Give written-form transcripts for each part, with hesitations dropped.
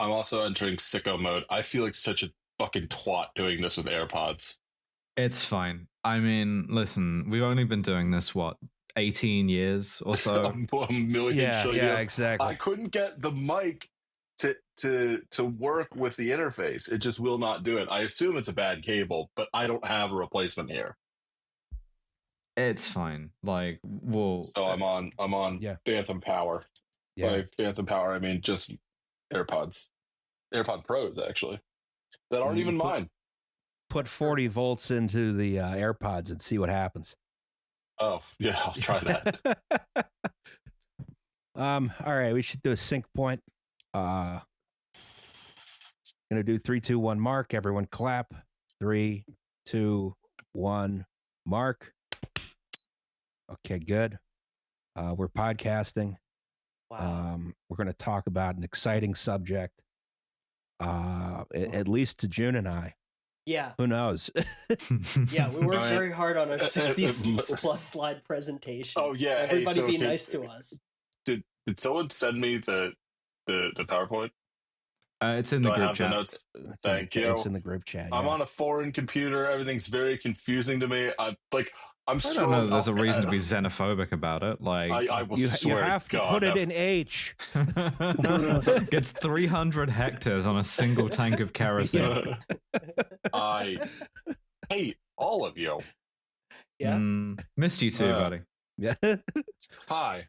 I'm also entering sicko mode. I feel like such a fucking twat doing this with AirPods. It's fine. I mean, listen, we've only been doing this, 18 years or so? a million trillion years. Exactly. I couldn't get the mic to work with the interface. It just will not do it. I assume it's a bad cable, but I don't have a replacement here. It's fine. Like, we'll... So I'm on Phantom Power. Yeah. By Phantom Power, I mean just AirPods. AirPod Pros, actually. That aren't even mine. Put 40 volts into the AirPods and see what happens. Oh, yeah, I'll try that. All right, we should do a sync point. Gonna do 3, 2, 1, mark. Everyone clap. 3, 2, 1, mark. Okay, good. We're podcasting. Wow. We're going to talk about an exciting subject, at least to June and I. Yeah. Who knows? Yeah, we worked very hard on our 60+ slide presentation. Oh, yeah. Everybody be nice to us. Did someone send me the PowerPoint? It's in the group chat. Notes? Thank you. It's in the group chat. I'm on a foreign computer. Everything's very confusing to me. I'm I don't know. There's a reason to be xenophobic about it. Like, I will you swear have to put it in H. Gets 300 hectares on a single tank of kerosene. I hate all of you. Yeah. Missed you too, buddy. Yeah. Hi.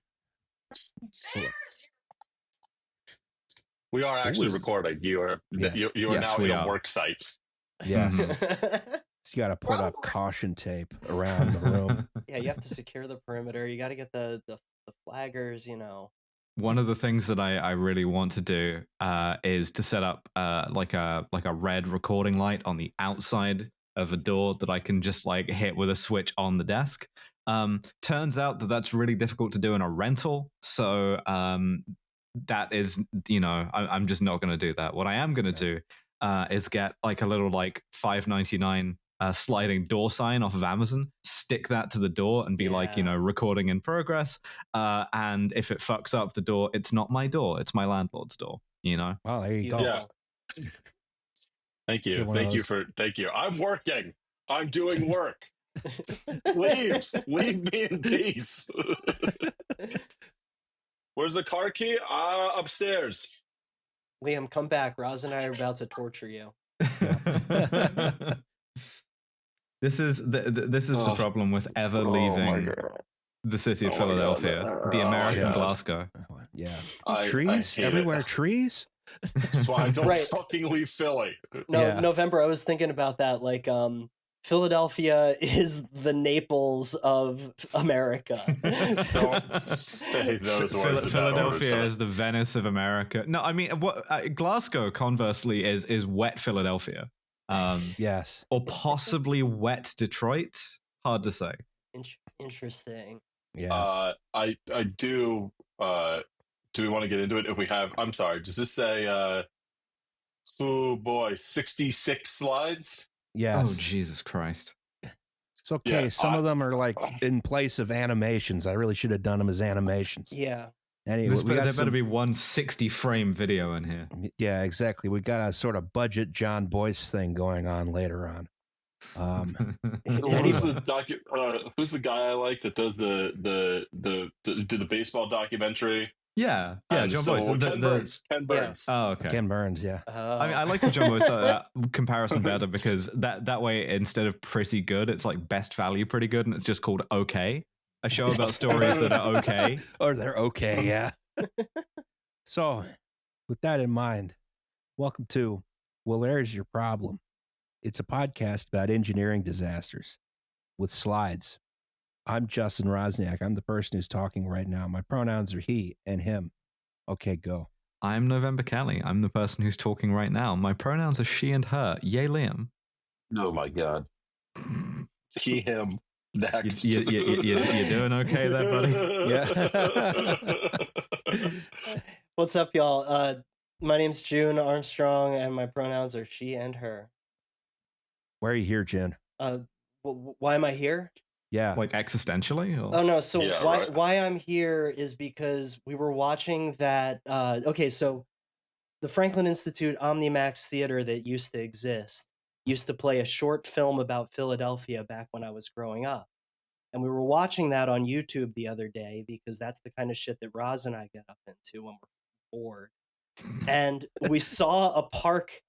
We are actually recording. You are Yes. you are now in a work site. Yes. So you got to put up caution tape around the room. Yeah, you have to secure the perimeter. You got to get the flaggers, you know. One of the things that I really want to do is to set up like a red recording light on the outside of a door that I can just like hit with a switch on the desk. Turns out that that's really difficult to do in a rental. So that is, I'm just not going to do that. What I am going to do is get like a little like $5.99 sliding door sign off of Amazon, stick that to the door and be like, recording in progress. And if it fucks up the door, it's not my door, it's my landlord's door, Well, there you go. Yeah. Thank you. I'm working. I'm doing work. Leave me in peace. Where's the car key? Upstairs. Liam, come back. Roz and I are about to torture you. This is the problem with ever leaving the city of Philadelphia, the American Glasgow. Yeah. Trees everywhere. Trees. So I don't fucking leave Philly. November. I was thinking about that. Like, Philadelphia is the Naples of America. Don't say those words. Philadelphia is the Venice of America. No, I mean, Glasgow, conversely, is wet Philadelphia. Yes. Or possibly wet Detroit. Hard to say. Interesting. Yes. I do. Do we want to get into it? If we have, I'm sorry. Does this say? Oh boy, 66 slides. Yes. Oh, Jesus Christ. It's okay. Some of them are like in place of animations. I really should have done them as animations. Yeah. Anyway, there better be one 60-frame video in here. Yeah, exactly. We got a sort of budget John Boyce thing going on later on. Who's the guy I like that does the baseball documentary? Yeah, John Boyce. Ken Burns. Oh, okay. Ken Burns, yeah. I mean, I like the John Boyce comparison better because that way, instead of pretty good, it's like best value pretty good, and it's just called okay. A show about stories that are okay. Or they're okay, yeah. So, with that in mind, welcome to Well, There's Your Problem. It's a podcast about engineering disasters with slides. I'm Justin Rosniak. I'm the person who's talking right now. My pronouns are he and him. Okay, go. I'm November Kelly. I'm the person who's talking right now. My pronouns are she and her. Yay, Liam. Oh my God. He, him. Next. You doing okay there, buddy? Yeah. What's up, y'all? My name's June Armstrong, and my pronouns are she and her. Why are you here, Jen? Why am I here? Yeah. Like existentially? Or? Oh, no. So why I'm here is because we were watching that. Okay, so the Franklin Institute Omnimax Theater that used to exist used to play a short film about Philadelphia back when I was growing up. And we were watching that on YouTube the other day because that's the kind of shit that Roz and I get up into when we're bored. And we saw a park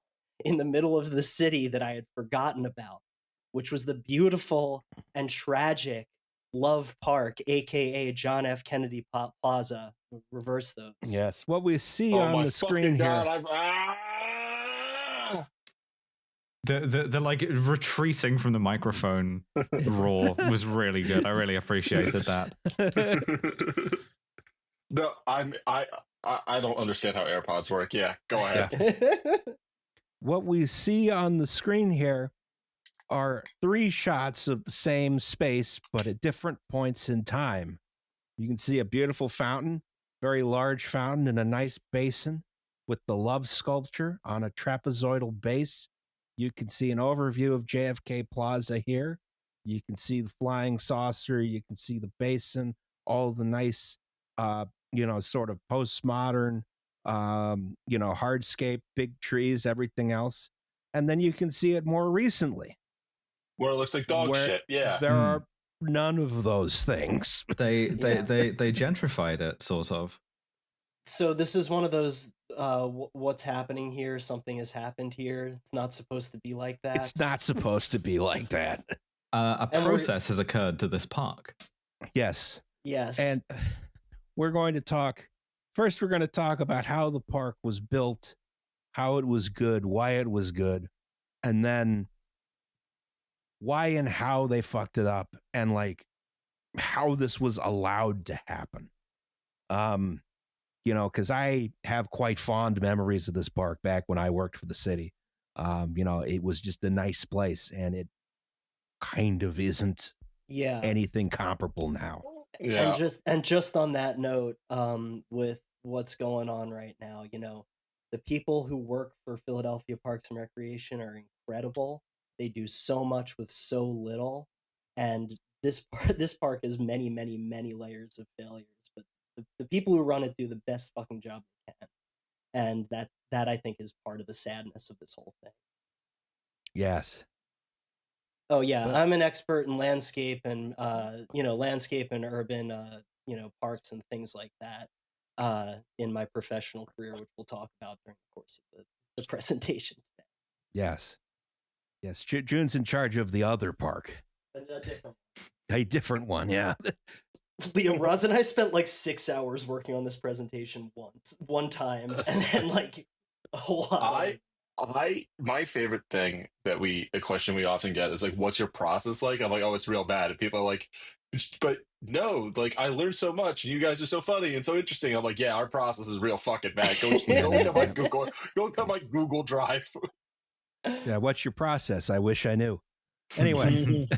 in the middle of the city that I had forgotten about, which was the beautiful and tragic Love Park, aka John F. Kennedy Plaza. Reverse those. Yes. What we see Oh on my the screen fucking god! here. The like retreating from the microphone roar was really good. I really appreciated that. No, I don't understand how AirPods work. Yeah, go ahead. What we see on the screen here are 3 shots of the same space, but at different points in time. You can see a beautiful fountain, very large fountain in a nice basin with the love sculpture on a trapezoidal base. You can see an overview of JFK Plaza here. You can see the flying saucer. You can see the basin, all the nice, sort of postmodern, hardscape, big trees, everything else. And then you can see it more recently. Where it looks like dog shit. Yeah. There are none of those things. They gentrified it, sort of. So this is one of those what's happening here, something has happened here. It's not supposed to be like that. It's not supposed to be like that. A process has occurred to this park. Yes. Yes. And we're going to talk about how the park was built, how it was good, why it was good, and then why and how they fucked it up, and like how this was allowed to happen. Because I have quite fond memories of this park back when I worked for the city. It was just a nice place, and it kind of isn't anything comparable now. Yeah. And just on that note, with what's going on right now, the people who work for Philadelphia Parks and Recreation are incredible. They do so much with so little, and this park has many, many, many layers of failures. But the people who run it do the best fucking job they can, and that I think is part of the sadness of this whole thing. Yes. Oh yeah, I'm an expert in landscape and landscape and urban parks and things like that in my professional career, which we'll talk about during the course of the presentation today. Yes. June's in charge of the other park. A different one, yeah. Liam, Roz and I spent like 6 hours working on this presentation one time, and then like a whole lot. My favorite thing a question we often get is like, what's your process like? I'm like, oh, it's real bad. And people are like, but no, like I learned so much and you guys are so funny and so interesting. I'm like, yeah, our process is real fucking bad. Go to my Google Drive. Yeah, what's your process? I wish I knew. Anyway,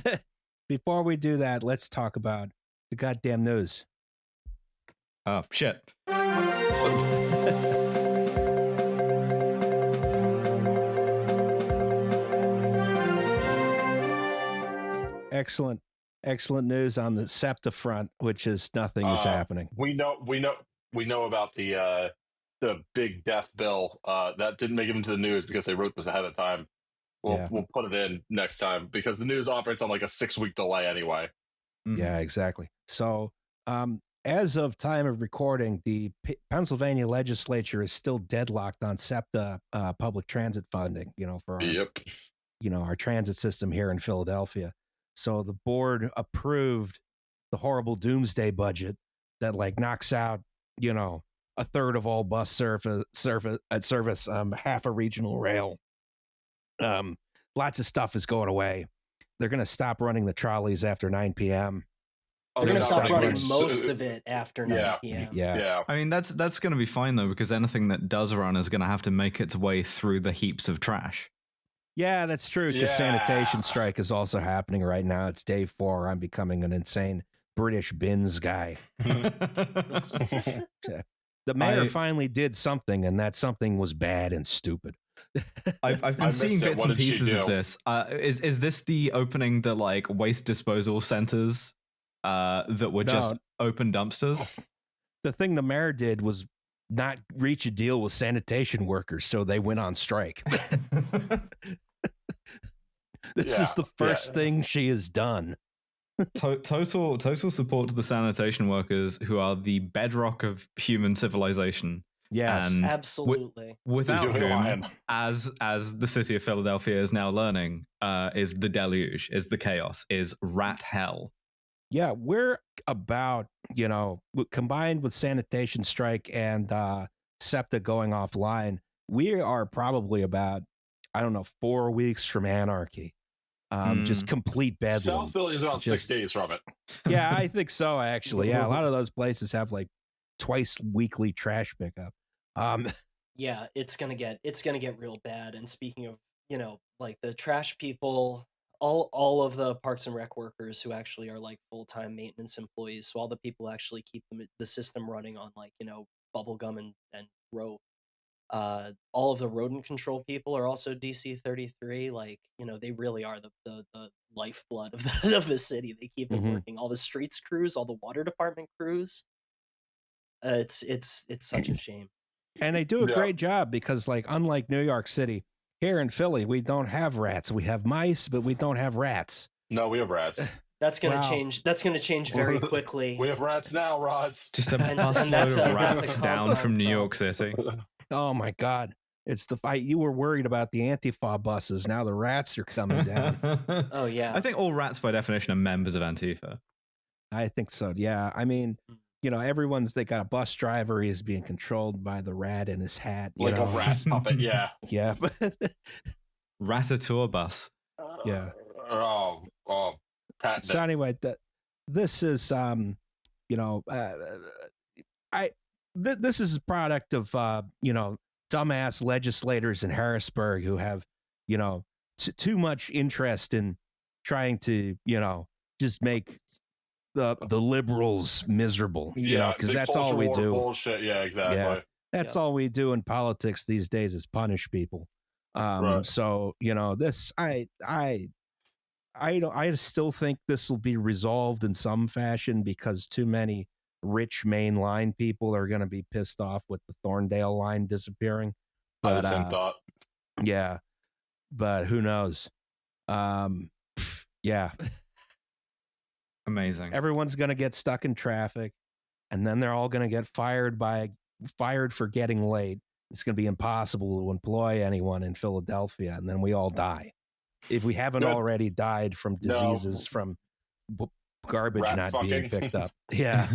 before we do that, let's talk about the goddamn news. Oh, shit. Excellent news on the SEPTA front, which is nothing is happening. We know about the big death bill that didn't make it into the news because they wrote this ahead of time. We'll put it in next time because the news operates on like a 6-week delay anyway. Yeah, exactly. So as of time of recording, the Pennsylvania legislature is still deadlocked on SEPTA public transit funding, for our transit system here in Philadelphia. So the board approved the horrible doomsday budget that like knocks out, a third of all bus service, half a regional rail. Lots of stuff is going away. They're going to stop running the trolleys after 9 p.m. They're going to stop running most of it after 9 p.m. Yeah. I mean, that's going to be fine though, because anything that does run is going to have to make its way through the heaps of trash. Yeah, that's true. The sanitation strike is also happening right now. It's day 4. I'm becoming an insane British bins guy. The mayor finally did something, and that something was bad and stupid. I've been seeing bits and pieces of this. Is this the opening the like waste disposal centers that were just open dumpsters? The thing the mayor did was not reach a deal with sanitation workers, so they went on strike. This is the first thing she has done. Total support to the sanitation workers, who are the bedrock of human civilization. Yes, and absolutely. Without You're whom, lying. as the city of Philadelphia is now learning, is the deluge, is the chaos, is rat hell. Yeah, we're about, combined with sanitation strike and SEPTA going offline, we are probably about, 4 weeks from anarchy. Just complete bedlam. South Philly is about 6 days from it. Yeah, I think so, actually. Yeah, a lot of those places have like twice weekly trash pickup. Yeah, it's gonna get real bad. And speaking of, like the trash people, all of the Parks and Rec workers who actually are like full-time maintenance employees, so all the people who actually keep the system running on like, bubble gum and rope. All of the rodent control people are also DC-33. Like, they really are the lifeblood of the city. They keep it working. All the streets crews, all the water department crews. It's such a shame. And they do a great job because, like, unlike New York City, here in Philly, we don't have rats. We have mice, but we don't have rats. No, we have rats. That's gonna change. That's gonna change very quickly. We have rats now, Roz. Just a busload of rats down from New York City. Oh my God! It's the fight. You were worried about the Antifa buses. Now the rats are coming down. Oh yeah. I think all rats, by definition, are members of Antifa. I think so. Yeah. I mean, they got a bus driver. He is being controlled by the rat in his hat. Like a rat puppet, yeah. Yeah. Ratatouille bus. Yeah. Pat. So anyway, this is this is a product of dumbass legislators in Harrisburg who have too much interest in trying to just make the liberals miserable, because that's all we do. Bullshit. Yeah, exactly. Yeah, that's all we do in politics these days is punish people. Right. So this I still think this will be resolved in some fashion because too many rich main line people are going to be pissed off with the Thorndale line disappearing. But, I had the same thought. Yeah, but who knows? Yeah. Amazing. Everyone's going to get stuck in traffic, and then they're all going to get fired for getting late. It's going to be impossible to employ anyone in Philadelphia, and then we all die. If we haven't already died from diseases from garbage Rat not fucking. being picked up. Yeah.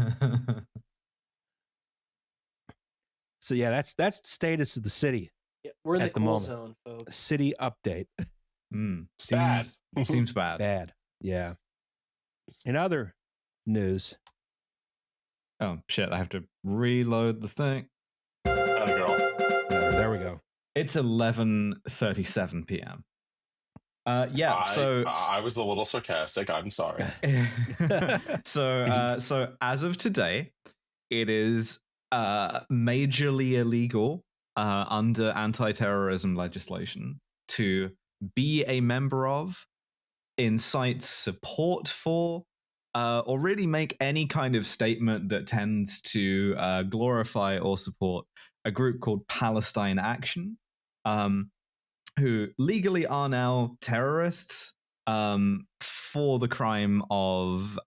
So yeah, that's the status of the city. Yeah, we're in at the the cool moment. zone, folks. City update. Seems bad. Bad. Yeah. In other news. Oh shit! I have to reload the thing. Atta girl. There we go. It's 11:37 p.m. So I was a little sarcastic. I'm sorry. So as of today, it is majorly illegal under anti-terrorism legislation to be a member of, incite support for, or really make any kind of statement that tends to glorify or support a group called Palestine Action, who legally are now terrorists for the crime of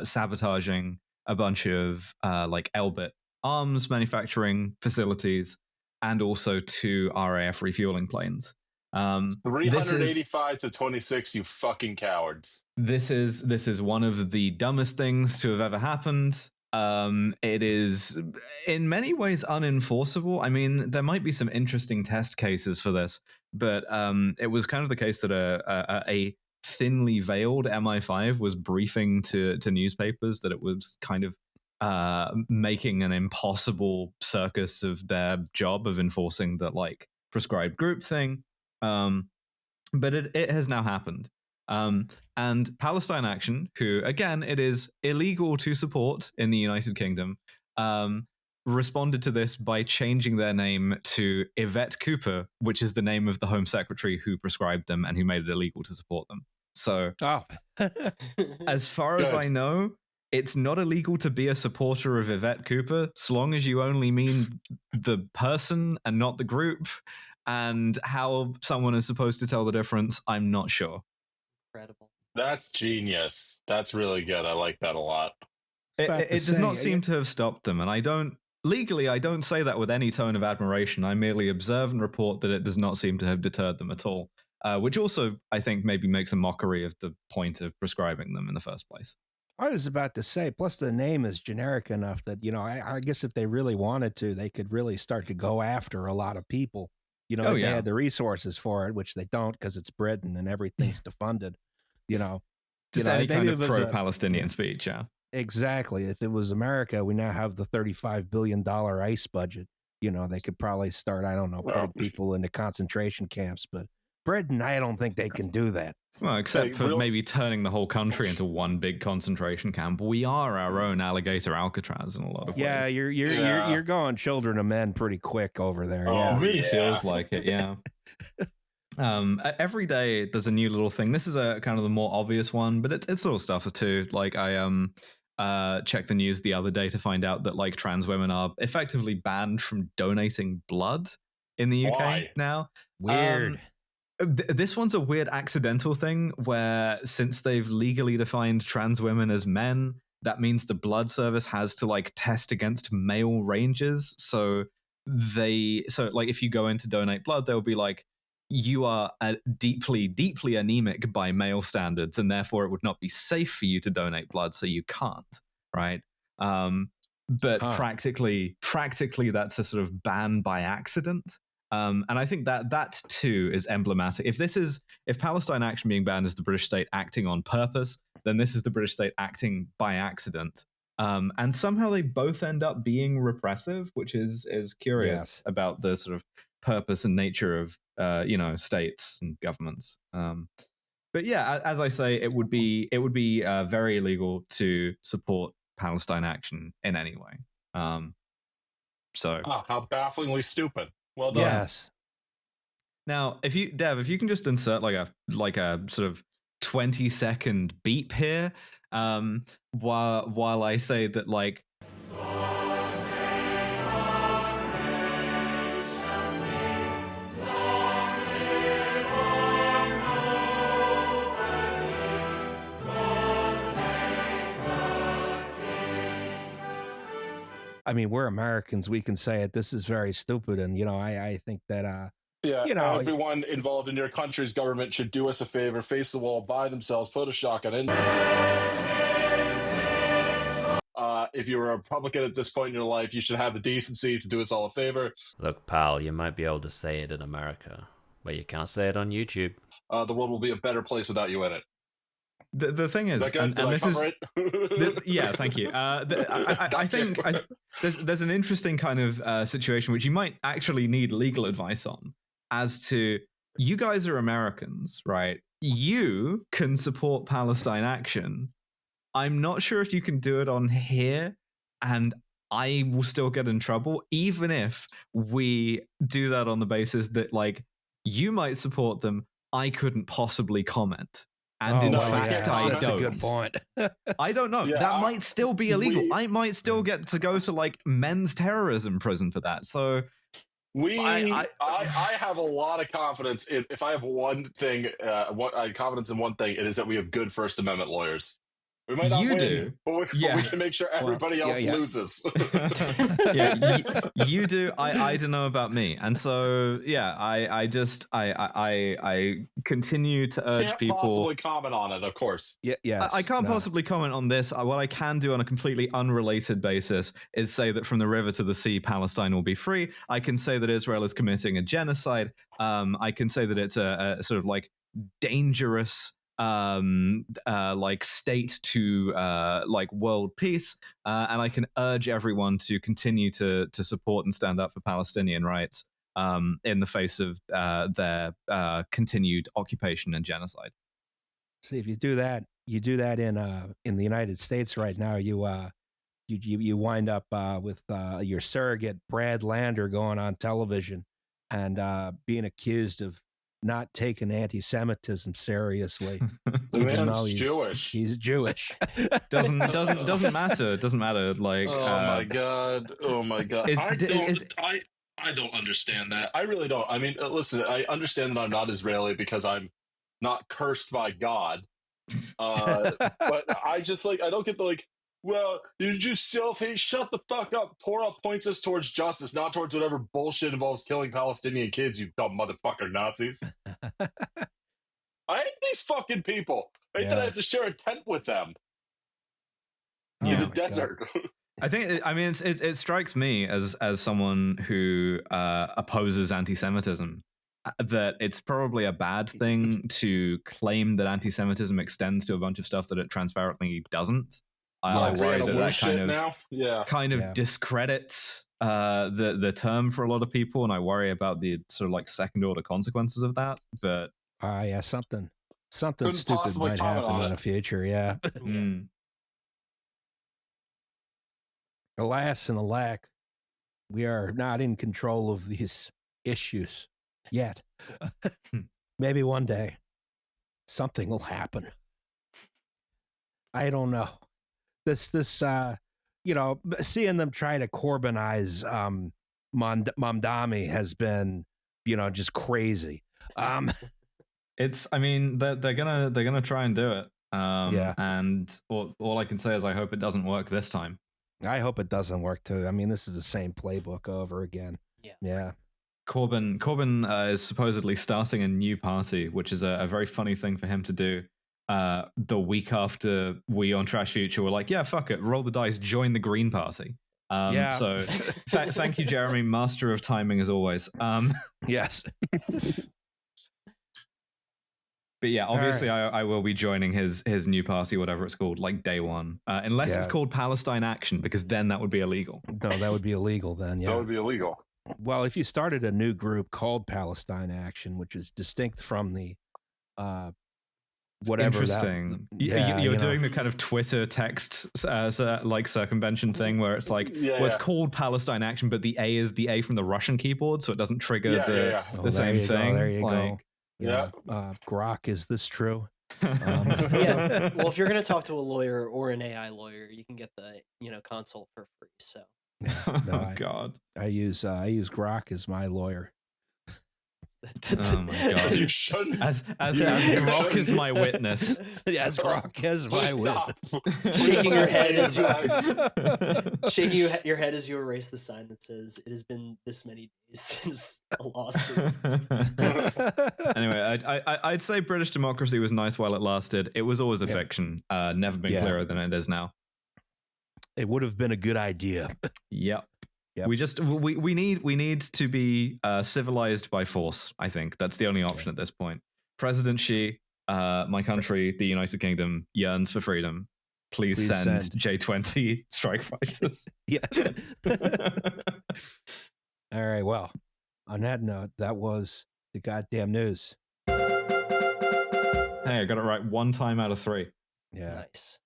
sabotaging a bunch of like Elbit arms manufacturing facilities and also 2 RAF refueling planes. 385 to 26, you fucking cowards. This is one of the dumbest things to have ever happened. It is in many ways unenforceable. I mean, there might be some interesting test cases for this, but it was kind of the case that a thinly veiled MI5 was briefing to newspapers that it was kind of making an impossible circus of their job of enforcing the like prescribed group thing. But it has now happened. And Palestine Action, who again it is illegal to support in the United Kingdom, responded to this by changing their name to Yvette Cooper, which is the name of the Home Secretary who prescribed them and who made it illegal to support them. So, as far as I know, it's not illegal to be a supporter of Yvette Cooper, so long as you only mean the person and not the group. And how someone is supposed to tell the difference, I'm not sure. Incredible. That's genius. That's really good. I like that a lot. It does not seem to have stopped them, and I don't say that with any tone of admiration. I merely observe and report that it does not seem to have deterred them at all, which also, I think, maybe makes a mockery of the point of prescribing them in the first place. I was about to say, plus the name is generic enough that, I guess if they really wanted to, they could really start to go after a lot of people. If they had the resources for it, which they don't because it's Britain and everything's defunded, Just any kind of pro-Palestinian speech, yeah. Exactly. If it was America, we now have the $35 billion ICE budget. They could probably start, I don't know, putting people into concentration camps. But Britain, I don't think they can do that. Well, except for maybe turning the whole country into one big concentration camp. We are our own alligator Alcatraz in a lot of ways. Yeah, you're going children of men pretty quick over there. Yeah, it really feels like it. Yeah. Every day there's a new little thing. This is a kind of the more obvious one, but it's little stuff too. Like I checked the news the other day to find out that like trans women are effectively banned from donating blood in the UK now. Weird. This one's a weird accidental thing where since they've legally defined trans women as men, that means the blood service has to like test against male ranges. So like if you go in to donate blood, they'll be like, you are deeply, deeply anemic by male standards, and therefore it would not be safe for you to donate blood, so you can't, right? But practically, that's a sort of ban by accident. And I think that too is emblematic. If Palestine Action being banned is the British state acting on purpose, then this is the British state acting by accident. And somehow they both end up being repressive, which is curious about the sort of purpose and nature of states and governments. But yeah, as I say, it would be very illegal to support Palestine Action in any way. So how bafflingly stupid. Well done. Yes. Now, if you can just insert like a sort of 20-second beep here, while I say that like. I mean, we're Americans. We can say it. This is very stupid. And, I think that, everyone involved in your country's government should do us a favor, face the wall by themselves, put a shotgun in. If you're a Republican at this point in your life, you should have the decency to do us all a favor. Look, pal, you might be able to say it in America, but you can't say it on YouTube. The world will be a better place without you in it. The thing is, and this is, yeah, thank you. I think there's an interesting kind of situation which you might actually need legal advice on, as to you guys are Americans, right? You can support Palestine Action. I'm not sure if you can do it on here, and I will still get in trouble, even if we do that on the basis that like you might support them. I couldn't possibly comment. And in fact, I don't. That's a good point. I don't know. Yeah, that might still be illegal. I might still get to go to like men's terrorism prison for that. So I have a lot of confidence if I have one thing, confidence in one thing, it is that we have good First Amendment lawyers. We might not win, but we can make sure everybody else loses. You do. I don't know about me, and so I continue to urge people. Can't possibly comment on it, of course. I can't possibly comment on this. What I can do on a completely unrelated basis is say that from the river to the sea, Palestine will be free. I can say that Israel is committing a genocide. I can say that it's a sort of like dangerous like state to like world peace, and I can urge everyone to continue to support and stand up for Palestinian rights in the face of their continued occupation and genocide. See, if you do that in the United States right now, you wind up with your surrogate Brad Lander going on television and being accused of not taking anti-Semitism seriously, The even man's though Jewish. he's Jewish. doesn't matter. It doesn't matter. Like, Oh my god. Oh my god. is I don't understand that. I really don't. I mean, listen, I understand that I'm not Israeli because I'm not cursed by God. But I just like I don't get the like. Well, you just self-hate. Shut the fuck up. Torah points us towards justice, not towards whatever bullshit involves killing Palestinian kids. You dumb motherfucker Nazis. I hate these fucking people. I hate that I have to share a tent with them in the my desert. I think it strikes me as someone who opposes anti-Semitism that it's probably a bad thing to claim that anti-Semitism extends to a bunch of stuff that it transparently doesn't. I worry that kind of discredits the term for a lot of people, and I worry about the sort of like second order consequences of that. But yeah, something Couldn't stupid possibly might comment happen on in it. the future. Yeah. Alas and alack, we are not in control of these issues yet. Maybe one day something will happen. I don't know. This you know, seeing them try to Corbynize Mamdani has been, you know, just crazy. It's, I mean, they're gonna try and do it. Yeah. And all I can say is I hope it doesn't work this time. I hope it doesn't work too. I mean, this is the same playbook over again. Yeah. Corbyn is supposedly starting a new party, which is a very funny thing for him to do. The week after we on Trash Future were like, yeah, fuck it, roll the dice, join the Green Party. So thank you, Jeremy, master of timing as always. Yes. But yeah, obviously I will be joining his new party, whatever it's called, like day one. Unless it's called Palestine Action, because then that would be illegal. No, that would be illegal then, yeah. That would be illegal. Well, if you started a new group called Palestine Action, which is distinct from the whatever. Interesting. You're doing the kind of Twitter text like circumvention thing where it's like, it's called Palestine Action, but the A is the A from the Russian keyboard, so it doesn't trigger the same thing. There you like, go. Yeah. Grok, is this true? Yeah. Well, if you're going to talk to a lawyer or an AI lawyer, you can get the consult for free. So. God. I use Grok as my lawyer. Oh my god! You shouldn't. As Grok is my witness. As Grok is my witness. Shaking your head as your head as you erase the sign that says "It has been this many days since a lawsuit." Anyway, I'd say British democracy was nice while it lasted. It was always a fiction. Never been clearer than it is now. It would have been a good idea. Yep. We need to be civilized by force. I think that's the only option at this point. President Xi, my country, the United Kingdom, yearns for freedom. Please send J-20 strike fighters. Yeah. All right. Well, on that note, that was the goddamn news. Hey, I got it right one time out of 3. Yeah. Nice.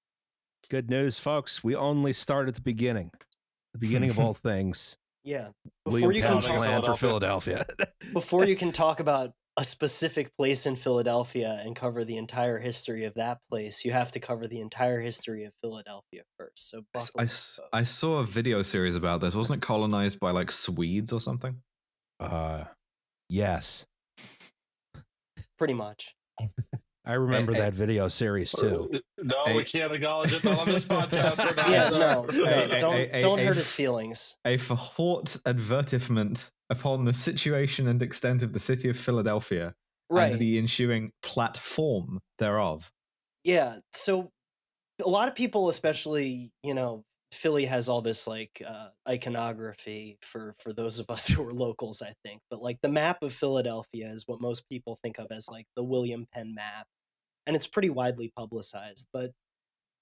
Good news, folks. We only start at the beginning of all things. Yeah. Before you can plan for Philadelphia. Before you can talk about a specific place in Philadelphia and cover the entire history of that place, you have to cover the entire history of Philadelphia first. So I saw a video series about this. Wasn't it colonized by like Swedes or something? Yes. Pretty much. I remember that video series too. No, we can't acknowledge it. Not on this podcast. Don't hurt his feelings. A forthought advertisement upon the situation and extent of the city of Philadelphia and the ensuing platform thereof. Yeah. So a lot of people, especially, Philly has all this like iconography for those of us who are locals, I think. But like the map of Philadelphia is what most people think of as like the William Penn map. And it's pretty widely publicized. But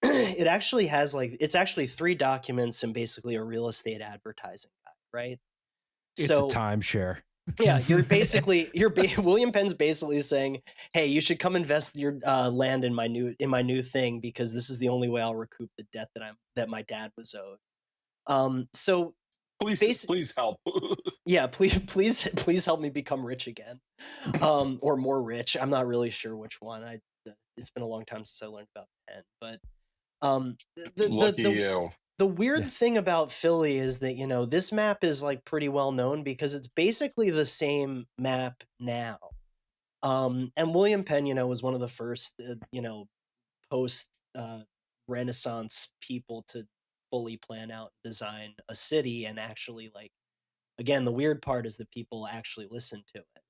it actually has it's actually 3 documents and basically a real estate advertising guide, right? It's a timeshare. Yeah, William Penn's basically saying, "Hey, you should come invest your land in my new thing because this is the only way I'll recoup the debt that my dad was owed." So Please help. Yeah, please help me become rich again, or more rich. I'm not really sure which one. It's been a long time since I learned about pen, but Lucky you. the weird Yeah. thing about Philly is that this map is like pretty well known because it's basically the same map now. And William Penn, was one of the first, post Renaissance people to fully plan out and design a city, and actually, like, again, the weird part is that people actually listen to it.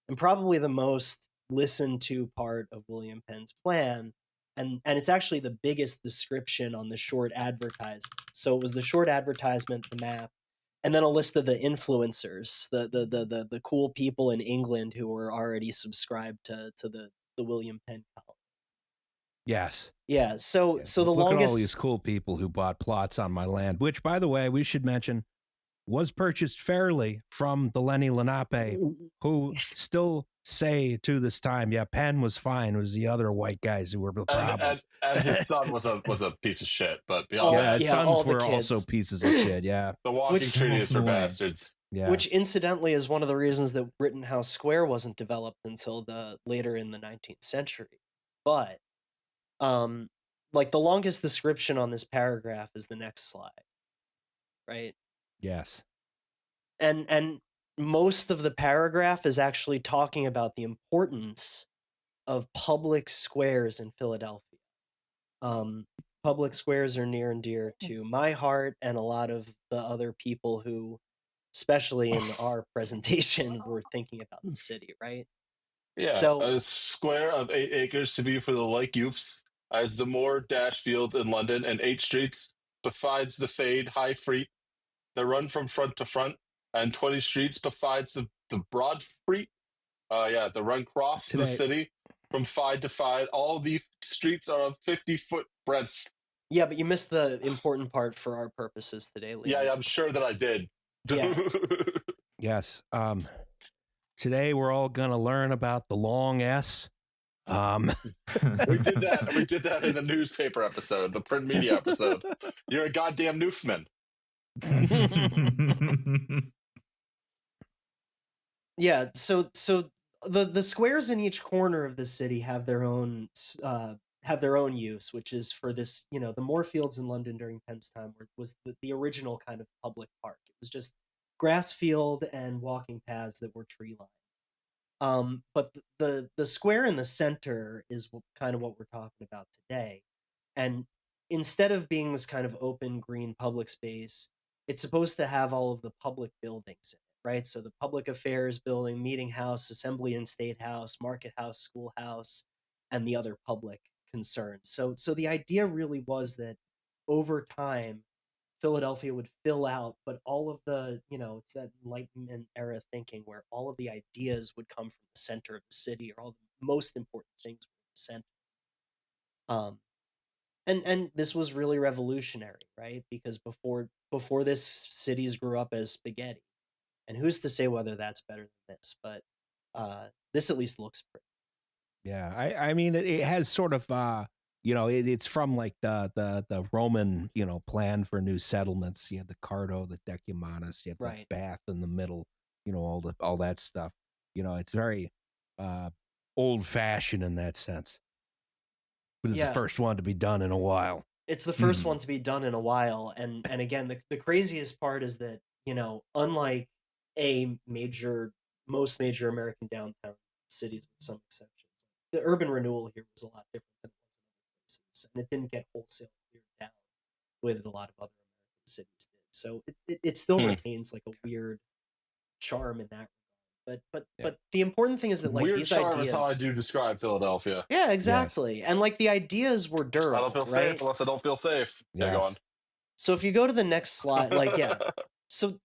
And probably the most listened to part of William Penn's plan, and it's actually the biggest description on the short advertisement. So it was the short advertisement, the map, and then a list of the influencers, the cool people in England who were already subscribed to the William Penn column. Yes. Yeah, so Yeah. so the Look at all longest these cool people who bought plots on my land, which, by the way, we should mention was purchased fairly from the Lenny Lenape, who still say to this time, yeah, Penn was fine. It was the other white guys who were the problem. And his son was a piece of shit, but beyond Yeah, that, his yeah, sons all the were also kids. pieces of shit. Yeah. the walking Which- treaty is for Often away. bastards. Yeah. Which incidentally is one of the reasons that Rittenhouse Square wasn't developed until later in the 19th century. But like the longest description on this paragraph is the next slide. Right? Yes. And most of the paragraph is actually talking about the importance of public squares in Philadelphia. Public squares are near and dear to my heart and a lot of the other people who, especially in our presentation, were thinking about the city, right? Yeah, So- a square of 8 acres to be for the like youths, as the more dash fields in London, and 8 streets, besides the fade high freet, that run from front to front, and 20 streets besides the broad freet. The run crofts the Today- city from fide to fide. All the streets are of 50-foot breadth. Yeah, but you missed the important part for our purposes today, Liam. Yeah, I'm sure that I did. Yeah. Yes. Today we're all gonna learn about the long S. We did that. We did that in the newspaper episode, the print media episode. You're a goddamn Newfman. Yeah, so the squares in each corner of the city have their own use, which is for this, the Moorfields in London during Penn's time was the original kind of public park. It was just grass field and walking paths that were tree lined. But the square in the center is kind of what we're talking about today. And instead of being this kind of open green public space, it's supposed to have all of the public buildings in it, right? So the public affairs building, meeting house, assembly and state house, market house, schoolhouse, and the other public concerns. So the idea really was that over time, Philadelphia would fill out, but all of the, it's that Enlightenment era thinking where all of the ideas would come from the center of the city, or all the most important things were in the center. And this was really revolutionary, right? Because before this, cities grew up as spaghetti, and who's to say whether that's better than this? But this at least looks pretty. Yeah, I mean, it has sort of, it's from like the Roman, plan for new settlements. You had the Cardo, the Decumanus, you have Right. the Bath in the middle, all that stuff. It's very old fashioned in that sense. But it's Yeah. the first one to be done in a while. It's the first one to be done in a while, and again, the craziest part is that unlike most major American downtown cities, with some exceptions, the urban renewal here was a lot different than it was in other places, and it didn't get wholesale cleared down the way that a lot of other American cities did. So it still remains like a weird charm in that regard. But the important thing is that, like, Weird these charm ideas. is how I do describe Philadelphia. Yeah, exactly. And like the ideas were I durable, don't feel right? safe unless I don't feel safe. Yeah, go Yes. on. So if you go to the next slide, like, yeah. So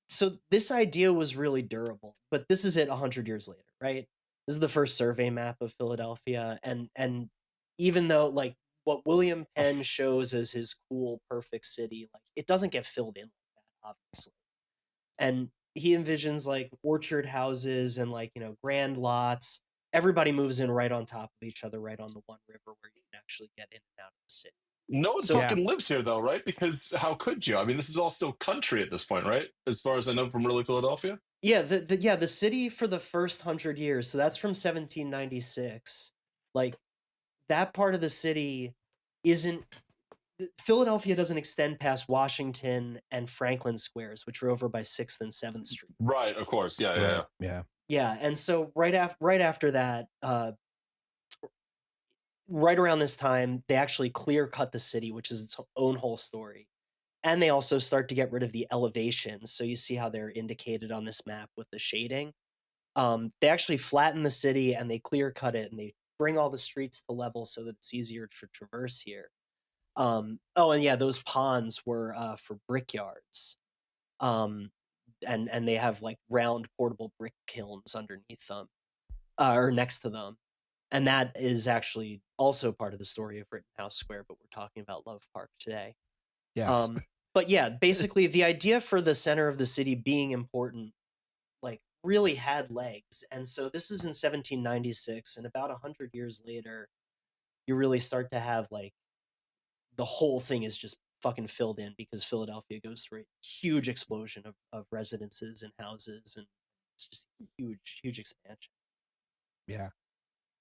this idea was really durable, but this is it 100 years later, right? This is the first survey map of Philadelphia, and even though, like, what William Penn shows as his cool, perfect city, like, it doesn't get filled in like that, obviously. And he envisions like orchard houses and, like, grand lots. Everybody moves in right on top of each other, right on the one river where you can actually get in and out of the city. No one So- fucking lives here, though, right? Because how could you? I mean, this is all still country at this point, right? As far as I know from really Philadelphia. Yeah, the city for the first 100 years, so that's from 1796. Like, that part of the city isn't Philadelphia doesn't extend past Washington and Franklin squares, which are over by 6th and 7th Street. Right, of course. Yeah. Yeah. Yeah, and so right after that, right around this time, they actually clear cut the city, which is its own whole story. And they also start to get rid of the elevations. So you see how they're indicated on this map with the shading. They actually flatten the city and they clear cut it and they bring all the streets to level so that it's easier to traverse here. And yeah, those ponds were for brickyards. And they have like round portable brick kilns underneath them, or next to them. And that is actually also part of the story of Rittenhouse Square, but we're talking about Love Park today. Yes. But yeah, basically the idea for the center of the city being important, like, really had legs. And so this is in 1796, and about 100 years later, you really start to have, like, the whole thing is just fucking filled in because Philadelphia goes through a huge explosion of residences and houses, and it's just huge expansion. Yeah.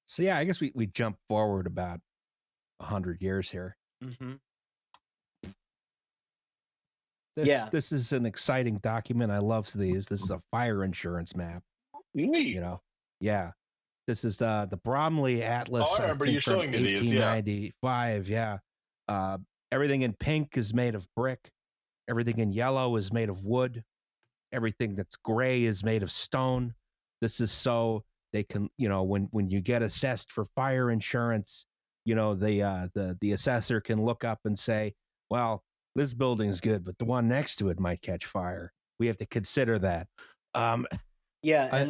So yeah, I guess we jump forward about 100 years here. Mm-hmm. This is an exciting document. I love these. This is a fire insurance map. Neat. You know, yeah. This is the Bromley Atlas. Oh, I remember you from showing me these, yeah. 1895. Yeah. Everything in pink is made of brick. Everything in yellow is made of wood. Everything that's gray is made of stone. This is so they can, when you get assessed for fire insurance, the assessor can look up and say, well, this building's good, but the one next to it might catch fire. We have to consider that. And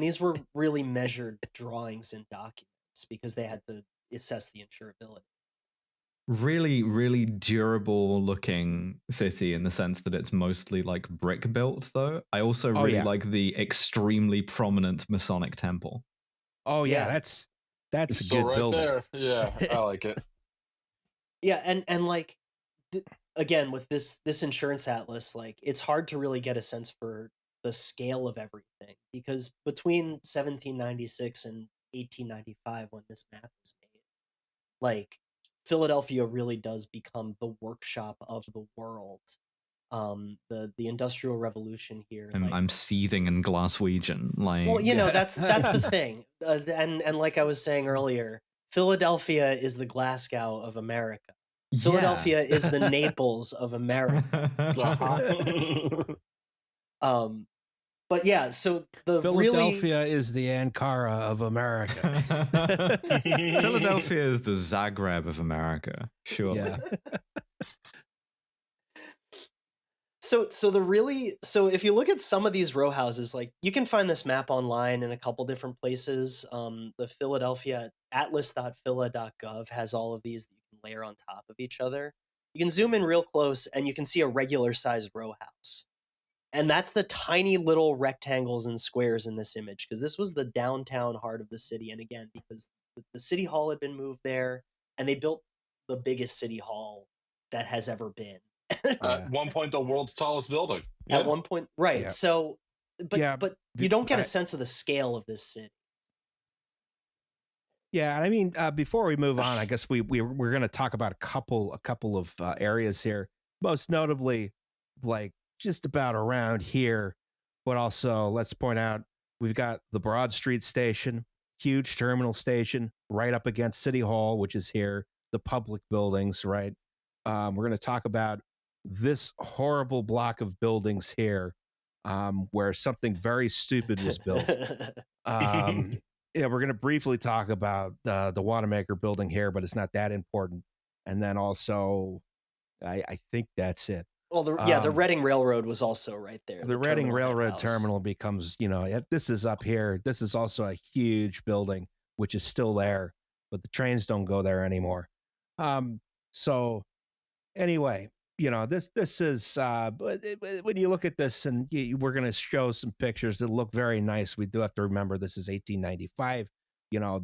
these were really measured drawings and documents because they had to assess the insurability. Really, really durable looking city in the sense that it's mostly like brick built, though. I also really like the extremely prominent Masonic temple. Oh yeah, that's it's a so good right building. There. Yeah, I like it. Yeah, and like again with this insurance atlas, like, it's hard to really get a sense for the scale of everything because between 1796 and 1895, when this map is made, like, Philadelphia really does become the workshop of the world. The Industrial Revolution here. I'm seething in Glaswegian. Like, well, that's the thing. And like I was saying earlier, Philadelphia is the Glasgow of America. Philadelphia is the Naples of America. But yeah, so Philadelphia is the Ankara of America. Philadelphia is the Zagreb of America. Sure. Yeah. So if you look at some of these row houses, like, you can find this map online in a couple different places. The Philadelphia atlas.phila.gov has all of these that you can layer on top of each other. You can zoom in real close and you can see a regular sized row house. And that's the tiny little rectangles and squares in this image, because this was the downtown heart of the city. And again, because the city hall had been moved there, and they built the biggest city hall that has ever been. At one point, the world's tallest building. Yeah. At one point, right. Yeah. So, but you don't get a sense of the scale of this city. Yeah, I mean, before we move on, I guess we're going to talk about a couple of areas here, most notably, like, just about around here, but also let's point out we've got the Broad Street station, huge terminal station right up against City Hall, which is here, the public buildings, right? We're going to talk about this horrible block of buildings here, where something very stupid was built. Yeah, we're going to briefly talk about the Wanamaker building here, but it's not that important. And then also, I think that's it. Well, the Reading Railroad was also right there. The Reading Railroad terminal becomes, this is up here. This is also a huge building, which is still there, but the trains don't go there anymore. So anyway, this is, when you look at this, and we're going to show some pictures that look very nice. We do have to remember this is 1895.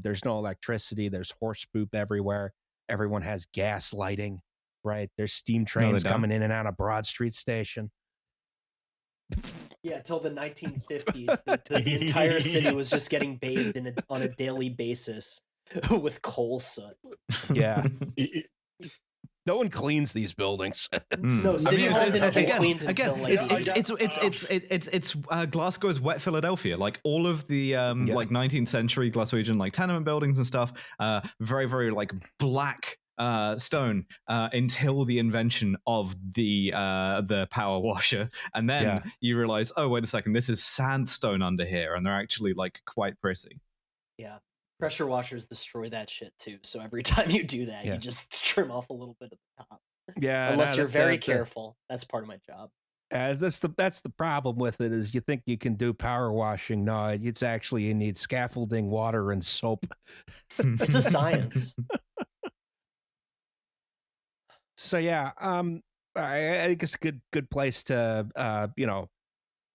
There's no electricity. There's horse poop everywhere. Everyone has gas lighting. right? There's steam No, they trains don't. coming in and out of Broad Street Station. Yeah, till the 1950s, the entire city was just getting bathed on a daily basis with coal soot. Yeah. No one cleans these buildings. No, City Hall didn't get cleaned again, until like it's Glasgow's wet Philadelphia. Like all of the like 19th century Glaswegian like tenement buildings and stuff, very very like black stone until the invention of the power washer, and then you realize, oh wait a second, this is sandstone under here, and they're actually like quite pretty. Yeah. Pressure washers destroy that shit too. So every time you do that, you just trim off a little bit of the top. Yeah, unless you're very careful. That's part of my job. That's the problem with it, is you think you can do power washing. No, it's actually you need scaffolding, water, and soap. It's a science. So yeah, I think it's a good place to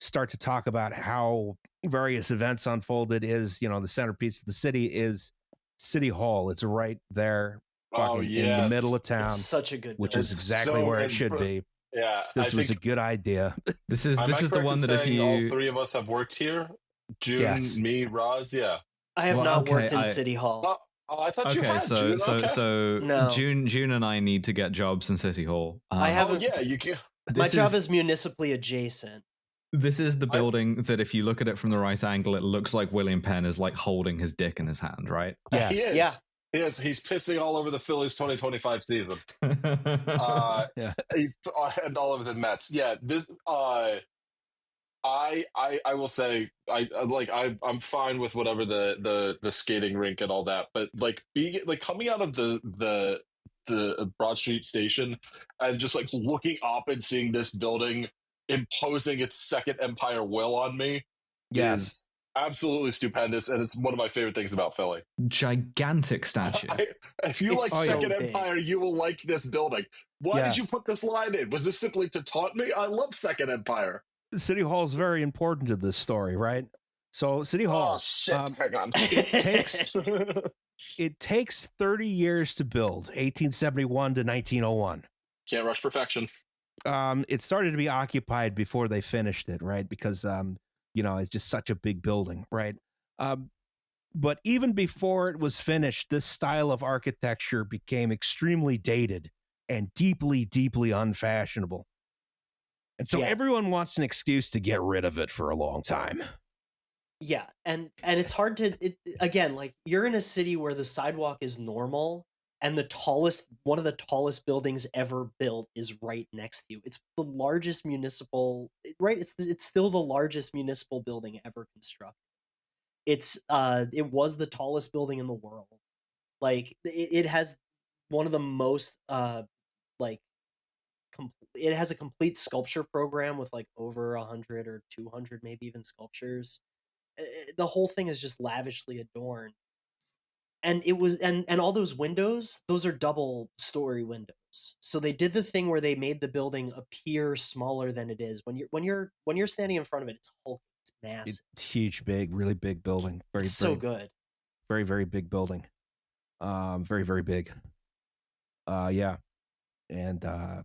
start to talk about how various events unfolded. Is the centerpiece of the city is City Hall. It's right there, in the middle of town. It's such a good, which is exactly where it should be. Yeah, this was a good idea. This is the one that if you all three of us have worked here, June, me, Roz, I have not worked in City Hall. I thought you had. June. So no. June and I need to get jobs in City Hall. I haven't. You can. My job is municipally adjacent. This is the building that if you look at it from the right angle, it looks like William Penn is like holding his dick in his hand, right? Yes. He is. Yeah. Yes, he's pissing all over the Phillies 2025 season. And all over the Mets. Yeah, this. I will say I'm fine with whatever the skating rink and all that, but like being like coming out of the Broad Street station and just like looking up and seeing this building imposing its second empire will on me is absolutely stupendous, and it's one of my favorite things about Philly. Gigantic statue. If you like Second Empire, you will like this building. Why did you put this line in? Was this simply to taunt me? I love Second Empire. City Hall is very important to this story, right? So City Hall. Oh shit! Hang on. It takes 30 years to build, 1871 to 1901. Can't rush perfection. It started to be occupied before they finished it, right? Because it's just such a big building, right? But even before it was finished, this style of architecture became extremely dated and deeply, deeply unfashionable. And so everyone wants an excuse to get rid of it for a long time. Yeah, and it's hard to again, like you're in a city where the sidewalk is normal and one of the tallest buildings ever built is right next to you. It's the largest municipal, right? It's still the largest municipal building ever constructed. It was the tallest building in the world. Like it has one of the most it has a complete sculpture program with like over 100 or 200 maybe even sculptures. The whole thing is just lavishly adorned, and it was and all those windows, those are double story windows. So they did the thing where they made the building appear smaller than it is. When you're standing in front of it, it's hulking, it's massive. It's huge, big, really big building. So good. Very, very big building. Very, very big. Yeah. And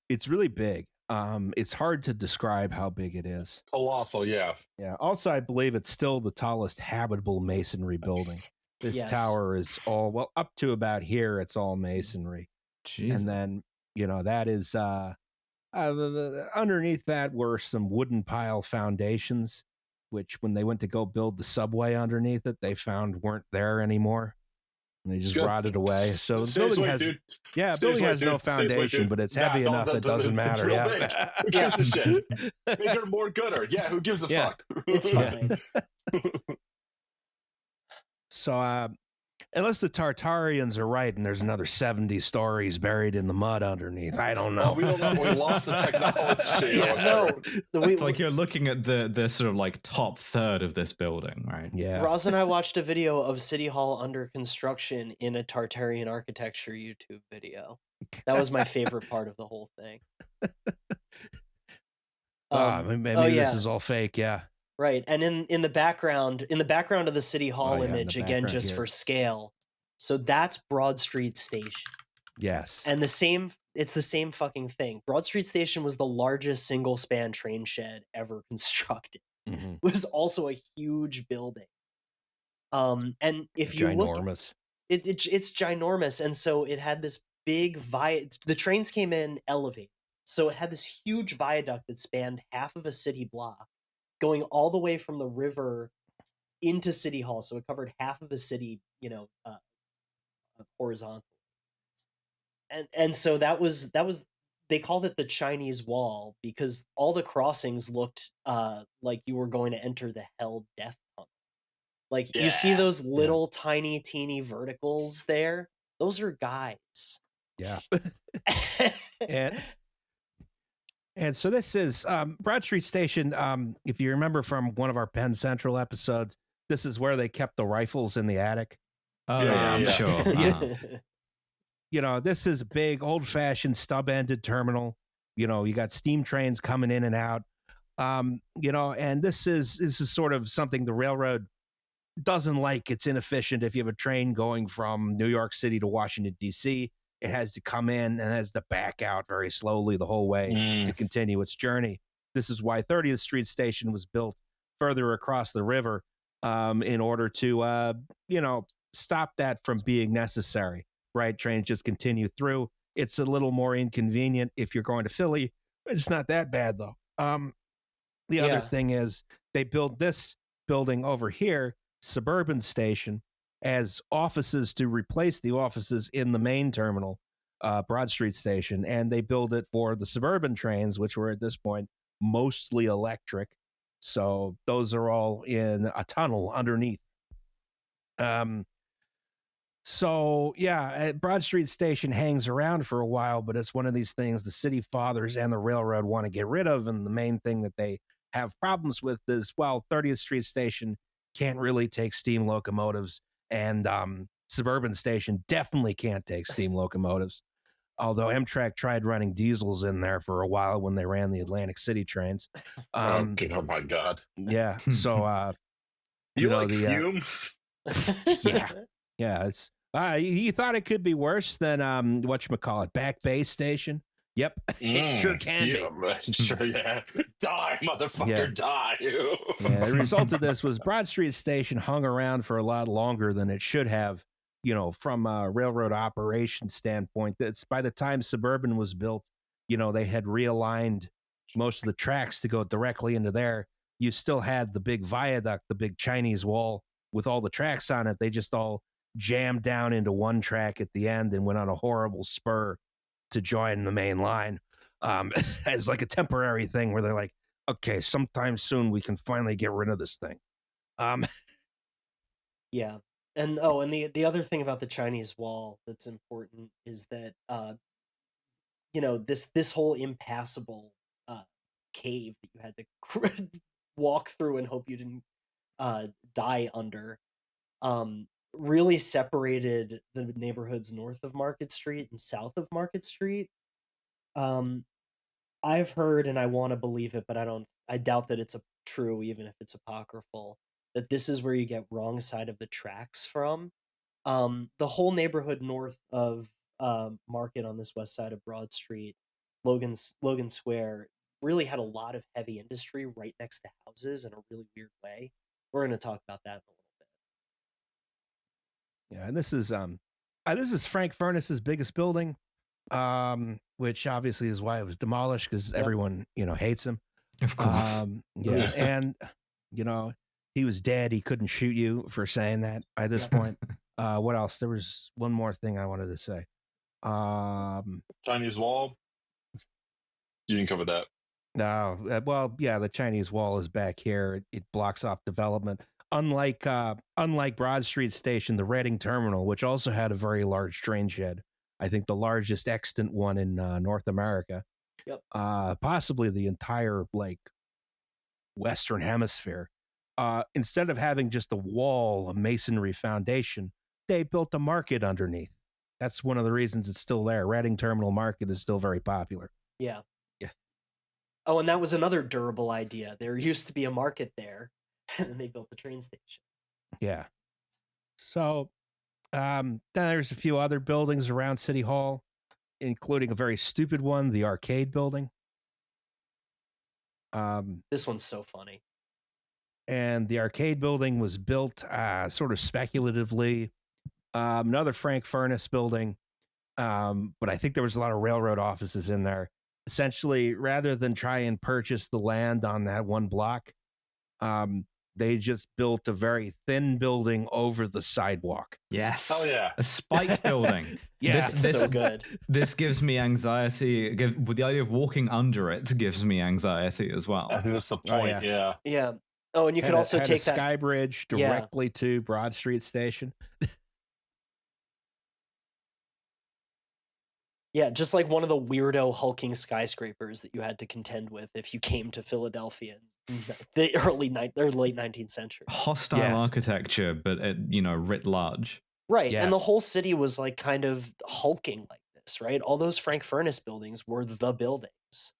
it's really big. It's hard to describe how big it is. Colossal, yeah. Yeah. Also, I believe it's still the tallest habitable masonry building. This tower is all up to about here. It's all masonry. Jeez. And then that is underneath that were some wooden pile foundations, which when they went to go build the subway underneath it, they found weren't there anymore. And they just rotted away. So the building has no foundation, but it's heavy enough it doesn't matter. Yeah. Who gives a shit? Bigger, more gooder. Yeah, who gives a fuck? It's fine. So unless the Tartarians are right and there's another 70 stories buried in the mud underneath, I don't know. We don't know. We lost the technology. It's like you're looking at the sort of like top third of this building, right? Yeah. Roz and I watched a video of City Hall under construction in a Tartarian architecture YouTube video. That was my favorite part of the whole thing. Maybe this is all fake. Yeah. Right, and in the background of the City Hall image, again, just for scale. So that's Broad Street Station. Yes. And it's the same fucking thing. Broad Street Station was the largest single span train shed ever constructed. Mhm. It was also a huge building. And if you look, Ginormous. it's ginormous. And so it had this big the trains came in elevated. So it had this huge viaduct that spanned half of a city block, going all the way from the river into City Hall. So it covered half of the city, horizontal. And so that was they called it the Chinese Wall because all the crossings looked like you were going to enter the Hell Death Tunnel. Like you see Yeah. those little tiny teeny verticals there, those are guys. Yeah. And so this is Broad Street Station. If you remember from one of our Penn Central episodes, this is where they kept the rifles in the attic. Oh yeah, I'm yeah. sure. Yeah. This is a big old-fashioned stub-ended terminal. You got steam trains coming in and out. And this is sort of something the railroad doesn't like. It's inefficient. If you have a train going from New York City to Washington, D.C., it has to come in and has to back out very slowly the whole way to continue its journey. This is why 30th Street Station was built further across the river in order to, stop that from being necessary, right? Trains just continue through. It's a little more inconvenient if you're going to Philly. It's not that bad, though. The other thing is they built this building over here, Suburban Station, as offices to replace the offices in the main terminal, Broad Street Station, and they build it for the suburban trains, which were at this point mostly electric. So those are all in a tunnel underneath. Broad Street Station hangs around for a while, but it's one of these things the city fathers and the railroad want to get rid of. And the main thing that they have problems with is, 30th Street Station can't really take steam locomotives, and Suburban Station definitely can't take steam locomotives. Although Amtrak tried running diesels in there for a while when they ran the Atlantic City trains. Oh my God. Yeah. So, You know, like the fumes? yeah, it's you thought it could be worse than whatchamacallit, Back Bay Station. Yep, it sure can be. Sure, yeah. Die, motherfucker, die. Yeah, the result of this was Broad Street Station hung around for a lot longer than it should have, from a railroad operation standpoint. That's by the time Suburban was built, they had realigned most of the tracks to go directly into there. You still had the big viaduct, the big Chinese Wall with all the tracks on it. They just all jammed down into one track at the end and went on a horrible spur to join the main line as like a temporary thing where they're like, okay, sometime soon we can finally get rid of this thing. Yeah. And the other thing about the Chinese Wall that's important is that this whole impassable cave that you had to walk through and hope you didn't die under really separated the neighborhoods north of Market Street and south of Market Street. I've heard, and I want to believe it, but I doubt that it's true, even if it's apocryphal, that this is where you get wrong side of the tracks from. The whole neighborhood north of Market on this west side of Broad Street, Logan Square, really had a lot of heavy industry right next to houses in a really weird way. We're going to talk about that in a little bit. Yeah, and this is Frank Furness's biggest building, which obviously is why it was demolished because everyone hates him. Of course. And he was dead. He couldn't shoot you for saying that by this point. What else? There was one more thing I wanted to say. Chinese Wall. You didn't cover that. No, the Chinese Wall is back here. It blocks off development. Unlike Broad Street Station, the Reading Terminal, which also had a very large train shed, I think the largest extant one in North America. Yep. Possibly the entire Western Hemisphere. Instead of having just a wall, a masonry foundation, they built a market underneath. That's one of the reasons it's still there. Reading Terminal Market is still very popular. Yeah. Yeah. Oh, and that was another durable idea. There used to be a market there, and then they built the train station. Yeah. So then there's a few other buildings around City Hall. including a very stupid one, the arcade building. This one's so funny. And the arcade building was built sort of speculatively. Another Frank Furnace building, but I think there was a lot of railroad offices in there. Essentially, rather than try and purchase the land on that one block, they just built a very thin building over the sidewalk. Yes. Oh, yeah. A spike building. Yeah. It's so good. This gives me anxiety. With the idea of walking under it gives me anxiety as well. I think that's the point. yeah. Yeah. Oh, and you could also had take a that sky bridge directly to Broad Street Station. Yeah, just like one of the weirdo hulking skyscrapers that you had to contend with if you came to Philadelphia in the late 19th century. Hostile Yes. architecture, but writ large. Right, and the Yes. whole city was like kind of hulking like this, right? All those Frank Furnace buildings were the buildings.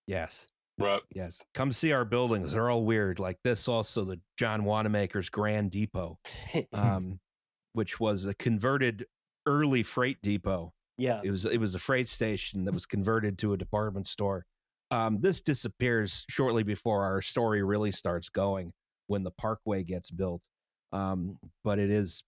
Yes. Right. Yes. Come see our buildings. They're all weird. Like this, also the John Wanamaker's Grand Depot, which was a converted early freight depot. Yeah. It was a freight station that was converted to a department store. This disappears shortly before our story really starts going when the Parkway gets built. But it is,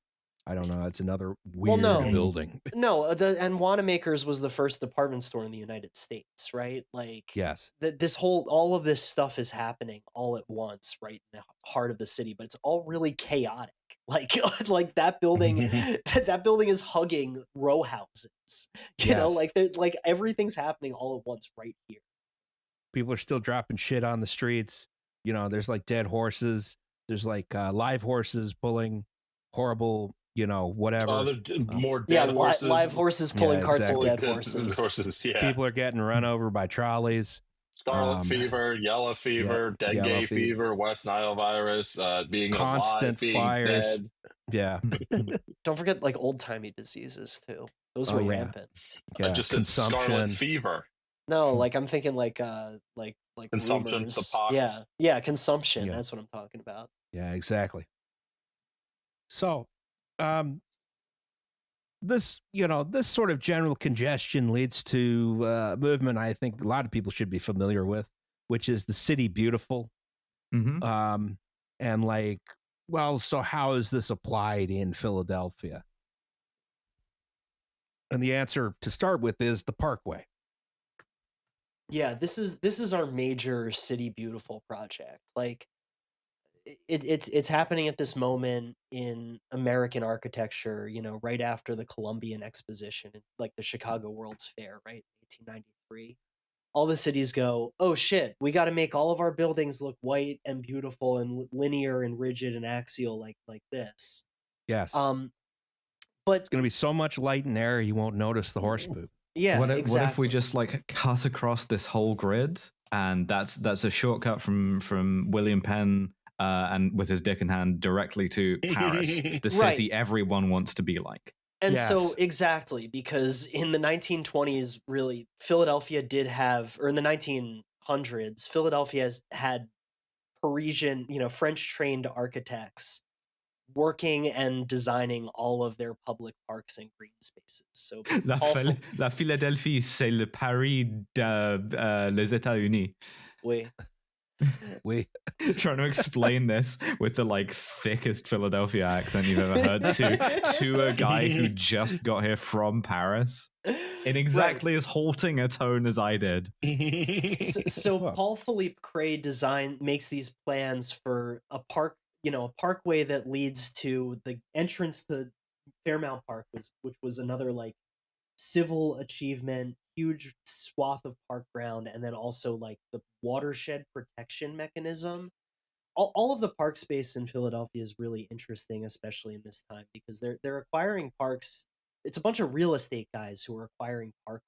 I don't know, it's another weird building. No, and Wanamaker's was the first department store in the United States, right? Like, Yes. all of this stuff is happening all at once, right in the heart of the city, but it's all really chaotic. Like that building, that building is hugging row houses. You know, like everything's happening all at once right here. People are still dropping shit on the streets. You know, there's like dead horses. There's like live horses pulling horrible, whatever. More dead horses. Live horses pulling carts exactly. of dead horses. Yeah. People are getting run over by trolleys. Scarlet fever, yellow fever, dengue fever, West Nile virus, being constant alive, being fires. dead. Yeah. Don't forget like old-timey diseases too. Those were rampant. I just said scarlet fever. No, like I'm thinking like consumption, rumors. the pox. Yeah, consumption. Yeah. That's what I'm talking about. Yeah, exactly. So, this sort of general congestion leads to a movement I think a lot of people should be familiar with, which is the city beautiful. Mm-hmm. And like, well, so how is this applied in Philadelphia? And the answer to start with is the Parkway. Yeah, this is our major city beautiful project. Like it's happening at this moment in American architecture, right after the Columbian Exposition and like the Chicago World's Fair, right? 1893. All the cities go, oh shit, we got to make all of our buildings look white and beautiful and linear and rigid and axial like this. Yes. But it's going to be so much light and air you won't notice the horse poop. Yeah, exactly. What if we just like cut across this whole grid, and that's a shortcut from William Penn and with his dick in hand directly to Paris, the city everyone wants to be like. And so exactly, because in the 1920s, really, Philadelphia did have, or in the 1900s, Philadelphia had Parisian, French-trained architects working and designing all of their public parks and green spaces. So La Philadelphie, c'est le Paris les États-Unis. Oui. Trying to explain this with the like thickest Philadelphia accent you've ever heard to a guy who just got here from Paris in exactly as halting a tone as I did. So Paul Philippe Cray makes these plans for a park, a parkway that leads to the entrance to Fairmount Park, which was another like civil achievement, huge swath of park ground, and then also like the watershed protection mechanism. All of the park space in Philadelphia is really interesting, especially in this time, because they're acquiring parks. It's a bunch of real estate guys who are acquiring park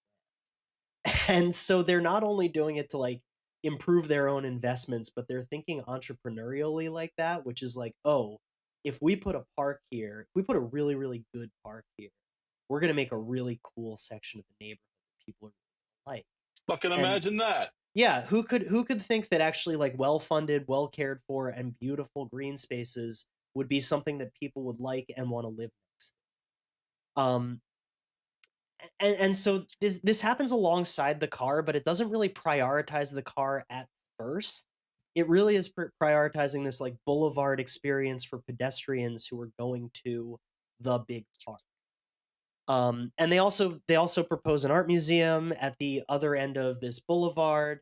land. And so they're not only doing it to like improve their own investments, but they're thinking entrepreneurially like that, which is like, oh, if we put a park here, if we put a really, really good park here, we're going to make a really cool section of the neighborhood that people are really like. Fucking imagine that. Yeah, who could think that actually like well-funded, well-cared for, and beautiful green spaces would be something that people would like and want to live next to? and so this happens alongside the car, but it doesn't really prioritize the car at first. It really is prioritizing this like boulevard experience for pedestrians who are going to the big park. And they also propose an art museum at the other end of this boulevard.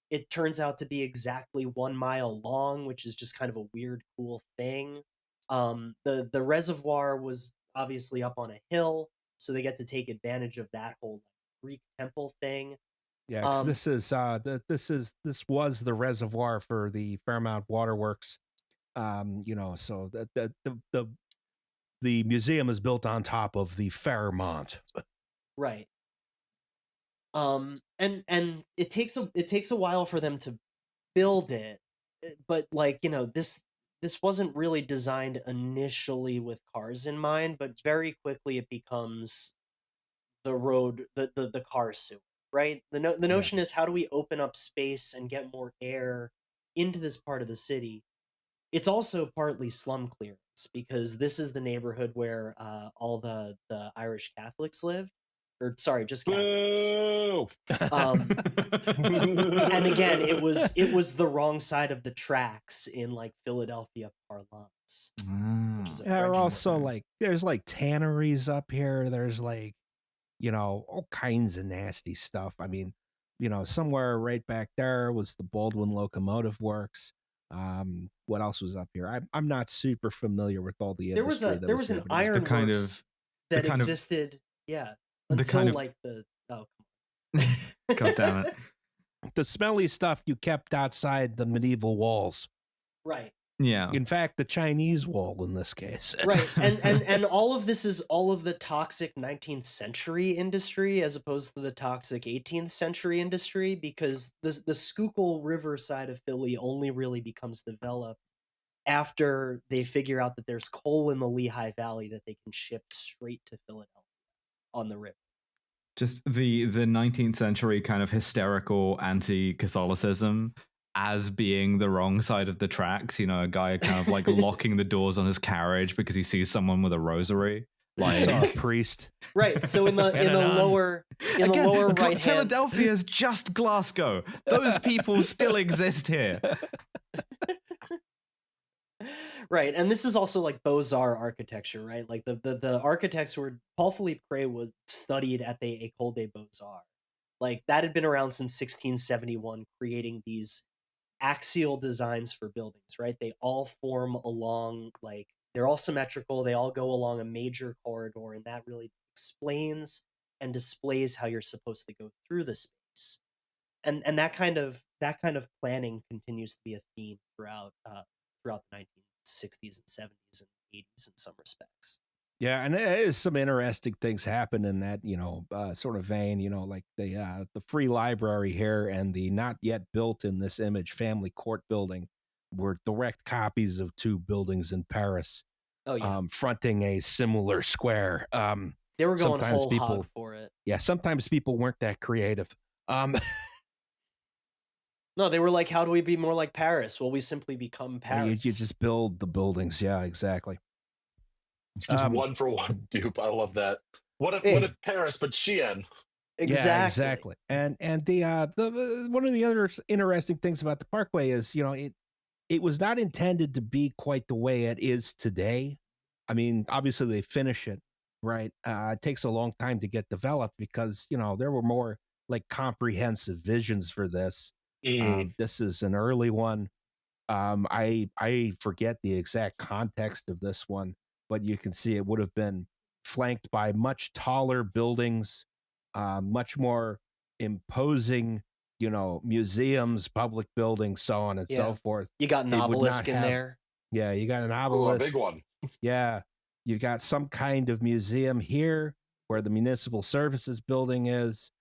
It turns out to be exactly 1 mile long, which is just kind of a weird, cool thing. The reservoir was obviously up on a hill, so they get to take advantage of that whole Greek temple thing. Yeah, because this was the reservoir for the Fairmount Waterworks. So the museum is built on top of the Fairmont. Right. And it takes a while for them to build it, but like this wasn't really designed initially with cars in mind, but very quickly it becomes the road, the car sewer, right? The notion is, how do we open up space and get more air into this part of the city? It's also partly slum clearance, because this is the neighborhood where all the Irish Catholics lived, or sorry, just Catholics. Boo! And again, it was the wrong side of the tracks in like Philadelphia parlance. Which is a There are French also word. like there's like tanneries up here. There's like all kinds of nasty stuff. I mean, somewhere right back there was the Baldwin Locomotive Works. What else was up here? I'm not super familiar with all the industry. There was an iron works that existed. Yeah, until like the God damn it. The smelly stuff you kept outside the medieval walls. Right. Yeah. In fact, the Chinese wall in this case. Right. And all of this is all of the toxic 19th century industry as opposed to the toxic 18th century industry, because the Schuylkill River side of Philly only really becomes developed after they figure out that there's coal in the Lehigh Valley that they can ship straight to Philadelphia on the river. Just the 19th century kind of hysterical anti-Catholicism as being the wrong side of the tracks. A guy kind of like locking the doors on his carriage because he sees someone with a rosary. Like a priest. Right. So in the lower right hand, Philadelphia's just Glasgow. Those people still exist here. Right, and this is also like Beaux-Arts architecture, right? Like the architects who were Paul Philippe Cray was studied at the École des Beaux-Arts. Like that had been around since 1671, creating these axial designs for buildings, right? They all form along, like they're all symmetrical, they all go along a major corridor, and that really explains and displays how you're supposed to go through the space. And that kind of planning continues to be a theme throughout the 1960s and 70s and 80s in some respects. Yeah, and there's some interesting things happen in that, sort of vein, like the Free Library here and the not yet built in this image Family Court building were direct copies of two buildings in Paris. Oh yeah. Fronting a similar square. They were going whole hog for it. Yeah, sometimes people weren't that creative. No, they were like, how do we be more like Paris? Well, we simply become Paris. You just build the buildings. Yeah, exactly. It's just one for one dupe. I love that. What if Paris, but Shein? Exactly. Yeah, exactly. And the one of the other interesting things about the Parkway is, it was not intended to be quite the way it is today. I mean, obviously they finish it, right? It takes a long time to get developed because, there were more like comprehensive visions for this. This is an early one. I forget the exact context of this one, but you can see it would have been flanked by much taller buildings, much more imposing, museums, public buildings, so on and so forth. You got an obelisk in there. Yeah, you got an obelisk. Oh, a big one. Yeah, you got some kind of museum here where the municipal services building is.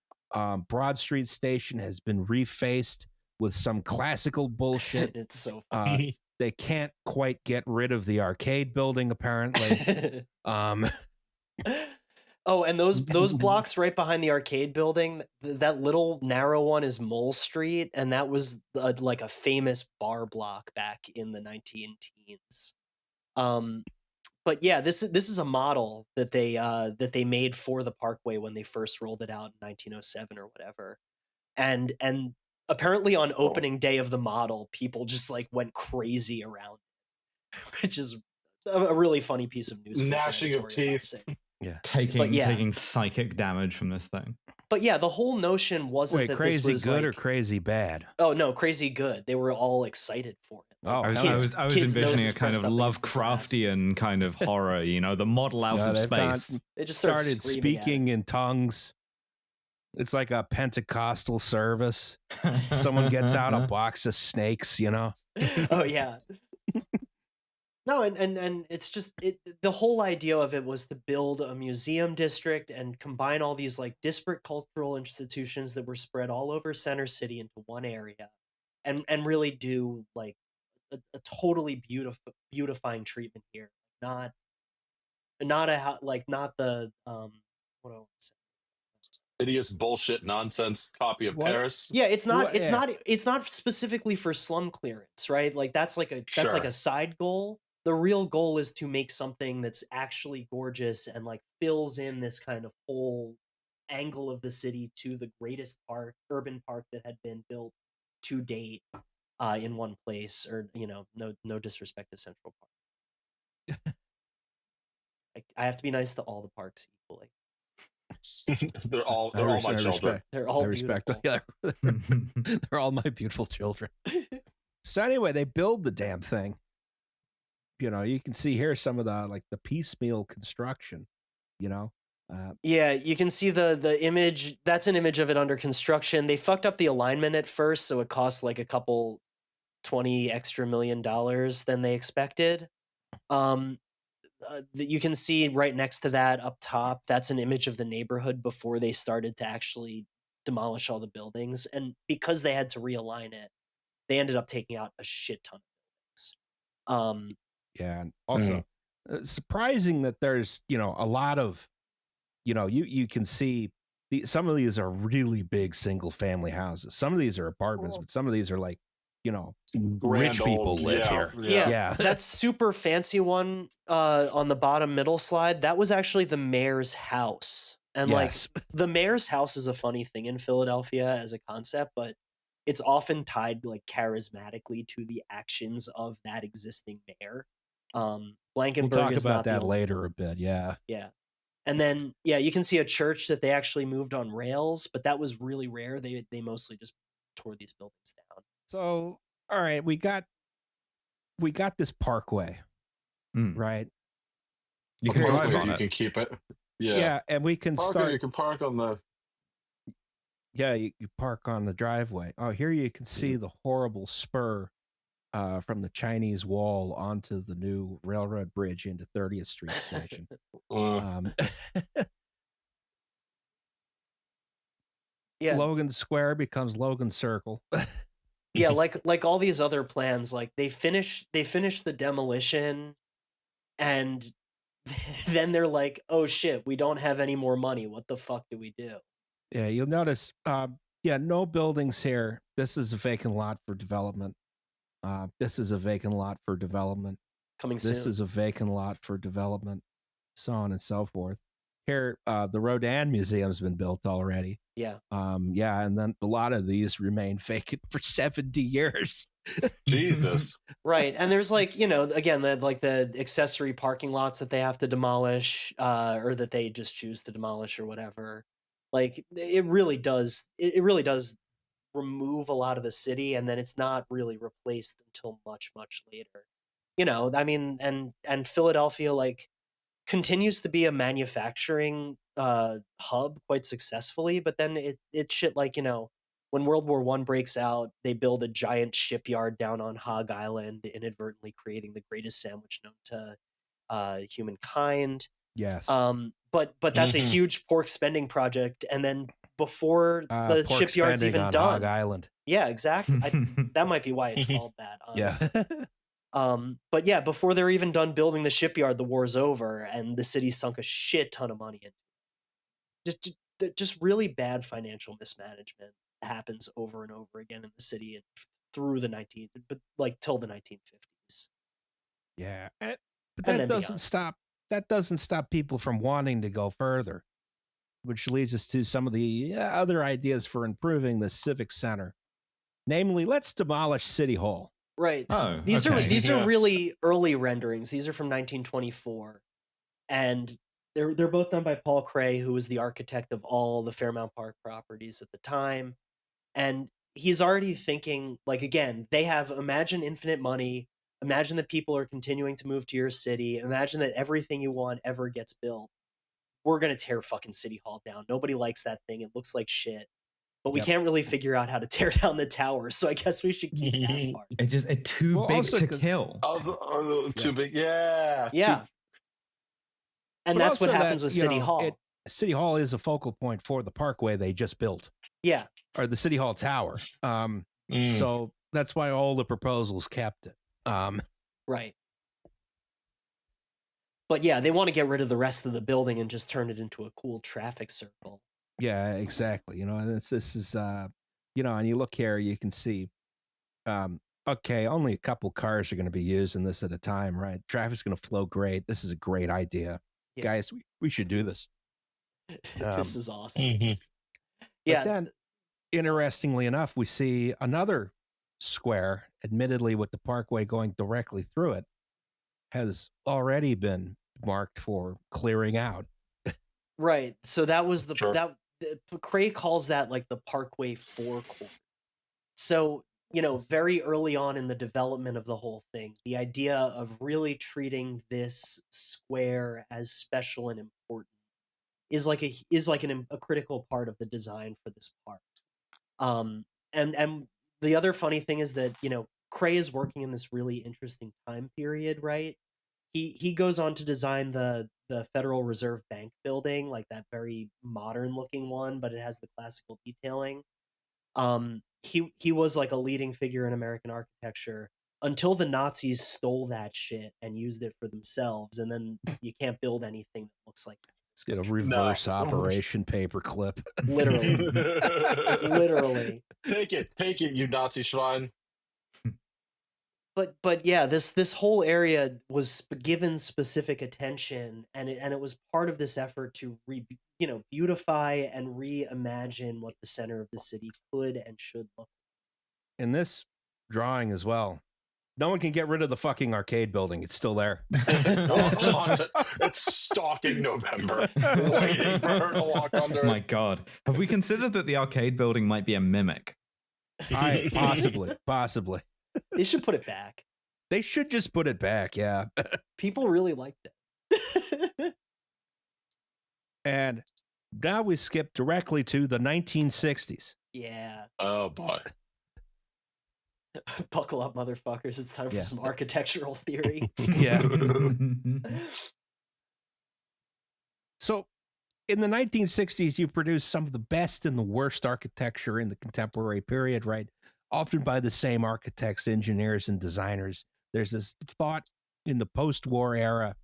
Broad Street Station has been refaced with some classical bullshit. It's so funny. They can't quite get rid of the arcade building, apparently. Oh, and those blocks right behind the arcade building, that little narrow one is Mole Street, and that was like a famous bar block back in the 19 teens. but yeah, this is a model that they made for the Parkway when they first rolled it out in 1907 or whatever. And apparently on opening day of the model, people just like went crazy around it, which is a really funny piece of newspaper Gnashing of teeth. editorializing. Yeah. taking psychic damage from this thing. But yeah, the whole notion wasn't Wait, that crazy this was good like, or crazy bad? oh no, crazy good. They were all excited for it. Oh, I was, hell I yeah. was, I was kids' envisioning noses a kind pressed of up against the glass. Lovecraftian kind of horror, the model out No, of they've gone- space. They just started started screaming speaking in tongues. It's like a Pentecostal service. Someone gets out a box of snakes, at it. Oh yeah. No, and it's just the whole idea of it was to build a museum district and combine all these like disparate cultural institutions that were spread all over Center City into one area, and really do like a totally beautifying treatment here. Not not the what do I want to say? Hideous bullshit nonsense copy of What? Paris. Yeah, it's not Well, it's yeah. not it's not specifically for slum clearance, right? Like that's like Sure. a side goal. The real goal is to make something that's actually gorgeous and like fills in this kind of whole angle of the city to the greatest urban park that had been built to date in one place. Or no disrespect to Central Park. I have to be nice to all the parks equally. they're all I my respect- children. They're all I respect. beautiful. Yeah, they're all my beautiful children. So anyway, they build the damn thing. You can see here some of the piecemeal construction. Yeah, you can see the image. That's an image of it under construction. They fucked up the alignment at first, so it cost like a couple $20 extra million than they expected. You can see right next to that up top, that's an image of the neighborhood before they started to actually demolish all the buildings. And because they had to realign it, they ended up taking out a shit ton of buildings. Yeah, and also surprising that there's a lot of you can see some of these are really big single family houses. Some of these are apartments, but some of these are like rich Grand people old, live yeah, here. Yeah, that super fancy one on the bottom middle slide, that was actually the mayor's house. And Yes. like the mayor's house is a funny thing in Philadelphia as a concept, but it's often tied like charismatically to the actions of that existing mayor. Blankenberg We'll talk is about not the that only- later a bit. Yeah. Yeah. And then you can see a church that they actually moved on rails, but that was really rare. They mostly just tore these buildings down. So all right, we got this Parkway, Mm. right? You Okay, can drive you on it. can keep it. Yeah. Yeah, and we can Parker, start. you can park on the. Yeah, you park on the driveway. Oh, here you can see the horrible spur from the Chinese Wall onto the new railroad bridge into 30th Street Station. Um, Yeah. Logan Square becomes Logan Circle. Yeah, like all these other plans, like they finish the demolition and then they're like, oh shit, we don't have any more money. What the fuck do we do? Yeah, you'll notice. No buildings here. This is a vacant lot for development. This is a vacant lot for development. Coming This soon. is a vacant lot for development, so on and so forth. Here, the Rodin Museum's been built already. Yeah. And then a lot of these remain vacant for 70 years. Jesus. Right. And there's like, again, the accessory parking lots that they have to demolish, or that they just choose to demolish or whatever. Like it really does remove a lot of the city, and then it's not really replaced until much, much later. I mean, and Philadelphia like continues to be a manufacturing hub quite successfully, but then it shit like, when World War I breaks out, they build a giant shipyard down on Hog Island, inadvertently creating the greatest sandwich known to humankind. Yes. But that's a huge pork spending project, and then before the Pork shipyard's spending even on done, Hog Island. yeah, exactly. That might be why it's called that. Honestly. Yeah. But yeah, before they're even done building the shipyard, the war's over, and the city sunk a shit ton of money into it. Just really bad financial mismanagement happens over and over again in the city and through the till the 1950s. Yeah. But And that then doesn't beyond. stop people from wanting to go further, which leads us to some of the other ideas for improving the civic center. Namely, let's demolish City Hall. Right. Oh, These okay. are Yeah. really early renderings. These are from 1924, and they're both done by Paul Cray, who was the architect of all the Fairmount Park properties at the time. And he's already thinking, like, again, they have imagine infinite money, imagine that people are continuing to move to your city, imagine that everything you want ever gets built. We're gonna tear fucking City Hall down. Nobody likes that thing. It looks like shit. But we Yep. can't really figure out how to tear down the tower, so I guess we should keep that part. It's too Well, big also to 'cause- kill. Also, Yeah. too big. Yeah. Yeah. And But that's what also happens that, with you City know, Hall. City Hall is a focal point for the Parkway they just built, Yeah. or the City Hall Tower. So that's why all the proposals kept it. Right. But yeah, they want to get rid of the rest of the building and just turn it into a cool traffic circle. Yeah, exactly. You know, and this is, you know, and you look here, you can see, okay, only a couple cars are going to be using this at a time, right? Traffic's going to flow great. This is a great idea. Yeah. Guys, we should do this. This is awesome. Mhm. Yeah. But then, interestingly enough, we see another square, admittedly with the Parkway going directly through it, has already been marked for clearing out. Right. So that was Sure. Cray calls that like the Parkway forecourt. So, you know, very early on in the development of the whole thing, the idea of really treating this square as special and important is like a critical part of the design for this park. And the other funny thing is that, you know, Cray is working in this really interesting time period, right? He goes on to design the Federal Reserve Bank building, like that very modern looking one, but it has the classical detailing. He was like a leading figure in American architecture until the Nazis stole that shit and used it for themselves, and then you can't build anything that looks like that. You know, reverse No. Operation Paperclip. Literally. Literally. Take it, you Nazi shrine. But yeah, this whole area was given specific attention, and it was part of this effort to beautify and reimagine what the center of the city could and should look. In this drawing as well, no one can get rid of the fucking arcade building. It's still there. It's stalking November, waiting for her to walk under. My God, have we considered that the arcade building might be a mimic? Possibly. They should put it back. They should just put it back. Yeah. People really liked it. And now we skip directly to the 1960s. Yeah. Oh boy. Buckle up, motherfuckers. It's time for Yeah. some architectural theory. Yeah. So in the 1960s, you produced some of the best and the worst architecture in the contemporary period, right? Often by the same architects, engineers, and designers. There's this thought in the post-war era,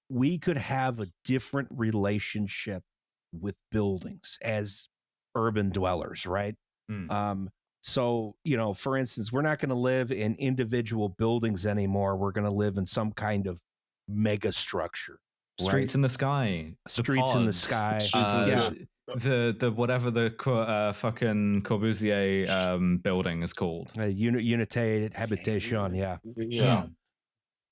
we could have a different relationship with buildings as urban dwellers, right? So, you know, for instance, we're not going to live in individual buildings anymore. We're going to live in some kind of mega structure. Streets in the sky. Streets in the sky. The whatever the fucking Corbusier building is called. Unité habitation. Yeah. Yeah.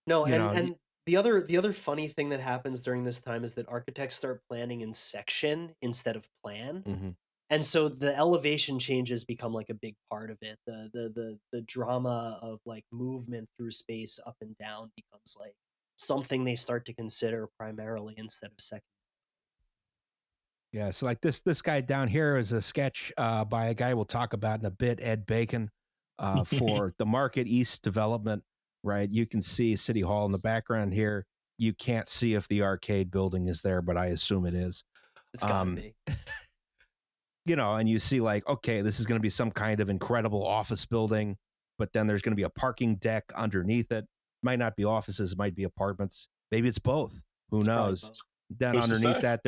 No, You know, and the other funny thing that happens during this time is that architects start planning in section instead of plan. Mm-hmm. And so the elevation changes become like a big part of it. The drama of like movement through space up and down becomes like something they start to consider primarily instead of second. Yeah, so like this guy down here is a sketch by a guy we'll talk about in a bit, Ed Bacon, for the Market East development, right? You can see City Hall in the background here. You can't see if the arcade building is there, but I assume it is. It's gotta be. You know, and you see like, okay, this is going to be some kind of incredible office building, but then there's going to be a parking deck underneath it. Might not be offices, it might be apartments. Maybe it's both. Who It's knows? probably both. Then Who's to underneath say? that,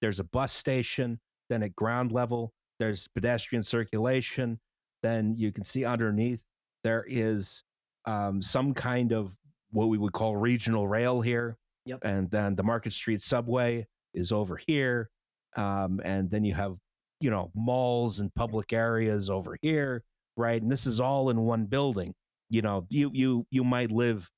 there's a bus station. Then at ground level, there's pedestrian circulation. Then you can see underneath there is some kind of what we would call regional rail here. Yep. And then the Market Street subway is over here. And then you have, malls and public areas over here, right? And this is all in one building. You might live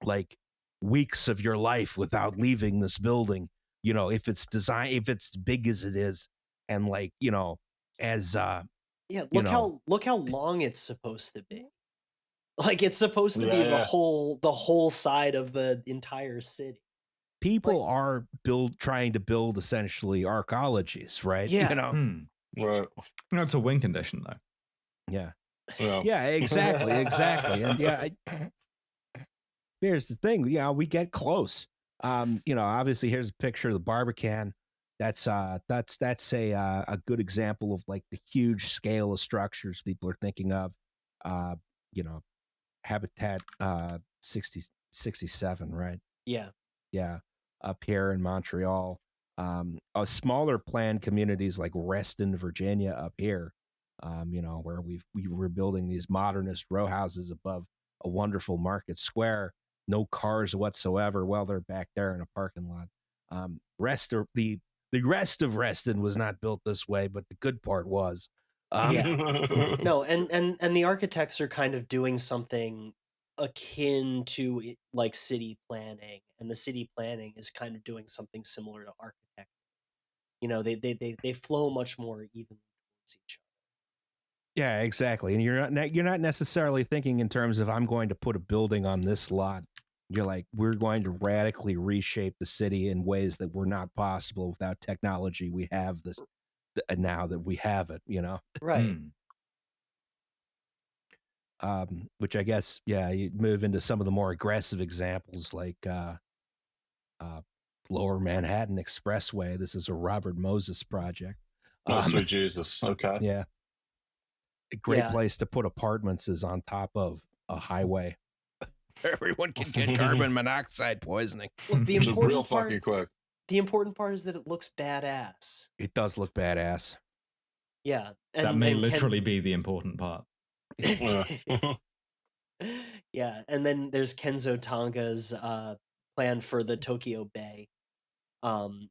like weeks of your life without leaving this building, if it's big as it is, and as Yeah, look how long it's supposed to be. Like it's supposed to be the whole side of the entire city. people are trying to build essentially arcologies, right? Yeah. Right. That's a win condition, though. Yeah. Yeah. Exactly. And here's the thing. We get close. Obviously, here's a picture of the Barbican. That's a good example of like the huge scale of structures people are thinking of. Habitat 67, right? Yeah. Yeah, up here in Montreal. Smaller planned communities like Reston, Virginia, up here. Where we were building these modernist row houses above a wonderful market square. No cars whatsoever. Well, they're back there in a parking lot. The rest of Reston was not built this way, but the good part was. No, and the architects are kind of doing something akin to like city planning, and the city planning is kind of doing something similar to architecture. They flow much more evenly towards each other. Yeah, exactly. And you're not necessarily thinking in terms of I'm going to put a building on this lot. You're like, we're going to radically reshape the city in ways that were not possible without technology. We have this now that we have it, Right. Which I guess, you move into some of the more aggressive examples like Lower Manhattan Expressway. This is a Robert Moses project. Oh, sweet Jesus. Okay. Yeah. A great place to put apartments is on top of a highway. Everyone can get carbon monoxide poisoning. Well, the important part, fucking quick. The important part is that it looks badass. It does look badass. Yeah. That may literally be the important part. Yeah, and then there's Kenzo Tanga's plan for the Tokyo Bay,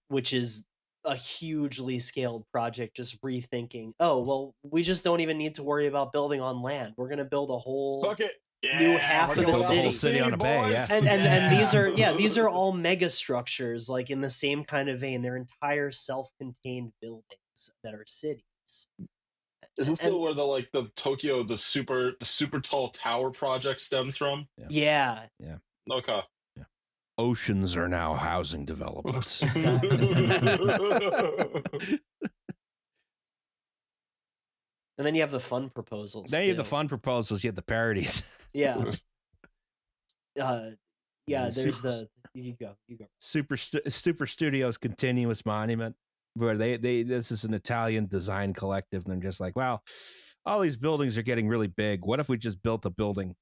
which is a hugely scaled project, just rethinking, we just don't even need to worry about building on land. We're going to build a whole new half of the city on a bay, yeah. And these are all megastructures, like in the same kind of vein. They're entire self-contained buildings that are cities. Is this still where the Tokyo, the super tall tower project stems from? Yeah. Okay. Yeah. Oceans are now housing developments. Exactly. And then you have the fun proposals. Then you have the fun proposals. You have the parodies. Yeah. There's you go. Super Studios Continuous Monument, where this is an Italian design collective, and they're just like, wow, all these buildings are getting really big. What if we just built a building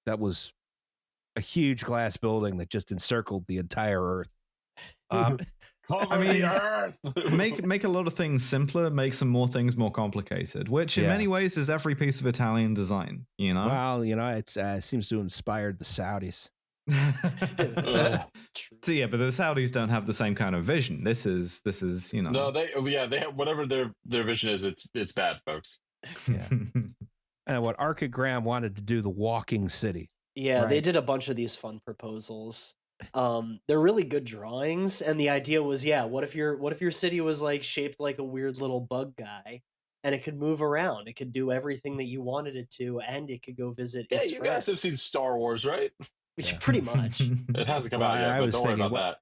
that was a huge glass building that just encircled the entire Earth? The Earth. make a lot of things simpler, make some more things more complicated, which in many ways is every piece of Italian design, Well, it seems to have inspired the Saudis. So yeah, but the Saudis don't have the same kind of vision. This is No, they have whatever their vision is. It's bad, folks. Yeah. And what Archigram wanted to do the walking city. Yeah, right? They did a bunch of these fun proposals. They're really good drawings, and the idea was, what if your city was like shaped like a weird little bug guy, and it could move around, it could do everything that you wanted it to, and it could go visit its you friends. guys have seen Star Wars, right? Yeah. Pretty much. It hasn't come out yet, but don't worry about that.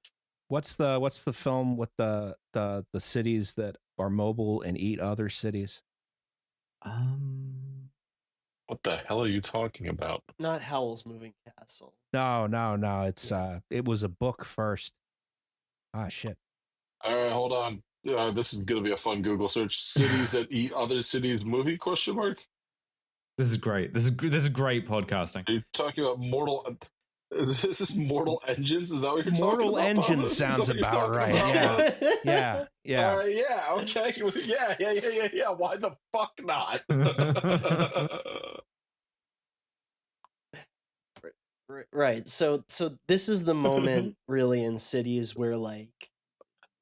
What's the film with the cities that are mobile and eat other cities? What the hell are you talking about? Not Howl's Moving Castle. No. It's it was a book first. Ah, shit. All right, hold on. This is gonna be a fun Google search. Cities that eat other cities movie ? This is great. This is great podcasting. Are you talking about Mortal? Is this Mortal Engines? Is that what you're Mortal talking about? Engines sounds about right. Yeah. Okay. Yeah. Why the fuck not? Right. So this is the moment really in cities where like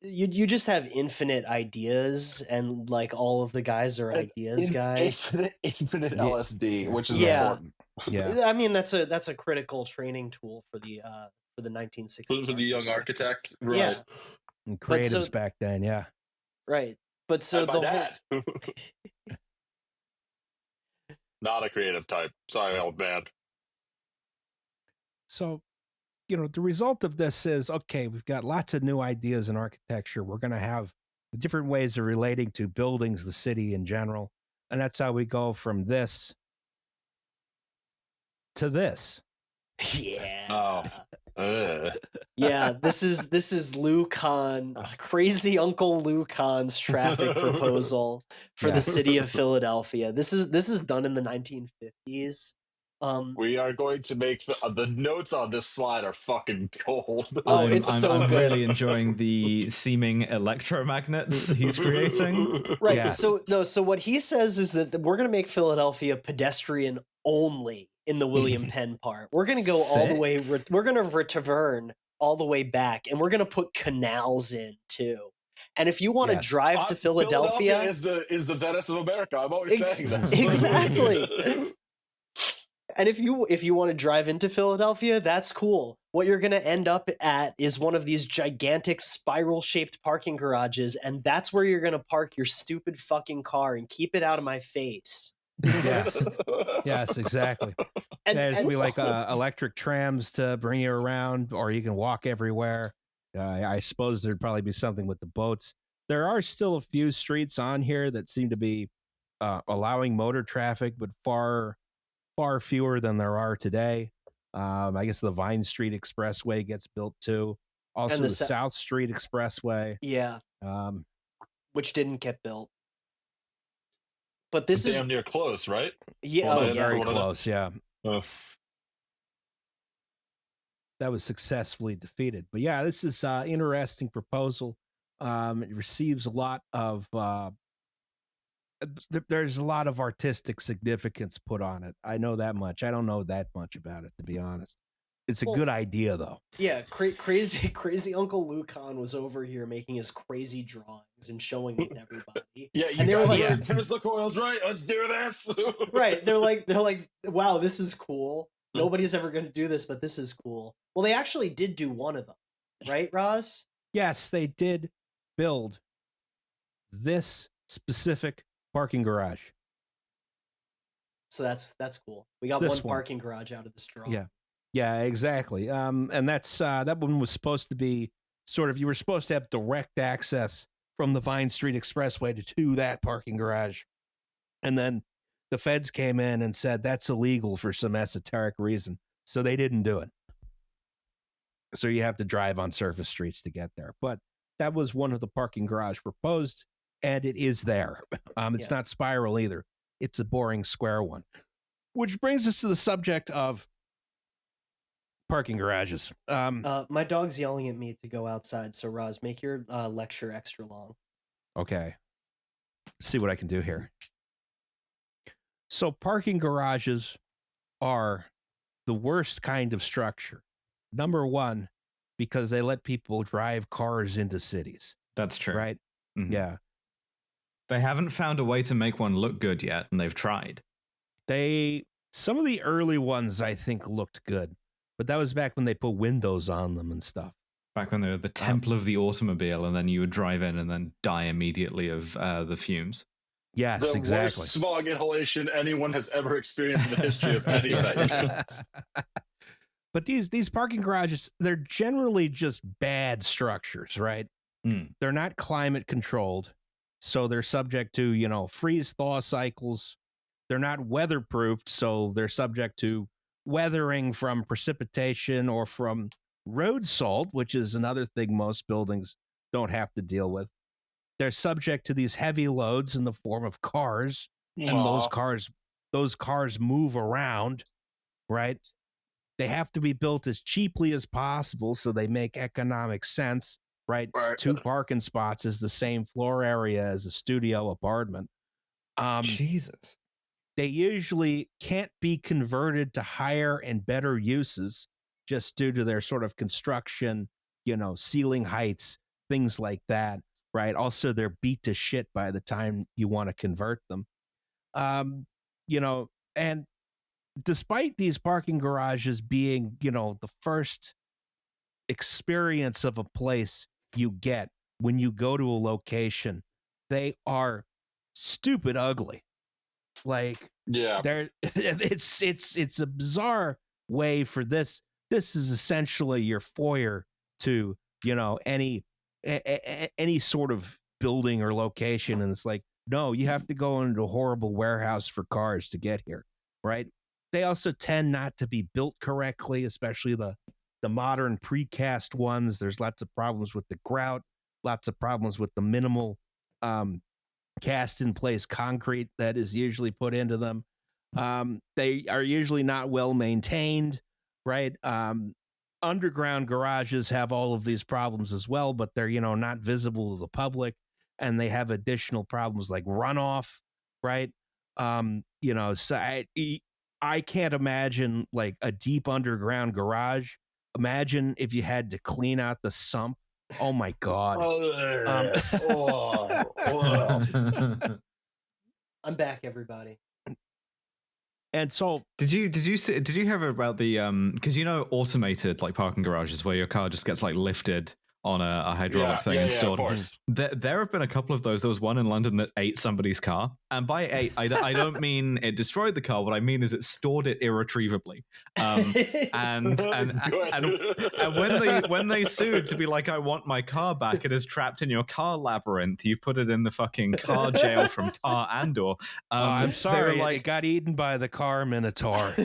you just have infinite ideas and like all of the guys are ideas guys. Infinite Yeah. LSD, which is Yeah. important Yeah. I mean that's a critical training tool for the 1960s. for the young architect, right? Yeah. And But creatives so back then, yeah. right. But so And my the whole dad, not a creative type. Sorry, old man. So, the result of this is, okay, we've got lots of new ideas in architecture. We're going to have different ways of relating to buildings, the city in general. And that's how we go from this to this. yeah. Oh. Yeah, this is Lou Kahn, crazy Uncle Lou Kahn's traffic proposal for Yeah. the city of Philadelphia. This is done in the 1950s. We are going to make the notes on this slide are fucking gold. Oh, it's so I'm good. really enjoying the seeming electromagnets he's creating. Right. Yes. So what he says is that we're going to make Philadelphia pedestrian only in the William Penn part. We're going to go all the way. We're going to return all the way back, and we're going to put canals in too. And if you want to Yes. drive to Philadelphia, is the Venice of America. I'm always saying this. Exactly. And if you want to drive into Philadelphia, that's cool. What you're going to end up at is one of these gigantic spiral-shaped parking garages, and that's where you're going to park your stupid fucking car and keep it out of my face. Yes. Yes, exactly. And, There's and be like electric trams to bring you around, or you can walk everywhere. I suppose there'd probably be something with the boats. There are still a few streets on here that seem to be allowing motor traffic, but far fewer than there are today. I guess the Vine Street Expressway gets built too. Also, And the the South Street Expressway. yeah, Um, which didn't get built. But this Damn is near close, right? yeah, Well, oh that- yeah. very Well, that- close. Yeah, Uh, that was successfully defeated. But yeah, this is interesting proposal. It receives a lot of there's a lot of artistic significance put on it. I know that much. I don't know that much about it, to be honest. It's a Well, good idea, though. Yeah, crazy Uncle Lou Kahn was over here making his crazy drawings and showing them to everybody. yeah, you And they were guys like, are here's the coils, right? Let's do this. right, they're like, wow, this is cool. Nobody's ever going to do this, but this is cool. Well, they actually did do one of them, right, Roz? Yes, they did build this specific parking garage. So that's cool. We got This one one. parking garage out of this drawing. Yeah. Yeah, exactly. And that's that one was supposed to be sort of, you were supposed to have direct access from the Vine Street Expressway to that parking garage. And then the feds came in and said that's illegal for some esoteric reason. So they didn't do it. So you have to drive on surface streets to get there. But that was one of the parking garage proposed, and it is there. It's Yeah. not spiral either. It's a boring square one. Which brings us to the subject of parking garages. My dog's yelling at me to go outside. So Roz, make your lecture extra long. Okay. Let's see what I can do here. So parking garages are the worst kind of structure. Number one, because they let people drive cars into cities, That's true. right? Mhm. Yeah. They haven't found a way to make one look good yet, and they've tried. Some of the early ones I think looked good, but that was back when they put windows on them and stuff. Back when they were the temple of the automobile, and then you would drive in and then die immediately of the fumes. Yes, The exactly. worst smog inhalation anyone has ever experienced in the history of anything. But these parking garages, they're generally just bad structures, right? Mm. They're not climate controlled, so they're subject to, freeze thaw cycles. They're not weatherproofed, so they're subject to weathering from precipitation or from road salt, which is another thing most buildings don't have to deal with. They're subject to these heavy loads in the form of cars, and those cars move around, right? They have to be built as cheaply as possible so they make economic sense, right? Right. 2 parking spots is the same floor area as a studio apartment. Jesus. they usually can't be converted to higher and better uses just due to their sort of construction, ceiling heights, things like that, right? Also, they're beat to shit by the time you want to convert them. And despite these parking garages being, the first experience of a place you get when you go to a location, they are stupid ugly. Like, Yeah. it's a bizarre way for this. This is essentially your foyer to, any sort of building or location, and it's like, no, you have to go into a horrible warehouse for cars to get here, right? They also tend not to be built correctly, especially the modern precast ones. There's lots of problems with the grout, lots of problems with the minimal cast in place concrete that is usually put into them. They are usually not well maintained, right? Underground garages have all of these problems as well, but they're, not visible to the public, and they have additional problems like runoff, right? So I can't imagine like a deep underground garage. Imagine if you had to clean out the sump. Oh my God. I'm back, everybody. And so did you hear about the because automated like parking garages where your car just gets like lifted on a hydraulic thing and stored? Of course. There have been a couple of those. There was one in London that ate somebody's car, and by ate, I don't mean it destroyed the car. What I mean is it stored it irretrievably. And when they sued to be like, I want my car back, it is trapped in your car labyrinth. You put it in the fucking car jail from Car Andor. I'm sorry, it got eaten by the car minotaur.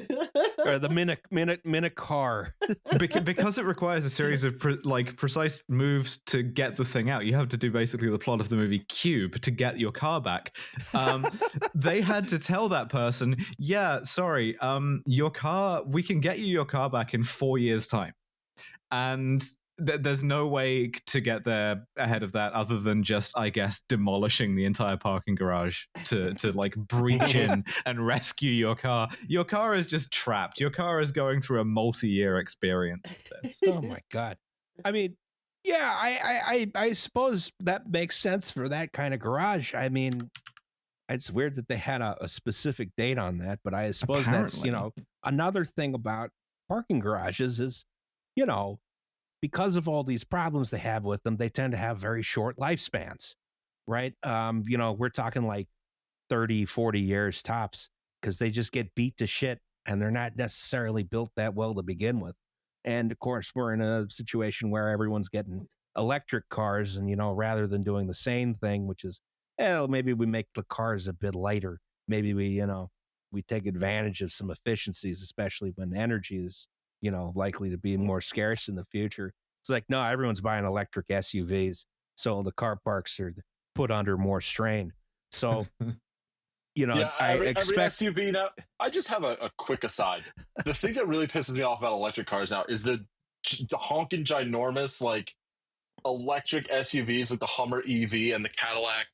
Or the minocar. Because it requires a series of precise moves to get the thing out. You have to do basically the plot of the movie Cube to get your car back. They had to tell that person, yeah, sorry, your car, we can get you your car back in 4 years' time. And there's no way to get there ahead of that other than just, I guess, demolishing the entire parking garage to like breach in and rescue your car. Your car is just trapped. Your car is going through a multi-year experience with this. Oh my God. I mean, yeah, I suppose that makes sense for that kind of garage. I mean, it's weird that they had a specific date on that, but I suppose Apparently. that's, another thing about parking garages is, because of all these problems they have with them, they tend to have very short lifespans, right? We're talking like 30, 40 years tops, because they just get beat to shit and they're not necessarily built that well to begin with. And of course, we're in a situation where everyone's getting electric cars, and, rather than doing the same thing, which is, maybe we make the cars a bit lighter. Maybe we take advantage of some efficiencies, especially when energy is, likely to be more scarce in the future. It's like, no, everyone's buying electric SUVs, so the car parks are put under more strain. So, every expect SUV now. I just have a quick aside. The thing that really pisses me off about electric cars now is the honking ginormous like electric SUVs like the Hummer EV and the Cadillac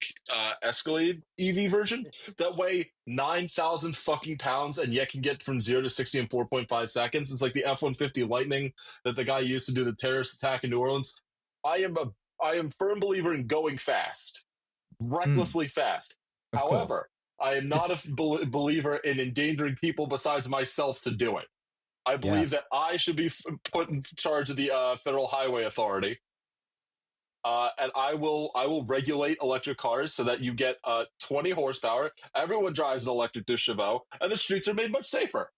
Escalade EV version that weigh 9,000 fucking pounds and yet can get from 0 to 60 in 4.5 seconds. It's like the F-150 Lightning that the guy used to do the terrorist attack in New Orleans. I am firm believer in going fast, recklessly fast. Of However, course. I am not a believer in endangering people besides myself to do it. I believe that I should be put in charge of the Federal Highway Authority. And I will regulate electric cars so that you get 20 horsepower. Everyone drives an electric Chevaux, and the streets are made much safer.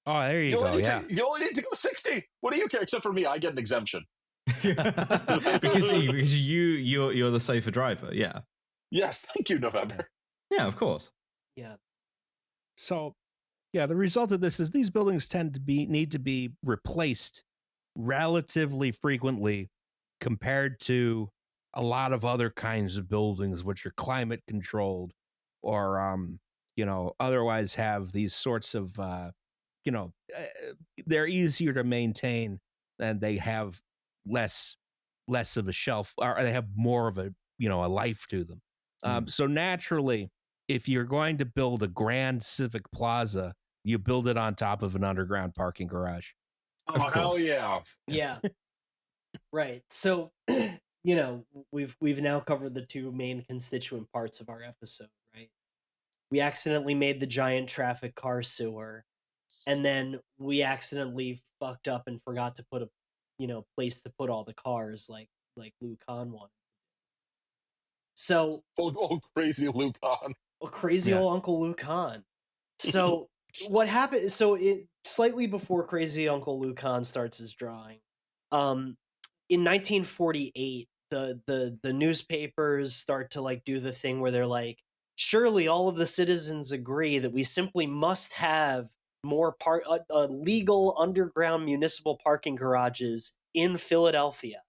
Oh, there you go. Yeah, you only need to go 60. What do you care? Except for me, I get an exemption. because you're the safer driver. Yeah. Yes, thank you, November. Yeah, of course. Yeah. So, yeah, the result of this is these buildings tend to need to be replaced relatively frequently compared to a lot of other kinds of buildings which are climate controlled or otherwise have these sorts of they're easier to maintain, and they have less of a shelf, or they have more of a a life to them. So naturally, if you're going to build a grand civic plaza, you build it on top of an underground parking garage. Oh, hell yeah. Yeah. Right. So, you know, we've now covered the two main constituent parts of our episode, right? We accidentally made the giant traffic car sewer, and then we accidentally fucked up and forgot to put a, place to put all the cars like Lou Kahn wanted. So, Oh, crazy Luke on. crazy old Uncle Lou Kahn. So what happened? So it slightly before Crazy Uncle Lou Kahn starts his drawing, in 1948, the newspapers start to like do the thing where they're like, surely all of the citizens agree that we simply must have more legal underground municipal parking garages in Philadelphia.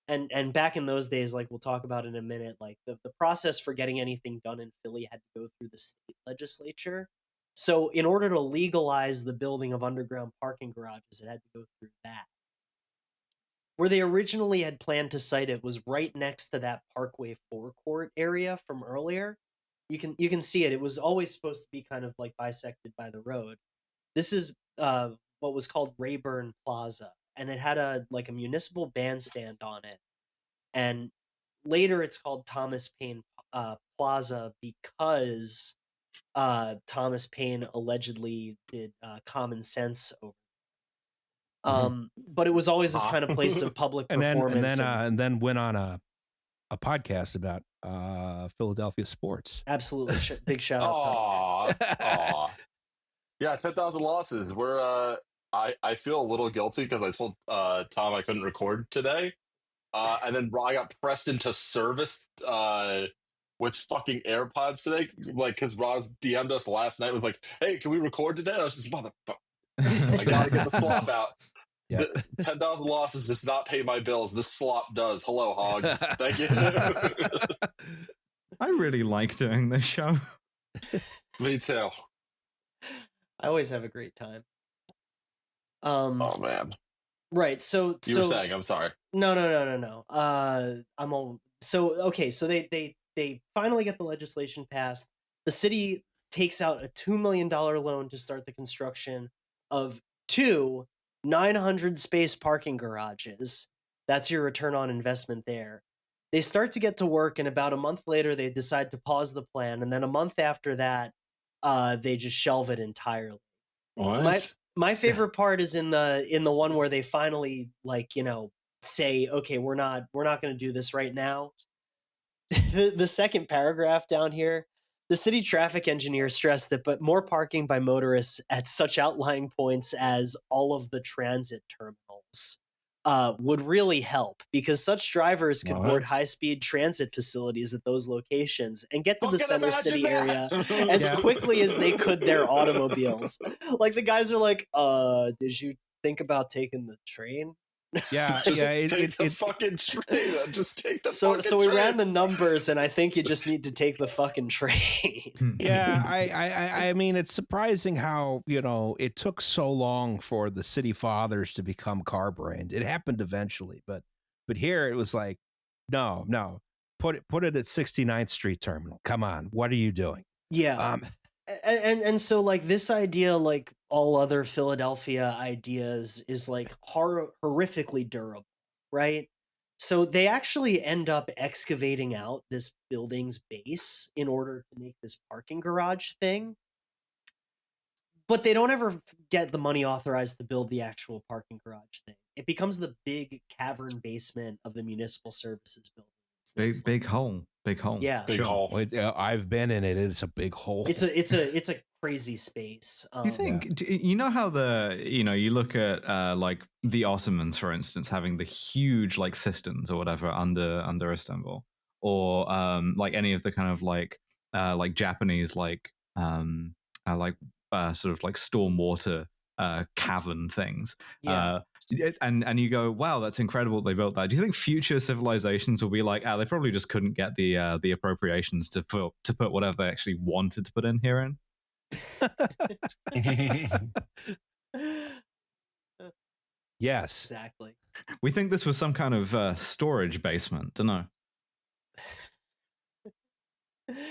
And back in those days, like we'll talk about in a minute, like the process for getting anything done in Philly had to go through the state legislature. So in order to legalize the building of underground parking garages, it had to go through that. Where they originally had planned to site it was right next to that Parkway forecourt area from earlier. You can see it. It was always supposed to be kind of like bisected by the road. This is what was called Rayburn Plaza, and it had a municipal bandstand on it. And later it's called Thomas Paine Plaza because Thomas Paine allegedly did Common Sense over. But it was always this kind of place of public performance, and then went on a podcast about Philadelphia sports. Absolutely, big shout out. Aw. Yeah, 10,000 losses. We're I feel a little guilty because I told Tom I couldn't record today, and then I got pressed into service with fucking AirPods today, like because Roz DM'd us last night with like, "Hey, can we record today?" And I was just motherfucker. I gotta get the slop out. Yep. 10,000 losses does not pay my bills. This slop does. Hello, hogs. Thank you. I really like doing this show. Me too. I always have a great time. Oh man. Right. So you were saying, I'm sorry. No. I'm all so okay. So they finally get the legislation passed. The city takes out a $2 million loan to start the construction of two 900 space parking garages. That's your return on investment there. They start to get to work, and about a month later, they decide to pause the plan, and then a month after that, they just shelve it entirely. What? My favorite part is in the one where they finally say, okay, we're not going to do this right now. The second paragraph down here, the city traffic engineer stressed that but more parking by motorists at such outlying points as all of the transit terminals would really help, because such drivers could board high-speed transit facilities at those locations and get to the center city area as quickly as they could their automobiles. Like the guys are like, did you think about taking the train? Yeah, take the fucking train. Just take the fucking train. So we ran the numbers, and I think you just need to take the fucking train. Yeah, I mean, it's surprising how, it took so long for the city fathers to become car brained. It happened eventually, but here it was like, no, put it at 69th Street Terminal. Come on, what are you doing? Yeah. And so like this idea, like all other Philadelphia ideas, is like horrifically durable, right? So they actually end up excavating out this building's base in order to make this parking garage thing. But they don't ever get the money authorized to build the actual parking garage thing. It becomes the big cavern basement of the municipal services building. Big hole. Yeah, big hole. I've been in it. It's a big hole. It's a crazy space. You think you know how you look at like the Ottomans, for instance, having the huge like cisterns or whatever under Istanbul, or like any of the kind of like Japanese sort of like stormwater cavern things. Yeah. And you go, wow, that's incredible they built that. Do you think future civilizations will be like, they probably just couldn't get the appropriations to put whatever they actually wanted to put in here in? Yes, exactly. We think this was some kind of storage basement. Don't know.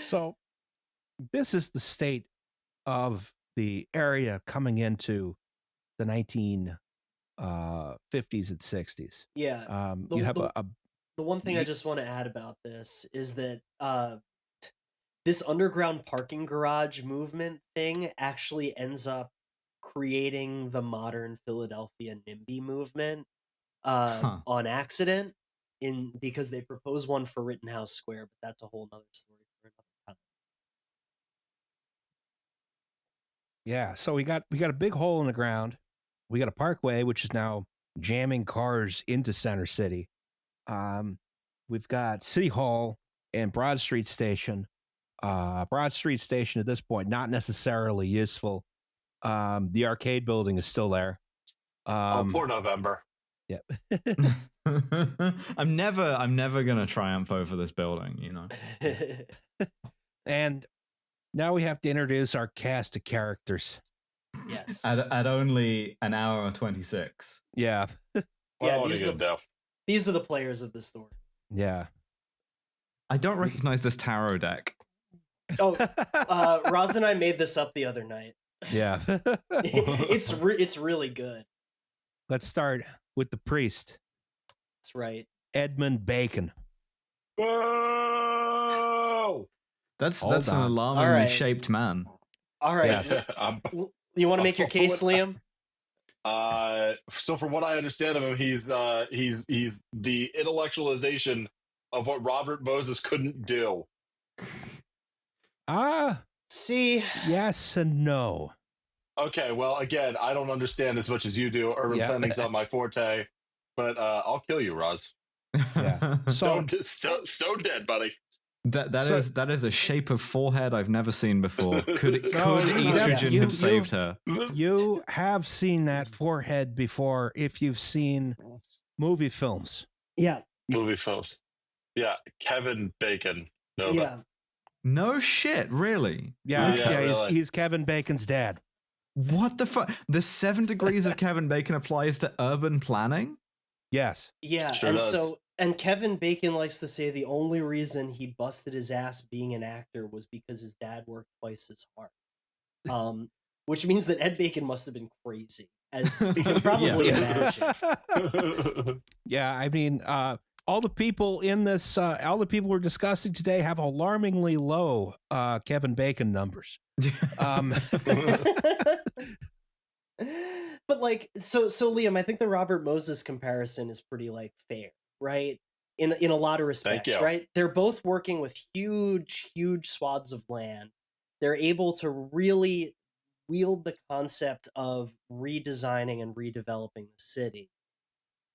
So this is the state of the area coming into the 1950s and 60s. Yeah. You have The one thing I just want to add about this is that this underground parking garage movement thing actually ends up creating the modern Philadelphia NIMBY movement on accident because they proposed one for Rittenhouse Square, but that's a whole nother story for another time. Yeah, so we got a big hole in the ground. We got a Parkway, which is now jamming cars into Center City. We've got City Hall and Broad Street Station. Broad Street Station at this point not necessarily useful. The arcade building is still there. Poor November. Yeah. I'm never gonna triumph over this building, you know. And now we have to introduce our cast of characters. Yes. At only an hour 26. Yeah. What are you gonna do? These are the players of the story. Yeah. I don't recognize this tarot deck. Oh, Roz and I made this up the other night. Yeah. It's really good. Let's start with the priest. That's right. Edmund Bacon. Oh! That's Hold an on. alarmingly All right. shaped man. All right. Yeah. You want to make your case, Liam? So from what I understand of him, he's the intellectualization of what Robert Moses couldn't do. See, Yes and no. Okay, well, again, I don't understand as much as you do. Urban planning's not my forte, but I'll kill you, Roz. Yeah. Stone dead, buddy. That is a shape of forehead I've never seen before. Could No, estrogen have saved her? You have seen that forehead before if you've seen movie films. yeah, Movie films. Yeah, Kevin Bacon. Nova. yeah. No shit, really? Yeah, Yeah, really. he's Kevin Bacon's dad. What the fuck? The 7 degrees of Kevin Bacon applies to urban planning? Yes. Yeah, Sure and does. and Kevin Bacon likes to say the only reason he busted his ass being an actor was because his dad worked twice as hard. Which means that Ed Bacon must have been crazy, as you can probably imagine. Yeah, I mean, all the people in this, all the people we're discussing today have alarmingly low Kevin Bacon numbers. But like, so Liam, I think the Robert Moses comparison is pretty like fair, right? In a lot of respects, you. right? They're both working with huge swaths of land. They're able to really wield the concept of redesigning and redeveloping the city.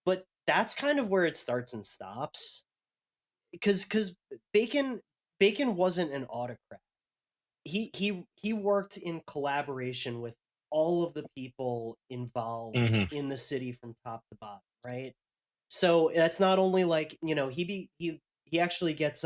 But that's kind of where it starts and stops. Because Bacon wasn't an autocrat. He worked in collaboration with all of the people involved in the city from top to bottom, right? So that's not only like, you know, he actually gets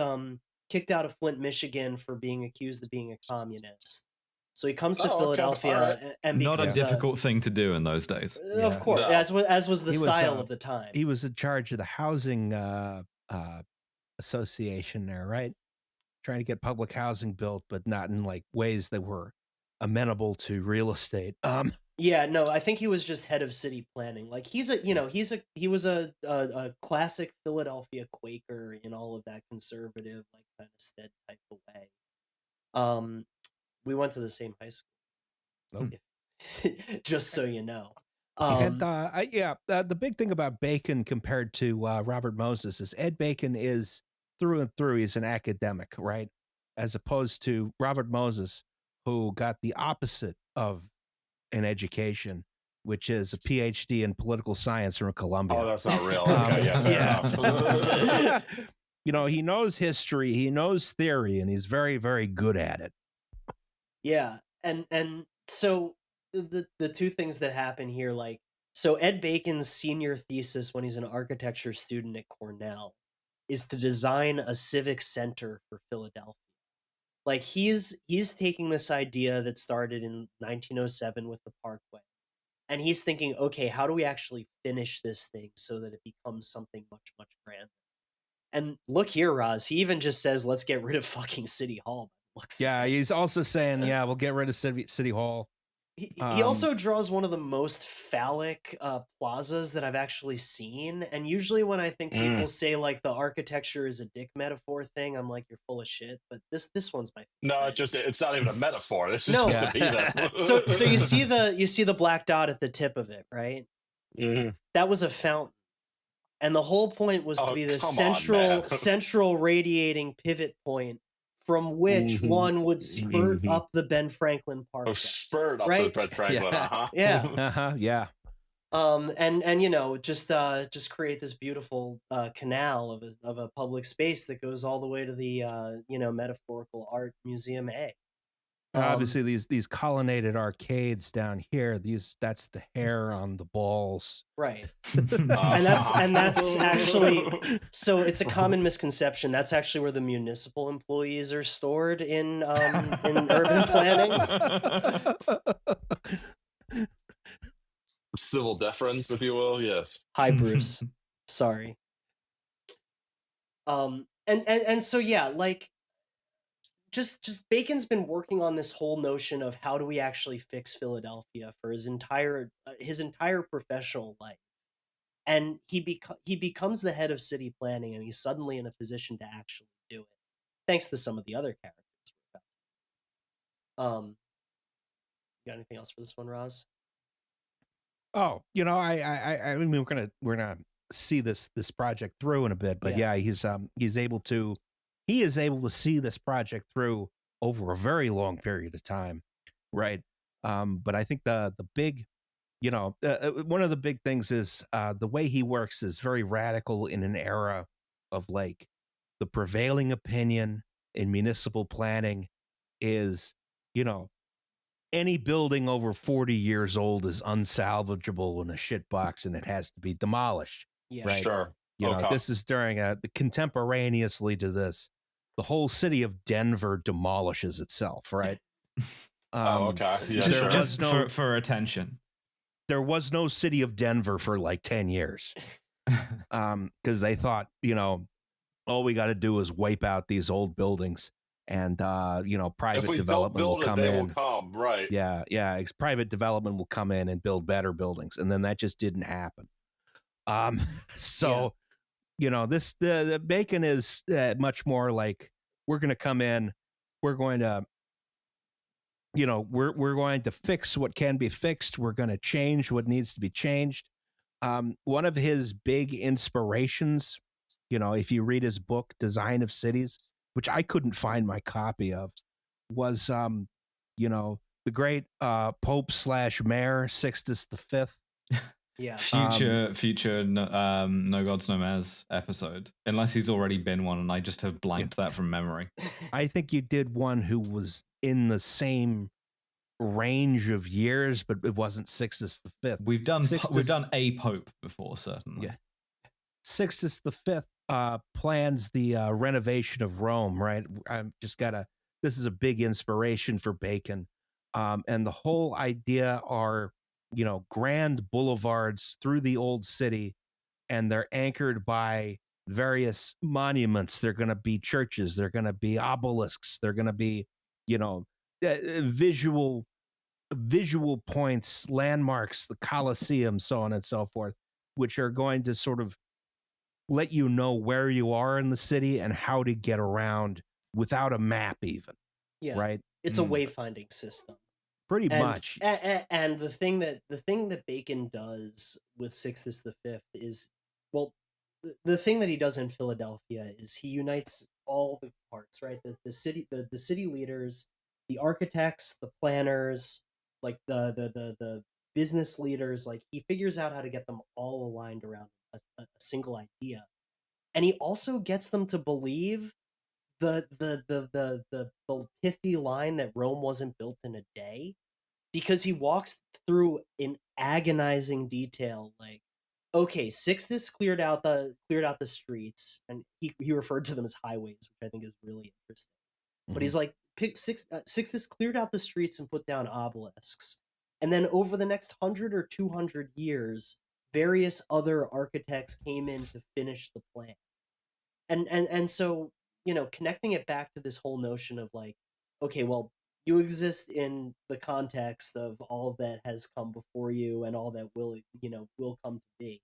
kicked out of Flint, Michigan for being accused of being a communist. So he comes to Philadelphia and Not a becomes difficult thing to do in those days. of course, No. as was the He was, style of the time. He was in charge of the housing association there, right? Trying to get public housing built, but not in like ways that were amenable to real estate. Yeah, no, I think he was just head of city planning. Like he was a classic Philadelphia Quaker in all of that conservative, like kind of stead type of way. We went to the same high school. Just so you know. The big thing about Bacon compared to Robert Moses is Ed Bacon is through and through, he's an academic, right? As opposed to Robert Moses, who got the opposite of an education, which is a PhD in political science from Columbia. Oh, that's not real. Okay, fair enough. You know, he knows history, he knows theory, and he's very, very good at it. Yeah, and so the two things that happen here, like, so Ed Bacon's senior thesis when he's an architecture student at Cornell is to design a civic center for Philadelphia. Like he's taking this idea that started in 1907 with the Parkway, and he's thinking, okay, how do we actually finish this thing so that it becomes something much grander? And look here, Roz, he even just says, let's get rid of fucking City Hall. looks. Yeah, he's also saying, yeah, we'll get rid of City Hall. He also draws one of the most phallic plazas that I've actually seen. And usually when I think people say like the architecture is a dick metaphor thing, I'm like, you're full of shit. But this one's my favorite. No, it's not even a metaphor. This is No. just a penis. So you see the black dot at the tip of it, right? Mhm. That was a fountain. And the whole point was to be this central radiating pivot point from which one would spurt up the Ben Franklin Parkway. Oh, spurt up right? the Ben Franklin. Yeah. Yeah. Yeah. And you know, just create this beautiful canal of a public space that goes all the way to the you know, metaphorical art museum A. Obviously, these colonnaded arcades down here. That's the hair on the balls. Right. And that's actually, so it's a common misconception. That's actually where the municipal employees are stored in urban planning. Civil deference, if you will. Yes. Hi, Bruce. Sorry. And so yeah, like just Bacon's been working on this whole notion of how do we actually fix Philadelphia for his entire professional life. And he becomes the head of city planning, and he's suddenly in a position to actually do it, thanks to some of the other characters. You got anything else for this one, Roz? Oh, you know, I mean, we're gonna see this project through in a bit, but yeah, he's able to see this project through over a very long period of time, right? But I think the big, you know, one of the big things is the way he works is very radical in an era of like the prevailing opinion in municipal planning is, you know, any building over 40 years old is unsalvageable in a shit box and it has to be demolished. Yeah, right? Sure. You know, this is during contemporaneously to this, the whole city of Denver demolishes itself, right? Okay. Yeah, just for attention. There was no city of Denver for like 10 years. Because they thought, you know, all we got to do is wipe out these old buildings and, you know, private development will come in. Will come, right. Yeah. Private development will come in and build better buildings. And then that just didn't happen. You know, the Bacon is much more like, we're going to come in, we're going to, you know, we're going to fix what can be fixed. We're going to change what needs to be changed. One of his big inspirations, you know, if you read his book, Design of Cities, which I couldn't find my copy of, was, you know, the great Pope/Mayor Sixtus V. Yeah. Future No Gods No Mayors episode, unless he's already been one and I just have blanked that from memory. I think you did one who was in the same range of years, but it wasn't Sixtus V. We've done a pope before, certainly. Yeah. Sixtus V plans the renovation of Rome, right? This is a big inspiration for Bacon. And the whole idea are, you know, grand boulevards through the old city, and they're anchored by various monuments. They're going to be churches. They're going to be obelisks. They're going to be, you know, visual points, landmarks, the Colosseum, so on and so forth, which are going to sort of let you know where you are in the city and how to get around without a map even. Yeah. Right? It's a wayfinding system. Pretty much. And the thing that Bacon does with Sixtus V is, well, the thing that he does in Philadelphia is he unites all the parts, right? The city leaders, the architects, the planners, like the business leaders, like he figures out how to get them all aligned around a single idea. And he also gets them to believe the pithy line that Rome wasn't built in a day, because he walks through in agonizing detail, like, okay, Sixtus cleared out the streets, and he referred to them as highways, which I think is really interesting. But he's like, Sixtus cleared out the streets and put down obelisks, and then over the next 100 or 200 years, various other architects came in to finish the plan. And so, you know, connecting it back to this whole notion of like okay, well, you exist in the context of all that has come before you and all that will come to be.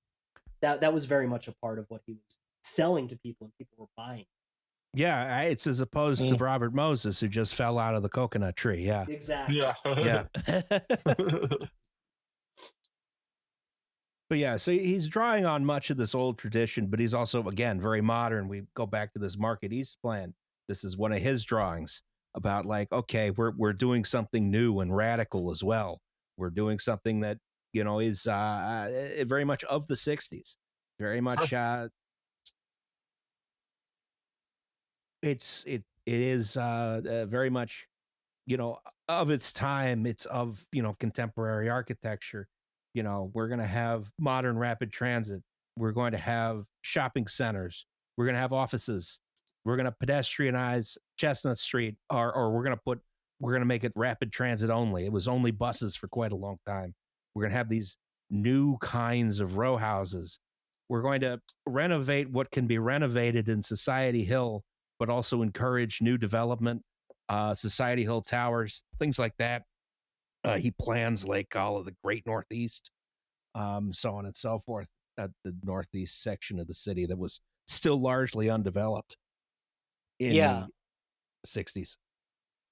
That was very much a part of what he was selling to people, and people were buying. Yeah, it's as opposed to Robert Moses, who just fell out of the coconut tree. Yeah. Exactly. Yeah. Yeah. But yeah, so he's drawing on much of this old tradition, but he's also, again, very modern. We go back to this Market East plan. This is one of his drawings about like, okay, we're doing something new and radical as well. We're doing something that, is very much of the 60s. Very much it is very much of its time. It's of contemporary architecture. We're going to have modern rapid transit. We're going to have shopping centers. We're going to have offices. We're going to pedestrianize Chestnut Street, or we're going to make it rapid transit only. It was only buses for quite a long time. We're going to have these new kinds of row houses. We're going to renovate what can be renovated in Society Hill, but also encourage new development, Society Hill Towers, things like that. He plans like all of the Great Northeast, so on and so forth, the Northeast section of the city that was still largely undeveloped in the 60s.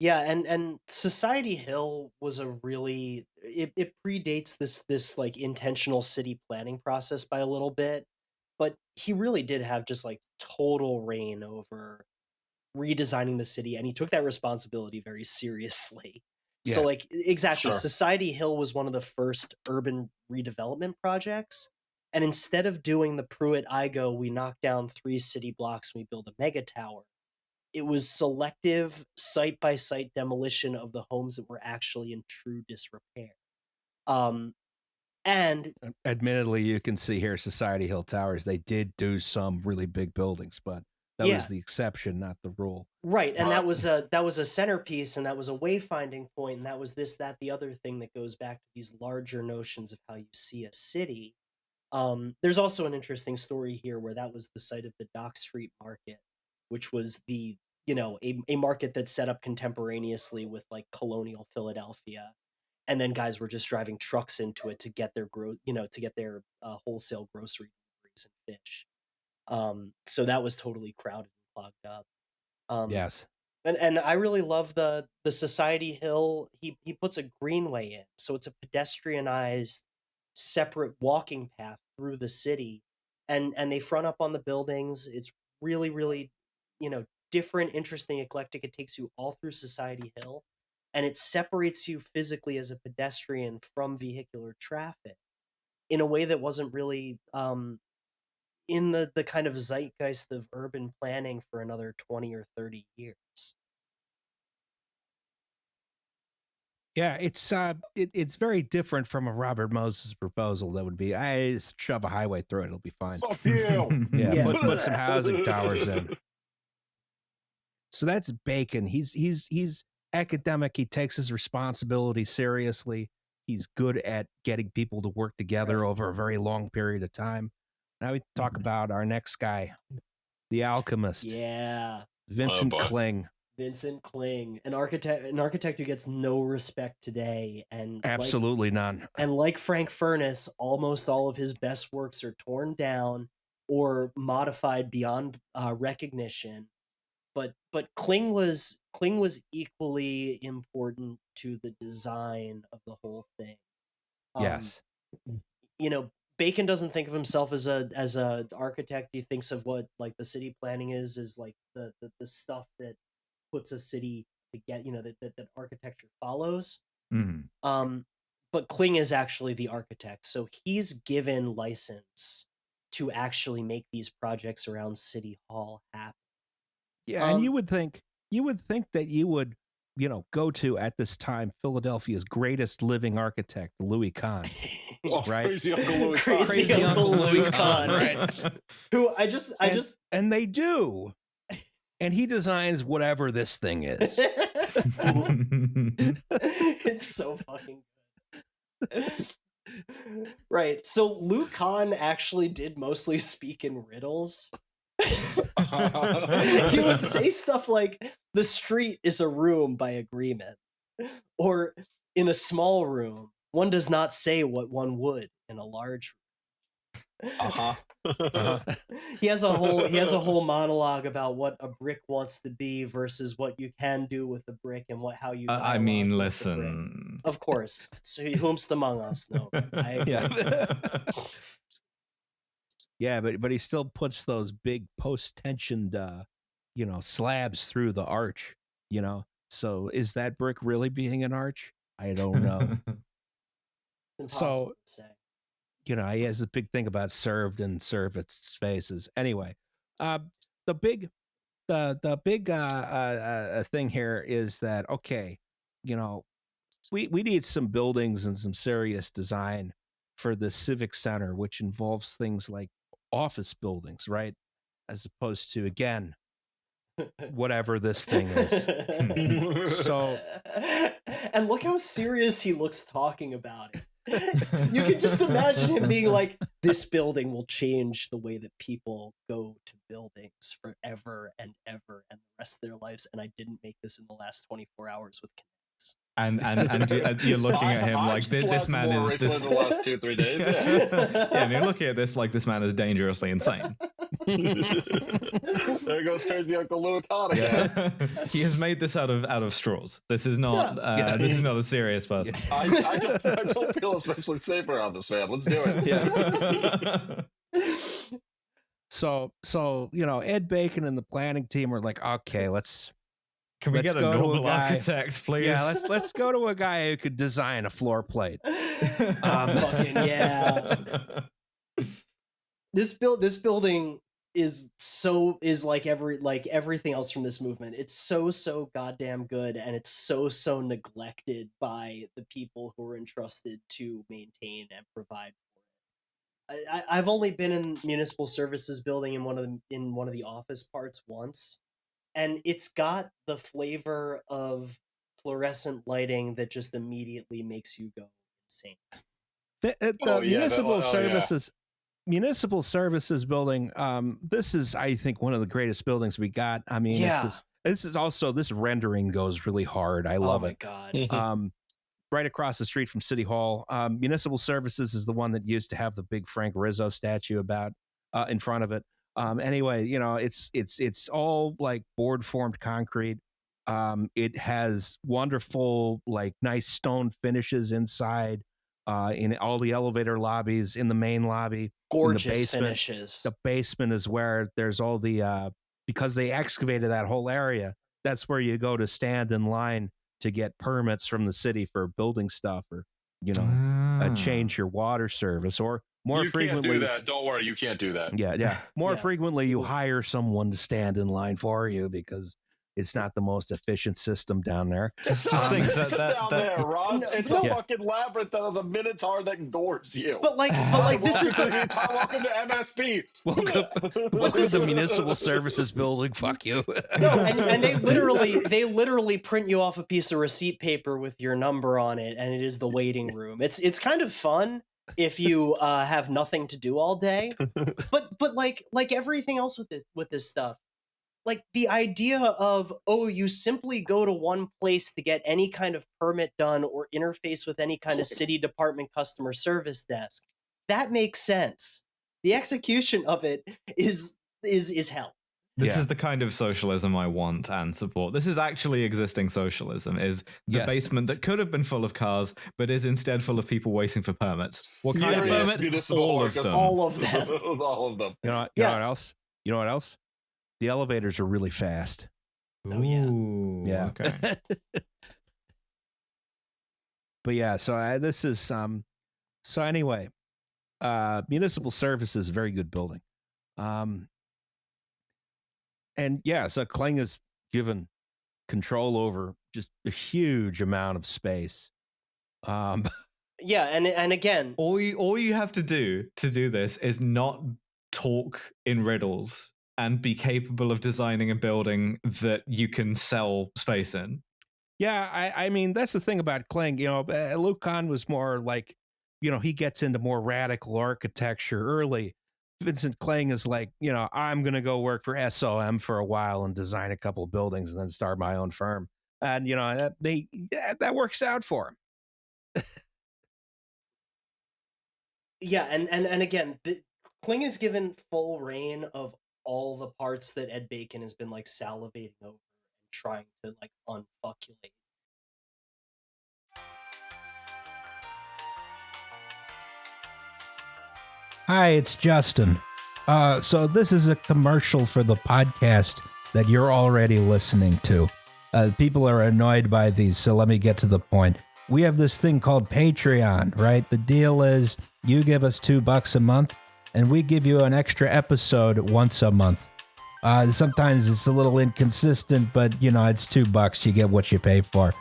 Yeah, and Society Hill was a really it predates this like intentional city planning process by a little bit, but he really did have just like total reign over redesigning the city, and he took that responsibility very seriously. So Yeah. like exactly, Sure. Society Hill was one of the first urban redevelopment projects, and instead of doing the Pruitt-Igoe, we knock down 3 city blocks and we build a mega tower, it was selective site-by-site demolition of the homes that were actually in true disrepair. And Admittedly, you can see here Society Hill Towers. They did do some really big buildings, but that Yeah. was the exception, not the rule. right, and Right. that was a centerpiece, and that was a wayfinding point, and that was this, that, the other thing that goes back to these larger notions of how you see a city. There's also an interesting story here where that was the site of the Dock Street Market, which was a market that's set up contemporaneously with like colonial Philadelphia, and then guys were just driving trucks into it to get their wholesale grocery deliveries and fish. So that was totally crowded and clogged up. Yes. And I really love the Society Hill. He puts a greenway in, so it's a pedestrianized, separate walking path through the city, and they front up on the buildings. It's really, really, different, interesting, eclectic. It takes you all through Society Hill, and it separates you physically as a pedestrian from vehicular traffic in a way that wasn't really in the kind of zeitgeist of urban planning for another 20 or 30 years. Yeah, it's very different from a Robert Moses proposal. That would be, I just shove a highway through it, it'll be fine. Fuck you. Yeah, Yeah. put some housing towers in. So that's Bacon. He's academic. He takes his responsibility seriously. He's good at getting people to work together over a very long period of time. Now we talk about our next guy, the alchemist, Yeah, Vincent boy. Kling. Vincent Kling, an architect who gets no respect today, and Absolutely none. And like Frank Furness, almost all of his best works are torn down or modified beyond recognition. But Kling was equally important to the design of the whole thing. Yes. Bacon doesn't think of himself as a architect. He thinks of what like the city planning is like the stuff that puts a city together, that architecture follows. Mhm. But Kling is actually the architect, so he's given license to actually make these projects around City Hall happen. Yeah, and you would think that you would, go to at this time Philadelphia's greatest living architect, Louis Kahn. Oh, Right? Crazy Uncle Louis. Crazy Uncle Louis Kahn, right? Who And they do. And he designs whatever this thing is. It's so fucking good. Right. So Lou Kahn actually did mostly speak in riddles. He would say stuff like, the street is a room by agreement. Or in a small room, one does not say what one would in a large room. He has a whole monologue about what a brick wants to be versus what you can do with the brick and how you I mean, dialogue with the brick. listen. Of course, so whomst among us? No, I agree. Yeah, but he still puts those big post-tensioned, slabs through the arch. So is that brick really being an arch? I don't know. It's impossible to say. He has a big thing about served and serviced spaces. Anyway, the big thing here is that, okay, we need some buildings and some serious design for the civic center, which involves things like office buildings, right? As opposed to, again, whatever this thing is. So, and look how serious he looks talking about it. You can just imagine him being like, this building will change the way that people go to buildings forever and ever and the rest of their lives, and I didn't make this in the last 24 hours with connects. And you're looking at him like this man is this in the last 2-3 days. Yeah. And you're looking at this like this man is dangerously insane. There goes crazy Uncle Luke Kahn again. He has made this out of straws. This is not this is not a serious person. I don't feel especially safe around this man. Let's do it. Yeah. So Ed Bacon and the planning team are like, okay, Can we get a normal architect, please? Yeah, let's go to a guy who could design a floor plate. Fucking yeah. This building is like everything else from this movement. It's so goddamn good, and it's so neglected by the people who are entrusted to maintain and provide for it. I've only been in municipal services building in one of the office parts once. And it's got the flavor of fluorescent lighting that just immediately makes you go insane. Municipal services building. This is, I think, one of the greatest buildings we got. I mean, this rendering goes really hard. I love it. Oh my god. Right across the street from City Hall. Municipal services is the one that used to have the big Frank Rizzo statue in front of it. Anyway, it's all like board formed concrete. It has wonderful, like, nice stone finishes inside, in all the elevator lobbies, in the main lobby. Gorgeous finishes. The basement is where there's all the, because they excavated that whole area. That's where you go to stand in line to get permits from the city for building stuff, or, change your water service, or more frequently. You can't do that. Don't worry, you can't do that. Yeah. More frequently, you hire someone to stand in line for you because it's not the most efficient system down there. Just think that there, Ross. It's a fucking labyrinth of the Minotaur that gores you. But this is welcome to MSP. Welcome to the municipal services building. Fuck you. No, and they literally print you off a piece of receipt paper with your number on it, and it is the waiting room. It's kind of fun if you have nothing to do all day, but like everything else with this stuff. Like the idea of, you simply go to one place to get any kind of permit done or interface with any kind of city department customer service desk. That makes sense. The execution of it is hell. This is the kind of socialism I want and support. This is actually existing socialism, is the basement that could have been full of cars, but is instead full of people waiting for permits. What kind of permit? All of them. All of them. All of them. You know what else? You know what else? The elevators are really fast. Oh, yeah. Ooh, yeah. Okay. But yeah, so this is so anyway, municipal service is a very good building. And yeah, so Kling is given control over just a huge amount of space. Yeah, and again, all you have to do this is not talk in riddles and be capable of designing a building that you can sell space in. Yeah, I mean, that's the thing about Kling. Luke Kahn was more like, he gets into more radical architecture early. Vincent Kling is like, I'm going to go work for SOM for a while and design a couple of buildings and then start my own firm. And, that works out for him. Yeah, and again, Kling is given full reign of all the parts that Ed Bacon has been like salivating over and trying to like unfuckulate. Hi, it's Justin. So this is a commercial for the podcast that you're already listening to. People are annoyed by these, so let me get to the point. We have this thing called Patreon, right? The deal is you give us $2 a month, and we give you an extra episode once a month. Sometimes it's a little inconsistent, but it's $2. You get what you pay for.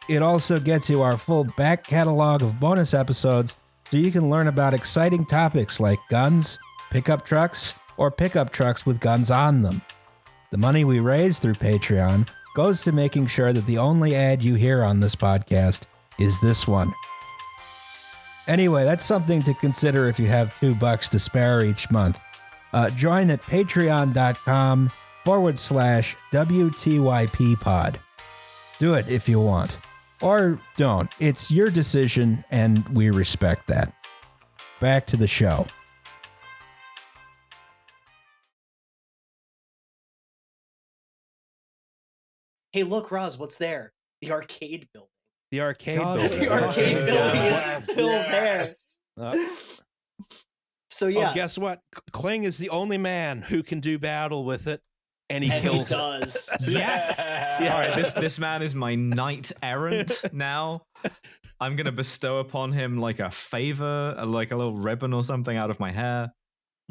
It also gets you our full back catalog of bonus episodes, so you can learn about exciting topics like guns, pickup trucks, or pickup trucks with guns on them. The money we raise through Patreon goes to making sure that the only ad you hear on this podcast is this one. Anyway, that's something to consider if you have $2 to spare each month. Join at patreon.com/WTYP pod. Do it if you want. Or don't. It's your decision, and we respect that. Back to the show. Hey, look, Roz, what's there? The arcade building. The arcade God, building. The arcade building Yes, is still yes. there. So yeah, guess what? Kling is the only man who can do battle with it, and he kills it. does. Yes. Yeah. All right, this man is my knight errant now. I'm gonna bestow upon him like a favor, like a little ribbon or something out of my hair.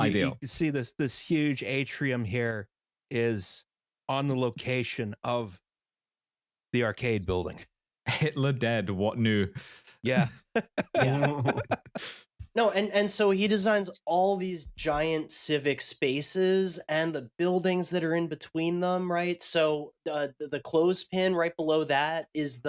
Ideal. You see this huge atrium here is on the location of the arcade building. Hitler dead. What new? Yeah. Yeah. No, and so he designs all these giant civic spaces and the buildings that are in between them, right? So the clothespin right below that is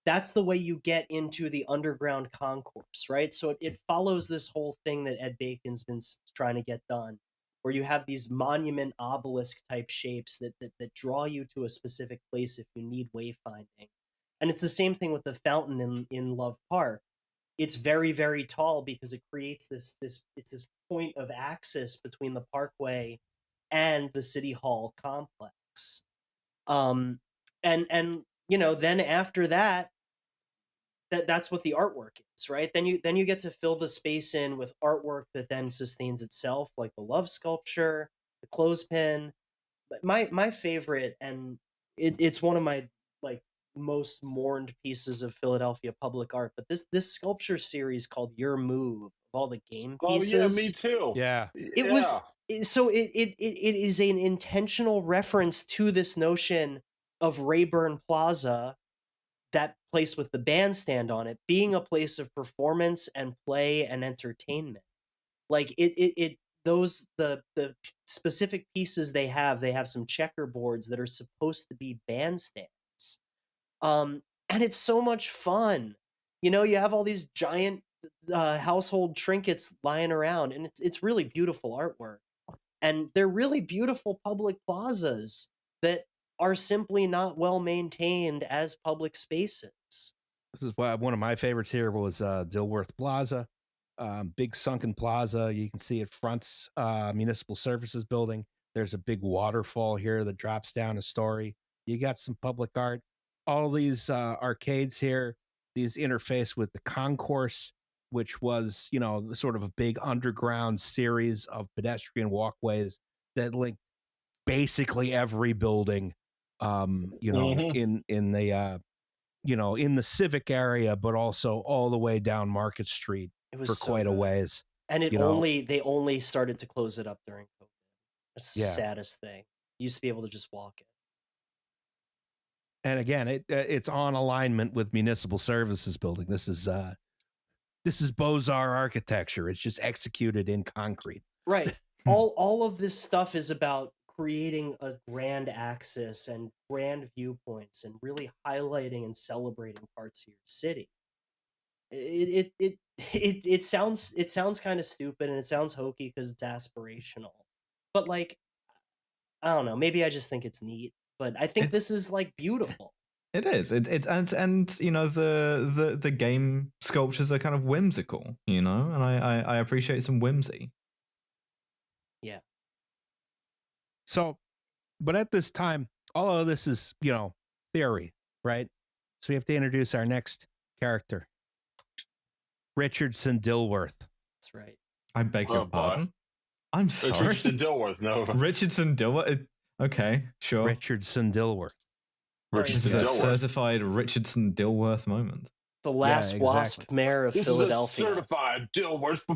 that's the way you get into the underground concourse, right? So it follows this whole thing that Ed Bacon's been trying to get done, where you have these monument obelisk type shapes that draw you to a specific place if you need wayfinding. And it's the same thing with the fountain in Love Park. It's very, very tall because it creates this point of access between the Parkway and the City Hall complex. And then after that's what the artwork is, right? Then you get to fill the space in with artwork that then sustains itself, like the love sculpture, the clothespin. But my favorite, and it's one of my like most mourned pieces of Philadelphia public art, but this sculpture series called Your Move, of all the game Oh pieces. yeah, me too. Yeah. It was so it is an intentional reference to this notion of Rayburn Plaza, that place with the bandstand on it, being a place of performance and play and entertainment. Like those the specific pieces they have some checkerboards that are supposed to be bandstands. And it's so much fun. You have all these giant household trinkets lying around, and it's really beautiful artwork. And they're really beautiful public plazas that are simply not well maintained as public spaces. This is why one of my favorites here was Dilworth Plaza. Big sunken plaza. You can see it fronts Municipal Services Building. There's a big waterfall here that drops down a story. You got some public art. All these arcades here, these interface with the concourse, which was, sort of a big underground series of pedestrian walkways that linked basically every building, in the in the civic area, but also all the way down Market Street It was for so quite a good. ways. And they only started to close it up during COVID. That's the Yeah. saddest thing. You used to be able to just walk it. And again, it's on alignment with Municipal Services Building. This is Beaux-Arts architecture. It's just executed in concrete. Right. all of this stuff is about creating a grand axis and grand viewpoints and really highlighting and celebrating parts of your city. it sounds kind of stupid and it sounds hokey because it's aspirational, but like I don't know, maybe I just think it's neat, but I think It's this is like beautiful. it is. And you know the game sculptures are kind of whimsical, you know, and I appreciate some whimsy. Yeah. So, but at this time, all of this is, theory, right? So we have to introduce our next character, Richardson Dilworth. That's right. I beg Oh, your boy. pardon. I'm It's sorry. Richardson Dilworth. No, Richardson Dilworth. Okay, sure. Richardson Dilworth. This is Richardson a Dilworth. certified Richardson Dilworth moment. The last wasp exactly. mayor of This Philadelphia. is a certified Dilworth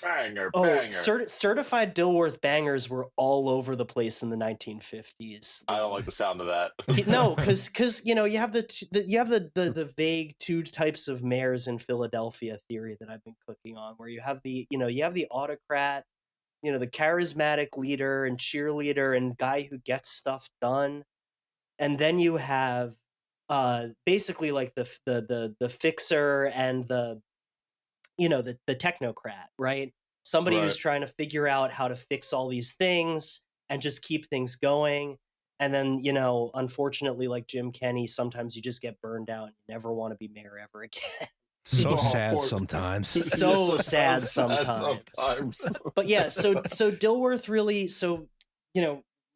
banger. Oh, certified Dilworth bangers were all over the place in the 1950s. I don't like the sound of that. No, because you have the vague two types of mayors in Philadelphia theory that I've been cooking on, where you have the autocrat, the charismatic leader and cheerleader and guy who gets stuff done, and then you have basically like the fixer and the technocrat, right? Somebody who's Right. trying to figure out how to fix all these things and just keep things going. And then, unfortunately, like Jim Kenney, sometimes you just get burned out and you never want to be mayor ever again. So Oh, sad poor- sometimes. So Yes, sad that's sometimes. But yeah, so Dilworth really,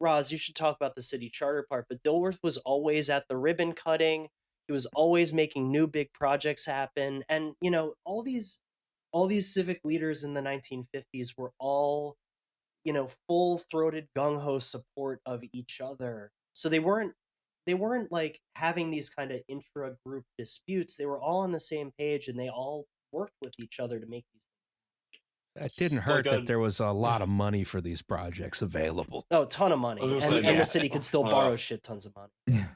Roz, you should talk about the city charter part, but Dilworth was always at the ribbon cutting. He was always making new big projects happen. And, all these civic leaders in the 1950s were all, full-throated gung-ho support of each other. So they weren't like having these kind of intra-group disputes. They were all on the same page and they all worked with each other to make these. It didn't hurt that there was a lot of money for these projects available. Oh, ton of money. I was And, gonna say, and yeah. the city could still borrow shit tons of money. Yeah.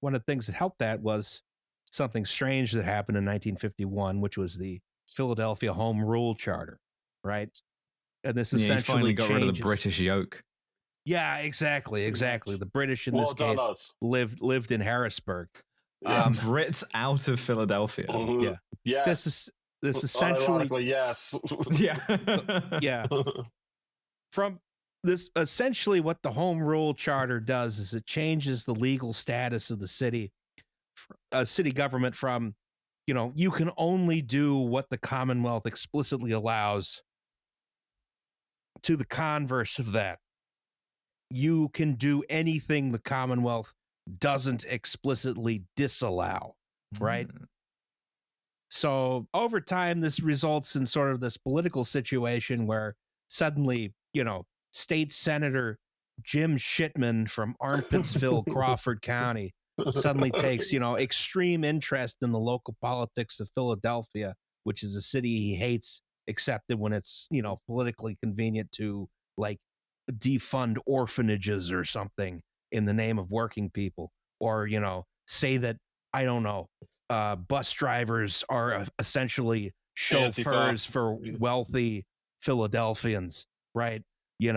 One of the things that helped that was something strange that happened in 1951, which was the Philadelphia Home Rule Charter, right? And this Yeah, he essentially finally got rid of the changes- British yoke. Yeah, exactly. The British in Well this done, case us. lived in Harrisburg. Yeah. Brits out of Philadelphia. Yeah. Yes. This essentially, Unironically, yes. Yeah. yeah. From this, essentially, what the Home Rule Charter does is it changes the legal status of the city government from, you can only do what the Commonwealth explicitly allows, to the converse of that. You can do anything the Commonwealth doesn't explicitly disallow, right? So over time, this results in sort of this political situation where suddenly, State Senator Jim Shitman from Armpitsville, Crawford County, suddenly takes, extreme interest in the local politics of Philadelphia, which is a city he hates, except when it's, politically convenient to like defund orphanages or something in the name of working people, or, say that, I don't know, bus drivers are essentially chauffeurs for wealthy Philadelphians, right? Who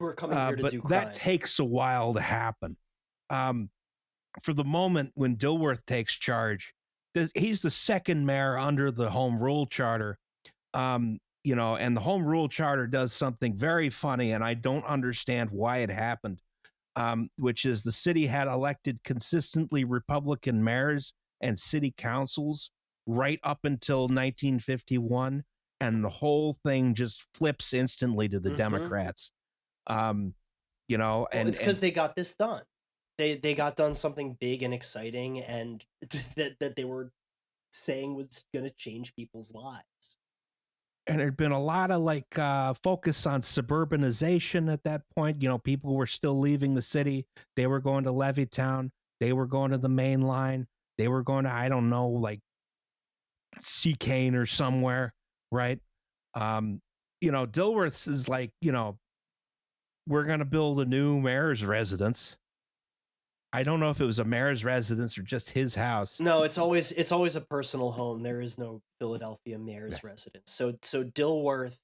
are coming here to but do crime. that takes a while to happen. For the moment when Dilworth takes charge, he's the second mayor under the Home Rule Charter. And the Home Rule Charter does something very funny, and I don't understand why it happened, which is the city had elected consistently Republican mayors and city councils right up until 1951, and the whole thing just flips instantly to the Democrats. And it's because they got this done. They got done something big and exciting, and that they were saying was going to change people's lives. And there'd been a lot of focus on suburbanization at that point. People were still leaving the city. They were going to Levittown. They were going to the main line. They were going to, I don't know, like Seacane or somewhere, right? Dilworth's is like, we're going to build a new mayor's residence. I don't know if it was a mayor's residence or just his house. No, it's always a personal home. There is no Philadelphia mayor's residence. So Dilworth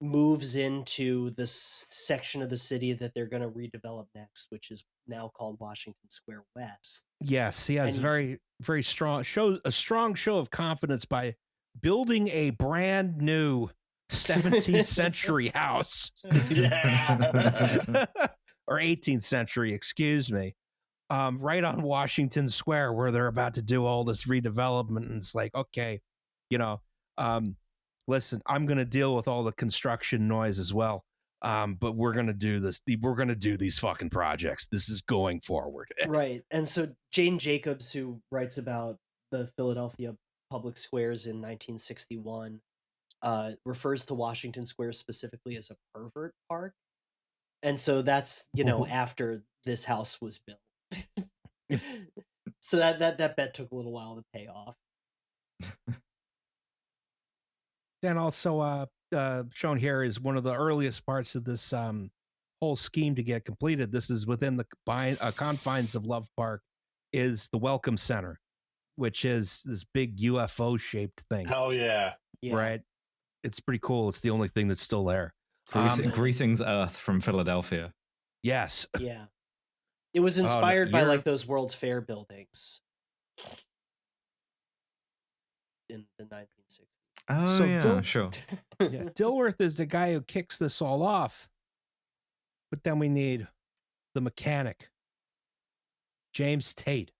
moves into the section of the city that they're going to redevelop next, which is now called Washington Square West. Yes, he has very strong show of confidence by building a brand new 17th century house. Yeah. Or 18th century, excuse me. Right on Washington Square, where they're about to do all this redevelopment, and it's like, okay, listen, I'm going to deal with all the construction noise as well. But we're going to do this. We're going to do these fucking projects. This is going forward. Right. And so Jane Jacobs, who writes about the Philadelphia public squares in 1961, refers to Washington Square specifically as a pervert park. And so that's, after this house was built. So that bet took a little while to pay off. Then also shown here is one of the earliest parts of this whole scheme to get completed. This is within the confines of Love Park, is the Welcome Center, which is this big UFO shaped thing. Hell yeah. Right. It's pretty cool. It's the only thing that's still there. Greetings, Earth from Philadelphia. Yes. Yeah. It was inspired by like those World's Fair buildings in the 1960s. Oh, so sure. Yeah, Dilworth is the guy who kicks this all off. But then we need the mechanic, James Tate.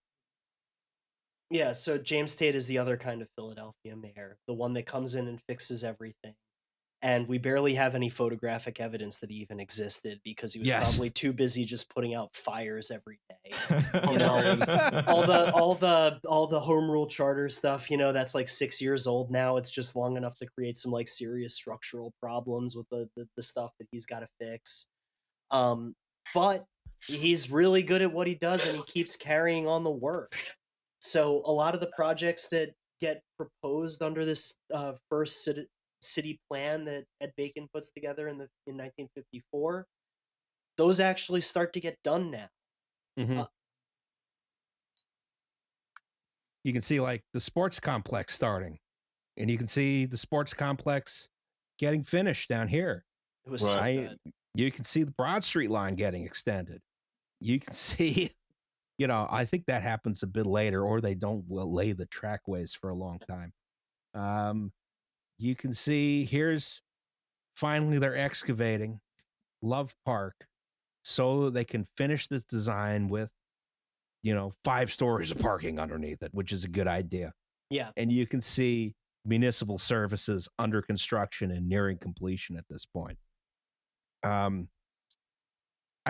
Yeah, so James Tate is the other kind of Philadelphia mayor, the one that comes in and fixes everything. And we barely have any photographic evidence that he even existed because he was probably too busy just putting out fires every day. all the home rule charter stuff, that's like 6 years old now. It's just long enough to create some like serious structural problems with the stuff that he's got to fix. But he's really good at what he does, and he keeps carrying on the work. So a lot of the projects that get proposed under this first city plan that Ed Bacon puts together in 1954, those actually start to get done now. Mm-hmm. You can see like the sports complex starting, and you can see the sports complex getting finished down here. It was so good. You can see the Broad Street line getting extended. You can see, I think that happens a bit later, or they don't lay the trackways for a long time. You can see here's finally they're excavating Love Park so they can finish this design with, 5 stories of parking underneath it, which is a good idea. Yeah. And you can see municipal services under construction and nearing completion at this point. I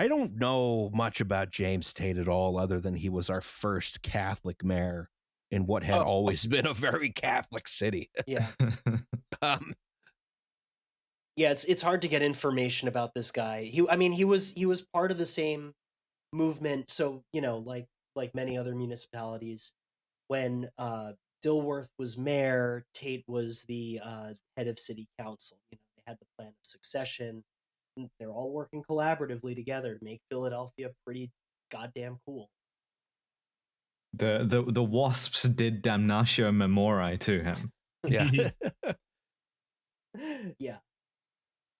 don't know much about James Tate at all, other than he was our first Catholic mayor in what had always been a very Catholic city. Yeah. Yeah, it's hard to get information about this guy. He was part of the same movement. So, like many other municipalities, when Dilworth was mayor, Tate was the head of city council. They had the plan of succession. And they're all working collaboratively together to make Philadelphia pretty goddamn cool. The Wasps did damnatio memoriae to him. Yeah. Yeah.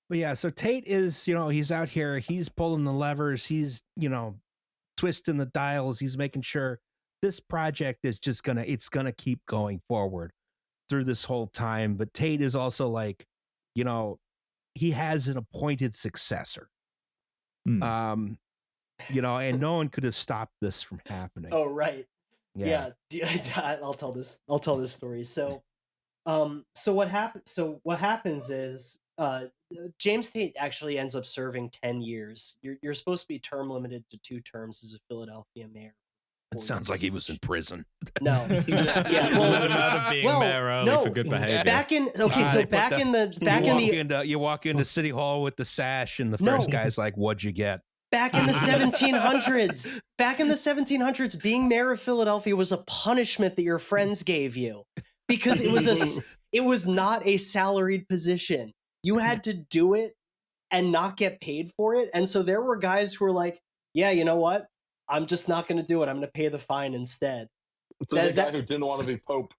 But yeah, so Tate is, he's out here, he's pulling the levers, he's, twisting the dials, he's making sure this project is just it's gonna keep going forward through this whole time. But Tate is also like, he has an appointed successor. And no one could have stopped this from happening. Oh, right. Yeah. I'll tell this story. So what happens is James Tate actually ends up serving 10 years. You're supposed to be term limited to 2 terms as a Philadelphia mayor. It sounds like he was in prison. No. Yeah. Let him out of being mayor early for good behavior. You walk into City Hall with the sash, and the first guy's like, "What'd you get?" Back in the 1700s, being mayor of Philadelphia was a punishment that your friends gave you because it was not a salaried position. You had to do it and not get paid for it. And so there were guys who were like, yeah, you know what? I'm just not going to do it. I'm going to pay the fine instead. So the guy who didn't want to be Pope.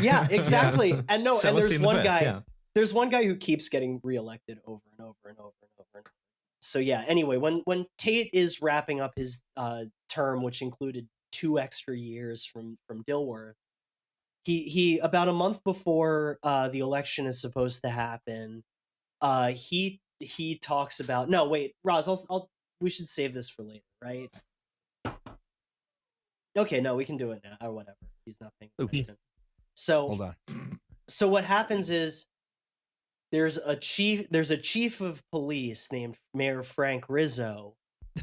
Yeah, exactly. And there's one guy. Yeah. there's one guy who keeps getting reelected over and over and over and over and over. So yeah, anyway, when Tate is wrapping up his term, which included 2 extra years from Dilworth, he about a month before the election is supposed to happen, he talks about, no, wait, Roz, we should save this for later, right? Okay, no, we can do it now or whatever. He's not paying attention. So Hold on. So what happens is there's a chief of police named Mayor Frank Rizzo